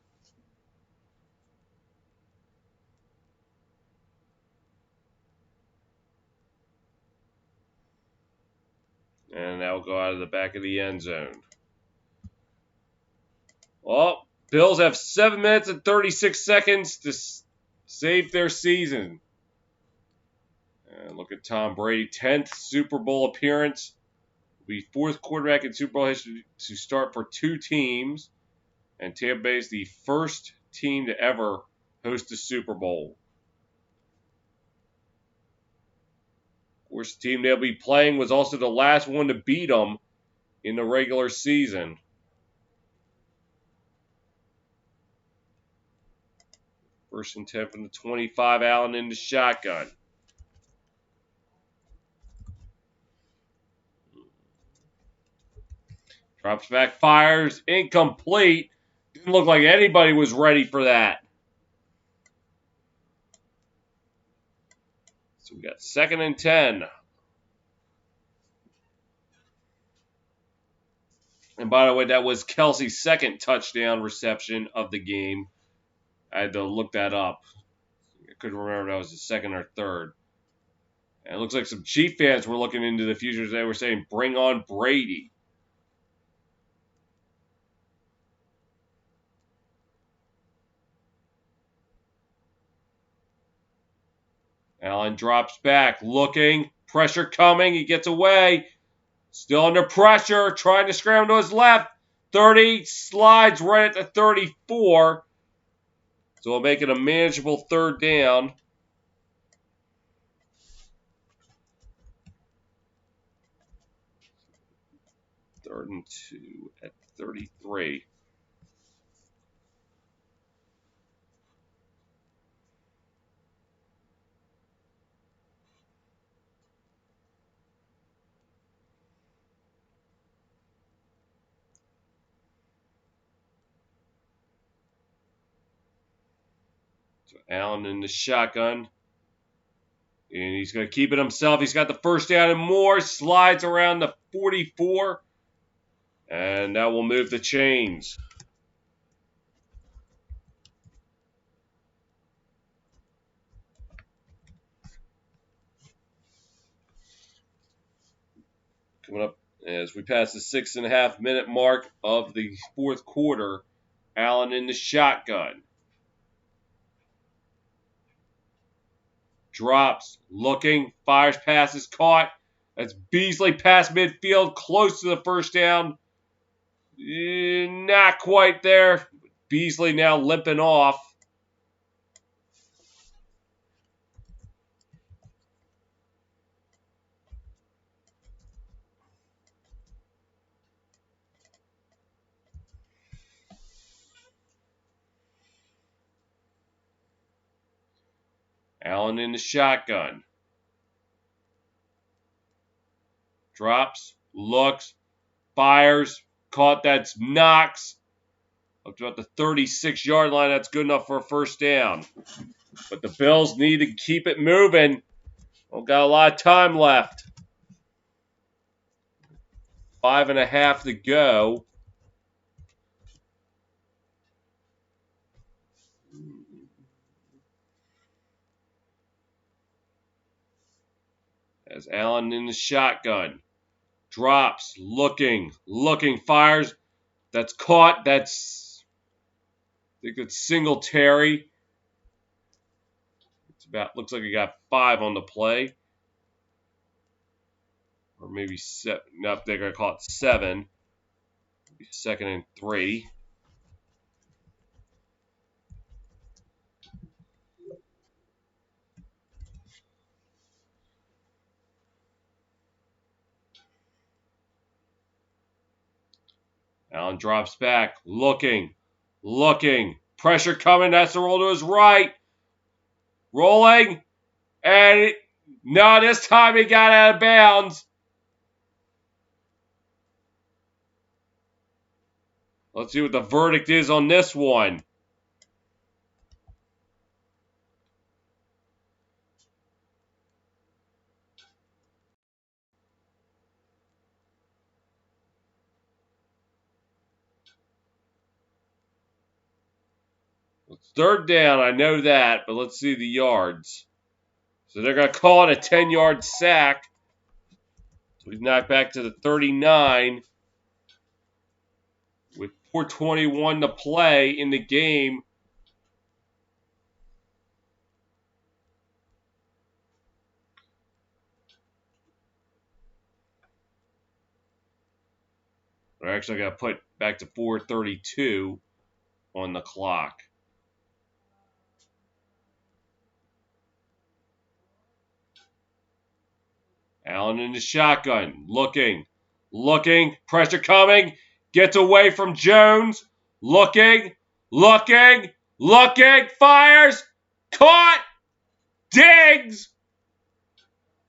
And that will go out of the back of the end zone. Well, Bills have 7 minutes and 36 seconds to save their season. And look at Tom Brady, 10th Super Bowl appearance. Will be fourth quarterback in Super Bowl history to start for two teams. And Tampa Bay is the first team to ever host a Super Bowl. Of course, the team they'll be playing was also the last one to beat them in the regular season. First and 10 from the 25, Allen in the shotgun. Drops back, fires, incomplete. Didn't look like anybody was ready for that. So we got 2nd and 10. And by the way, that was Kelsey's second touchdown reception of the game. I had to look that up. I couldn't remember if that was the second or third. And it looks like some Chief fans were looking into the future. They were saying, bring on Brady. Allen drops back, looking, pressure coming, he gets away, still under pressure, trying to scramble to his left, 30, slides right at the 34, so we'll make it a manageable third down. Third and 2 at 33. Allen in the shotgun. And he's going to keep it himself. He's got the first down and more. Slides around the 44. And that will move the chains. Coming up As we pass the 6.5-minute mark of the fourth quarter, Allen in the shotgun. Drops, looking, fires, passes, caught. That's Beasley past midfield, close to the first down. Not quite there. Beasley now limping off. Allen in the shotgun. Drops, looks, fires, caught. That's Knox. Up to about the 36-yard line. That's good enough for a first down. But the Bills need to keep it moving. Don't got a lot of time left. 5.5 to go. As Allen in the shotgun. Drops, looking, fires. That's caught. I think it's Singletary. Looks like he got 5 on the play. Or maybe 7. Nope, they're going to call it 7. Maybe 2nd and 3. Allen drops back, looking. Pressure coming. That's the roll to his right. Rolling. And no, this time he got out of bounds. Let's see what the verdict is on this one. It's 3rd down, I know that, but let's see the yards. So they're going to call it a 10-yard sack. So he's knocked back to the 39 with 4:21 to play in the game. They're actually going to put back to 4:32 on the clock. Allen in the shotgun, looking, pressure coming, gets away from Jones, looking, fires, caught, Diggs,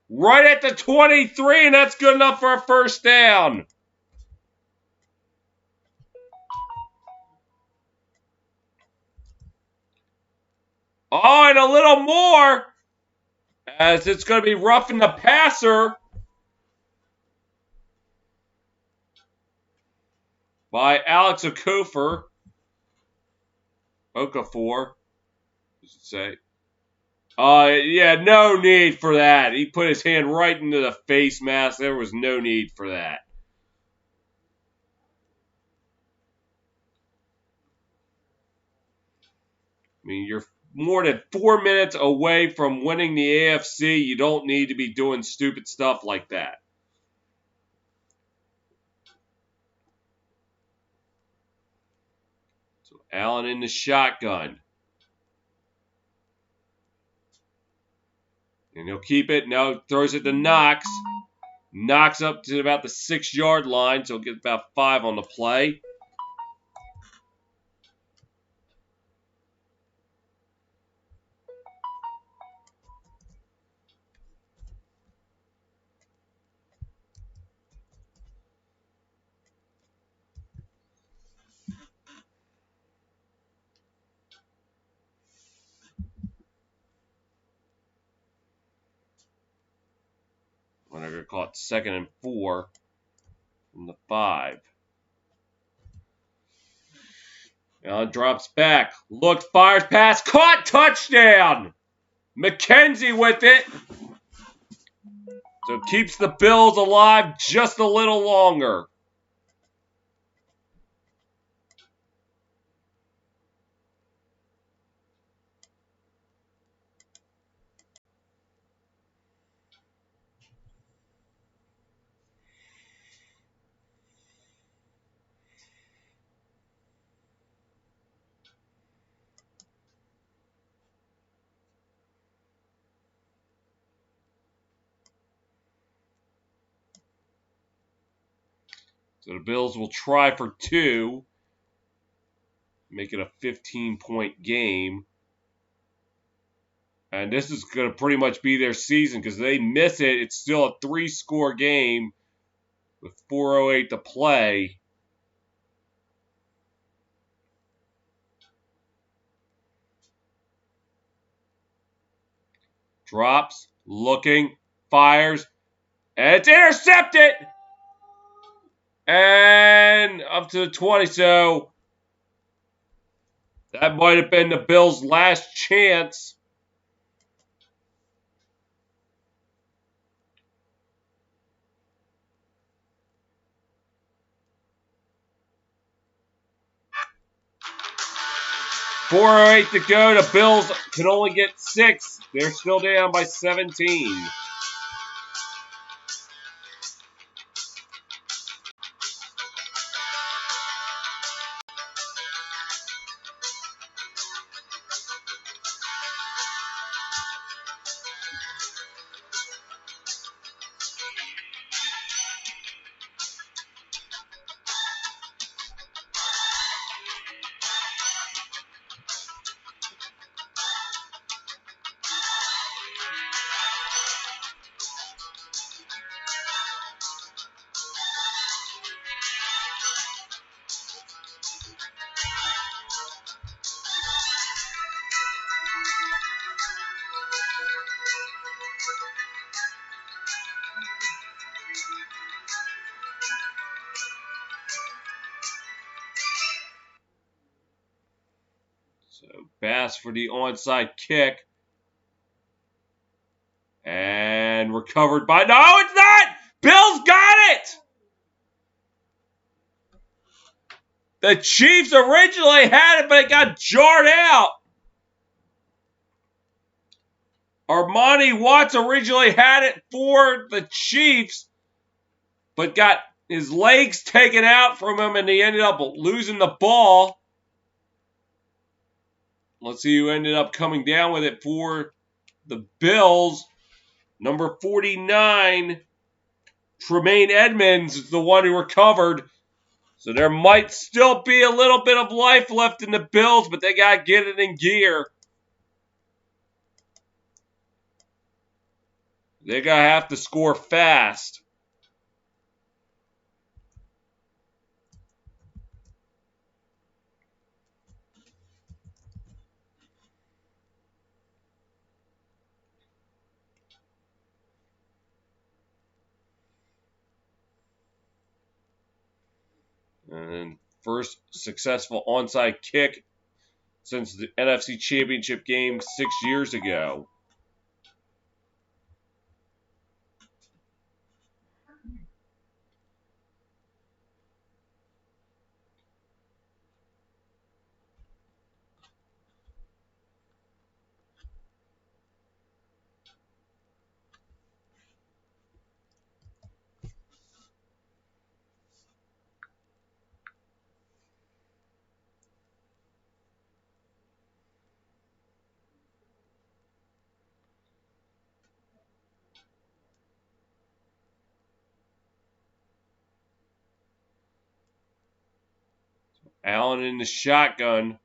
right at the 23, and that's good enough for a first down. Oh, and a little more, as it's going to be roughing the passer by Alex Okafor. Does it say? Yeah, no need for that. He put his hand right into the face mask. There was no need for that. I mean, you're more than 4 minutes away from winning the AFC. You don't need to be doing stupid stuff like that. So Allen in the shotgun. And he'll keep it. Now throws it to Knox. Knox up to about the 6-yard line, so he'll get about 5 on the play. When they're going to call it 2nd and 4 from the 5. Allen drops back. Looks, fires, pass, caught, touchdown! McKenzie with it. So it keeps the Bills alive just a little longer. So the Bills will try for 2, make it a 15-point game. And this is going to pretty much be their season because they miss it. It's still a 3-score game with 4:08 to play. Drops, looking, fires, and it's intercepted! And up to the 20. So that might have been the Bills' last chance. .408 to go. The Bills can only get 6. They're still down by 17. So Bass for the onside kick. And recovered by... No, it's not! Bills got it! The Chiefs originally had it, but it got jarred out. Armani Watts originally had it for the Chiefs, but got his legs taken out from him, and he ended up losing the ball. Let's see who ended up coming down with it for the Bills. Number 49, Tremaine Edmonds, is the one who recovered. So there might still be a little bit of life left in the Bills, but they got to get it in gear. They're going to have to score fast. And first successful onside kick since the NFC Championship game 6 years ago. Allen in the shotgun.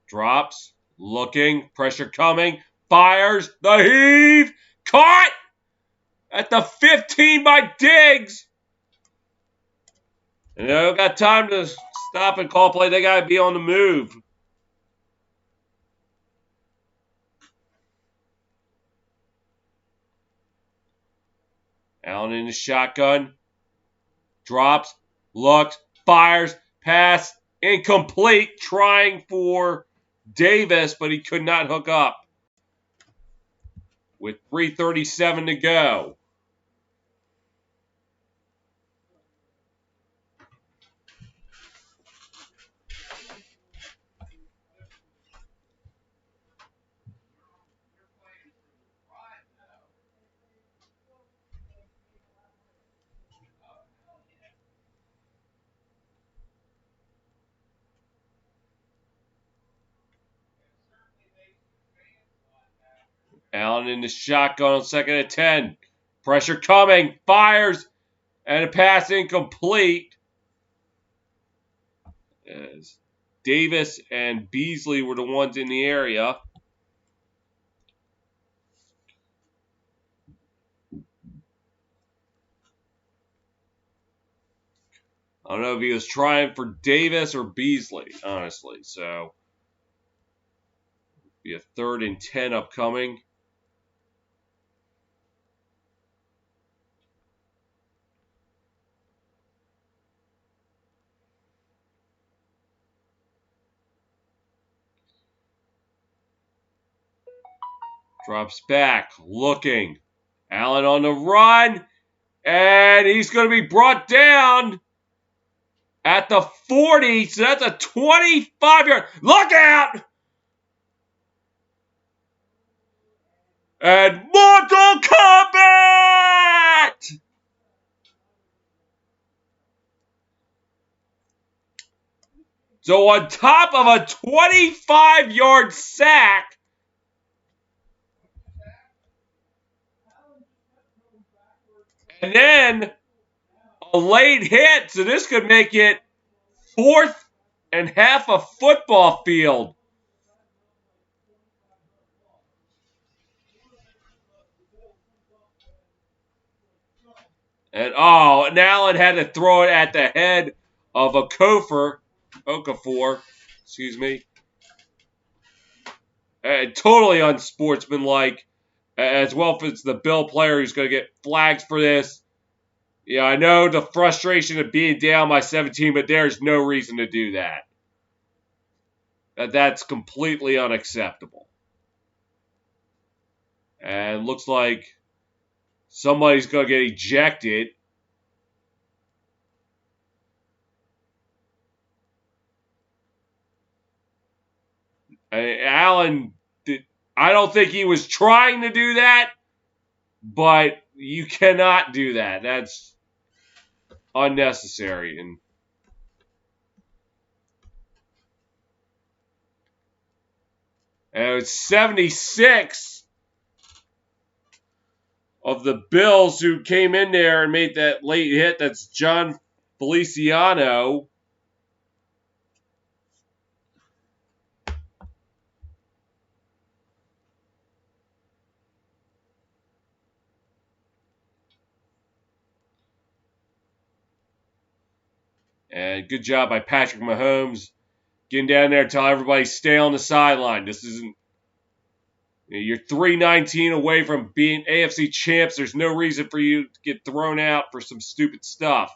Drops, looking, pressure coming, fires, the heave, caught at the 15 by Diggs. And they don't got time to stop and call play. They got to be on the move. Allen in the shotgun. Drops, looks, fires, pass, incomplete, trying for Davis, but he could not hook up with 3:37 to go. Allen in the shotgun on 2nd and 10. Pressure coming. Fires. And a pass incomplete. As Davis and Beasley were the ones in the area. I don't know if he was trying for Davis or Beasley, honestly. So, be a 3rd and 10 upcoming. Drops back, looking. Allen on the run, and he's going to be brought down at the 40. So that's a 25-yard. Look out! And Mortal Kombat! So on top of a 25-yard sack, and then a late hit, so this could make it 4th and half a football field. And Allen had to throw it at the head of Okafor, excuse me. Totally unsportsmanlike, as well if it's the Bill player who's going to get flags for this. Yeah, I know the frustration of being down by 17, but there's no reason to do that. That's completely unacceptable. And looks like somebody's going to get ejected. Allen, I don't think he was trying to do that, but you cannot do that. That's unnecessary. And it's 76 of the Bills who came in there and made that late hit. That's John Feliciano. And good job by Patrick Mahomes getting down there, telling everybody stay on the sideline. This isn't. You're 3-19 away from being AFC champs. There's no reason for you to get thrown out for some stupid stuff.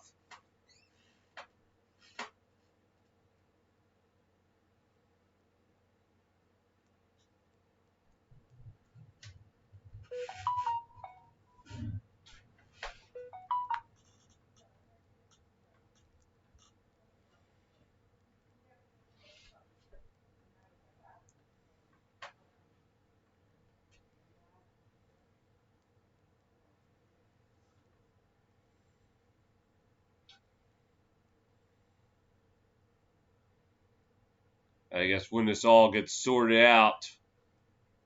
I guess when this all gets sorted out,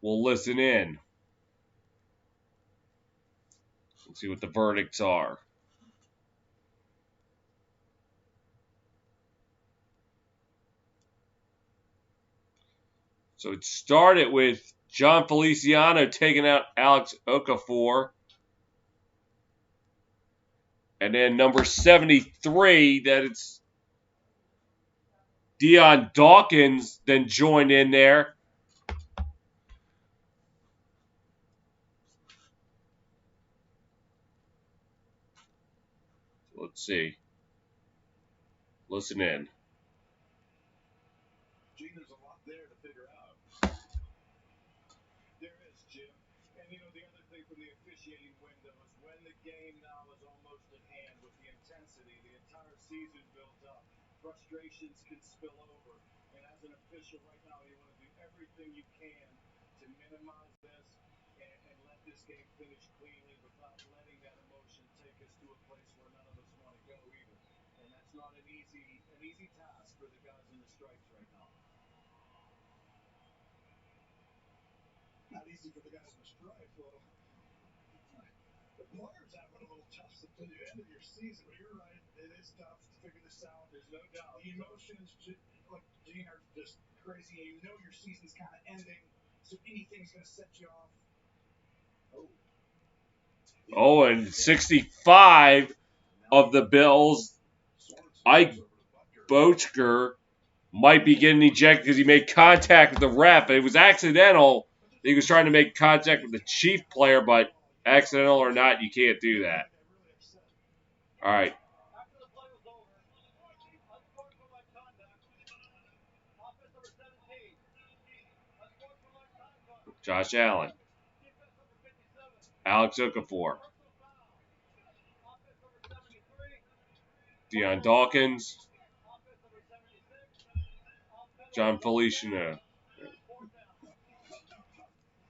we'll listen in and see what the verdicts are. So it started with John Feliciano taking out Alex Okafor. And then number 73, that it's Dion Dawkins then joined in there. Let's see. Listen in. Oh, and 65 of the Bills, Ike Bochker might be getting ejected because he made contact with the ref. It was accidental. He was trying to make contact with the Chief player, but accidental or not, you can't do that. All right. Josh Allen. Alex Okafor. Deion Dawkins. John Feliciano.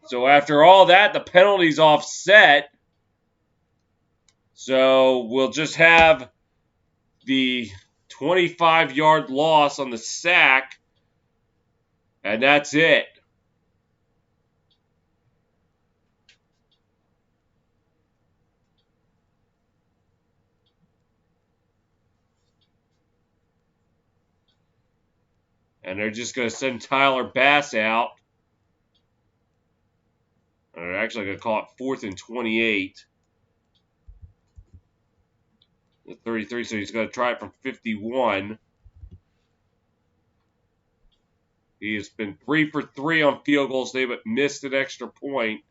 So after all that, the penalty's offset. So we'll just have the 25-yard loss on the sack, and that's it. And they're just going to send Tyler Bass out. And they're actually going to call it 4th and 28. The 33, so he's going to try it from 51. He has been 3 for 3 on field goals. They've missed an extra point.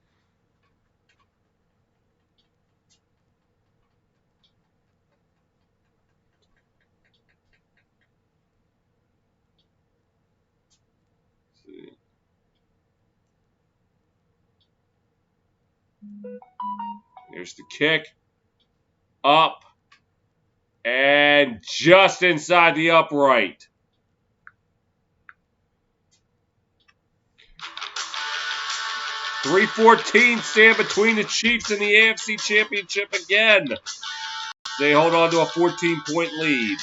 Here's the kick. Up. And just inside the upright. .314 stand between the Chiefs and the AFC Championship again. They hold on to a 14-point lead.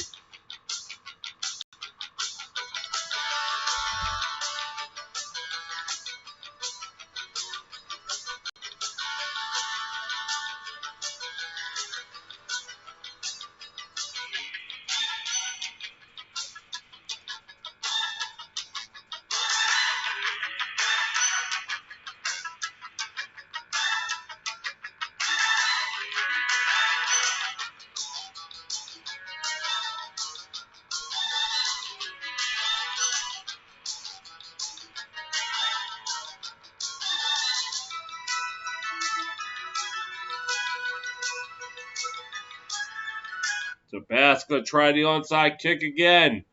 So Bass going to try the onside kick again.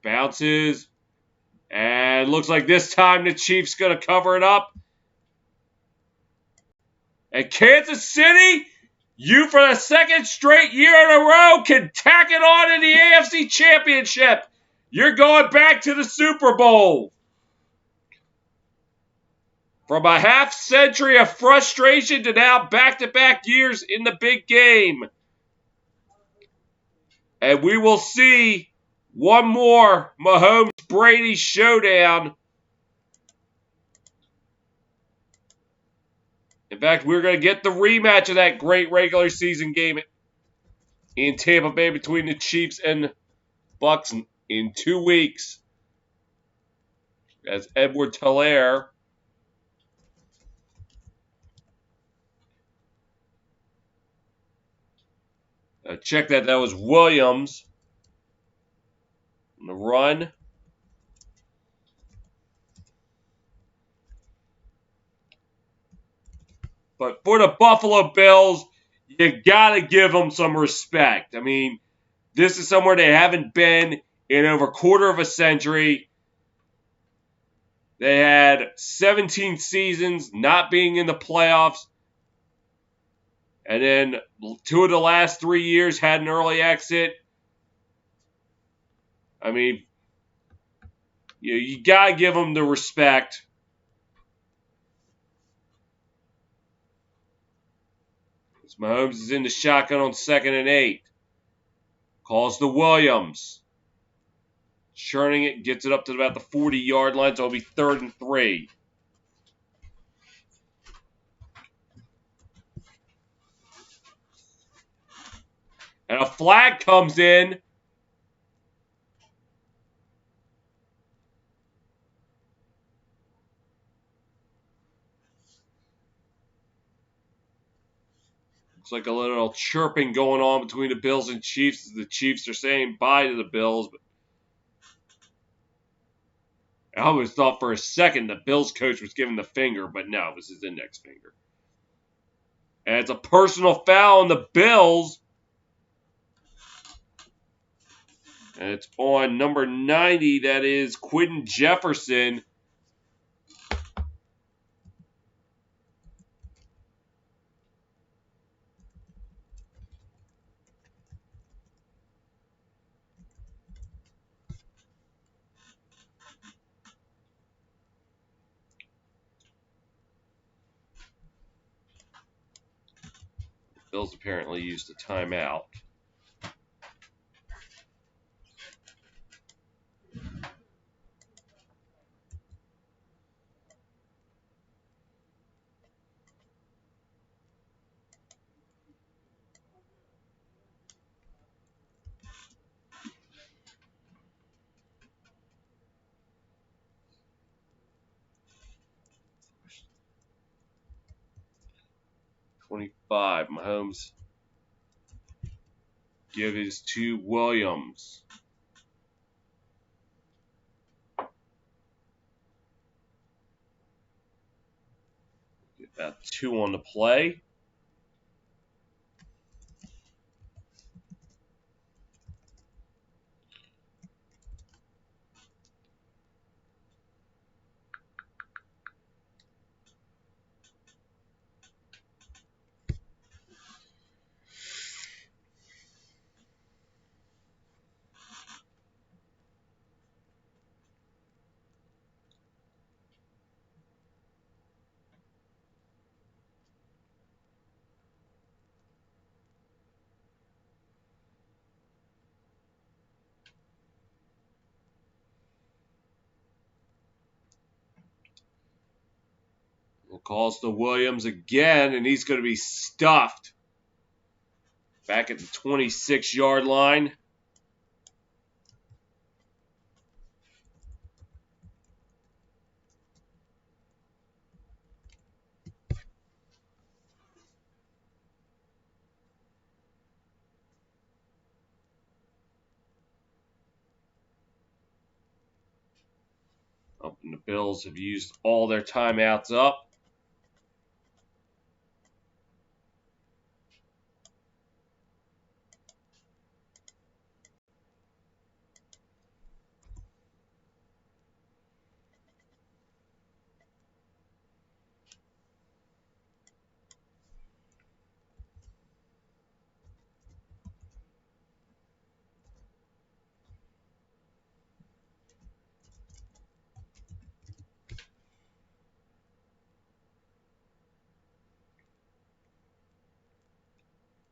Bounces. And looks like this time the Chiefs going to cover it up. And Kansas City, you for the second straight year in a row can tack it on in the AFC Championship. You're going back to the Super Bowl. From a half century of frustration to now back-to-back years in the big game. And we will see one more Mahomes-Brady showdown. In fact, we're going to get the rematch of that great regular season game in Tampa Bay between the Chiefs and Bucks in 2 weeks. As Edward Hilaire check that was Williams on the run. But for the Buffalo Bills, you got to give them some respect. I mean, this is somewhere they haven't been in over a quarter of a century. They had 17 seasons not being in the playoffs. And then 2 of the last 3 years had an early exit. I mean, you got to give them the respect. As Mahomes is in the shotgun on 2nd and 8. Calls to Williams. Churning it, gets it up to about the 40-yard line, so it'll be 3rd and 3. And a flag comes in. Looks like a little chirping going on between the Bills and Chiefs as the Chiefs are saying bye to the Bills. But I almost thought for a second the Bills coach was giving the finger, but no, it was his index finger. And it's a personal foul on the Bills. And it's on number 90, that is Quinton Jefferson. Bills apparently used a timeout. .25, Mahomes give his to Williams. About 2 on the play. Calls to Williams again, and he's going to be stuffed back at the 26-yard line. And the Bills have used all their timeouts up.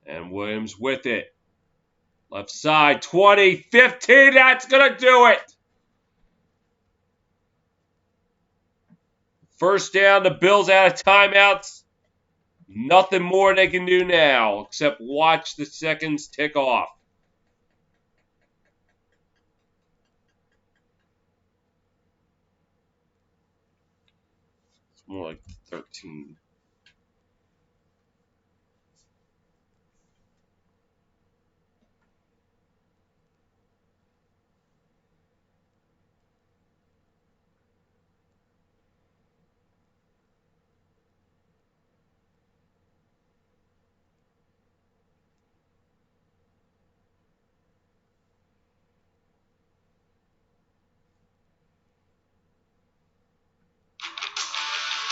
And Williams with it. Left side, 20, 15, that's going to do it. First down, the Bills out of timeouts. Nothing more they can do now except watch the seconds tick off. It's more like 13.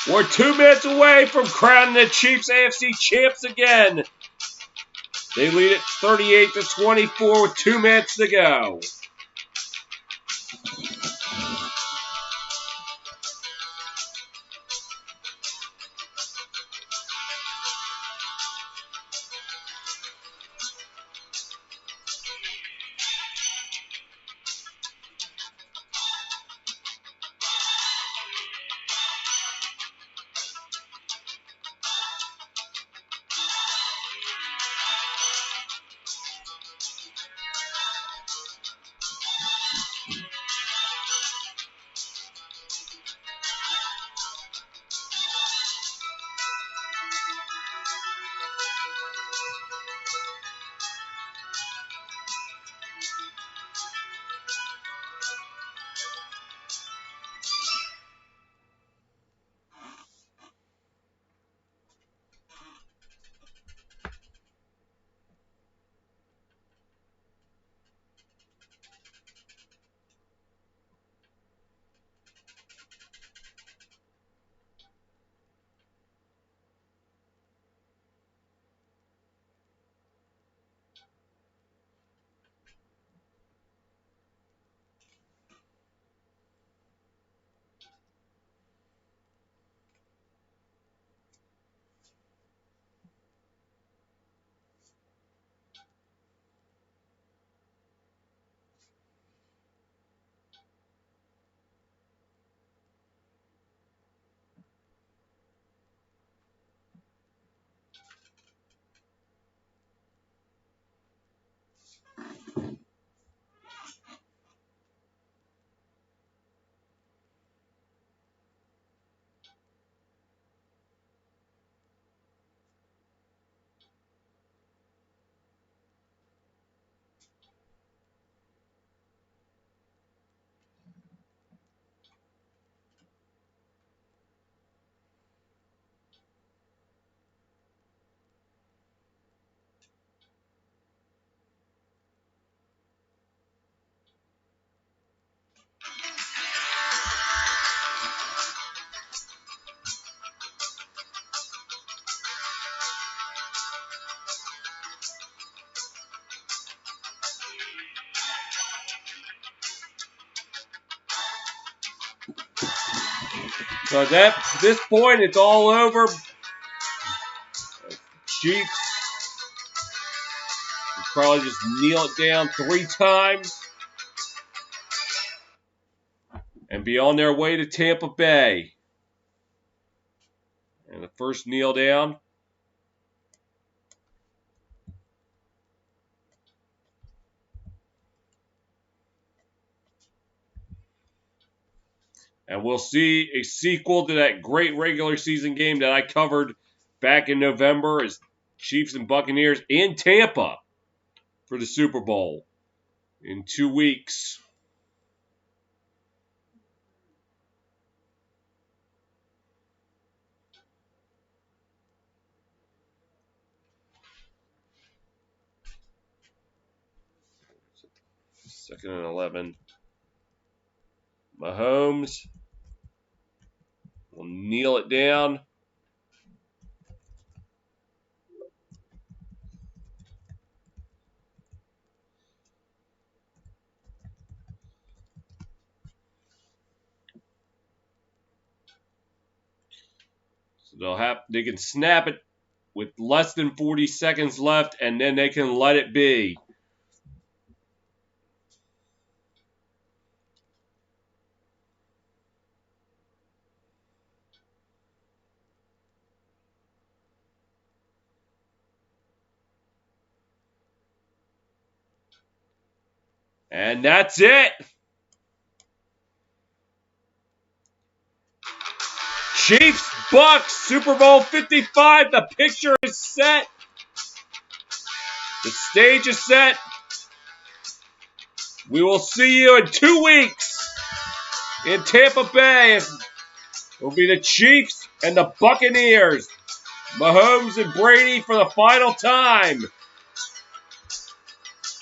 We're 2 minutes away from crowning the Chiefs AFC champs again. They lead it 38-24 with 2 minutes to go. So at this point, it's all over. Chiefs will probably just kneel it down 3 times and be on their way to Tampa Bay. And the first kneel down. And we'll see a sequel to that great regular season game that I covered back in November as Chiefs and Buccaneers in Tampa for the Super Bowl in 2 weeks. Second and 11. Mahomes will kneel it down. So they can snap it with less than 40 seconds left, and then they can let it be. And that's it. Chiefs, Bucks, Super Bowl 55. The picture is set. The stage is set. We will see you in 2 weeks in Tampa Bay. It will be the Chiefs and the Buccaneers. Mahomes and Brady for the final time.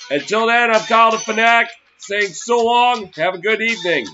Until then, I'm Kyle the Fanatic saying so long. Have a good evening.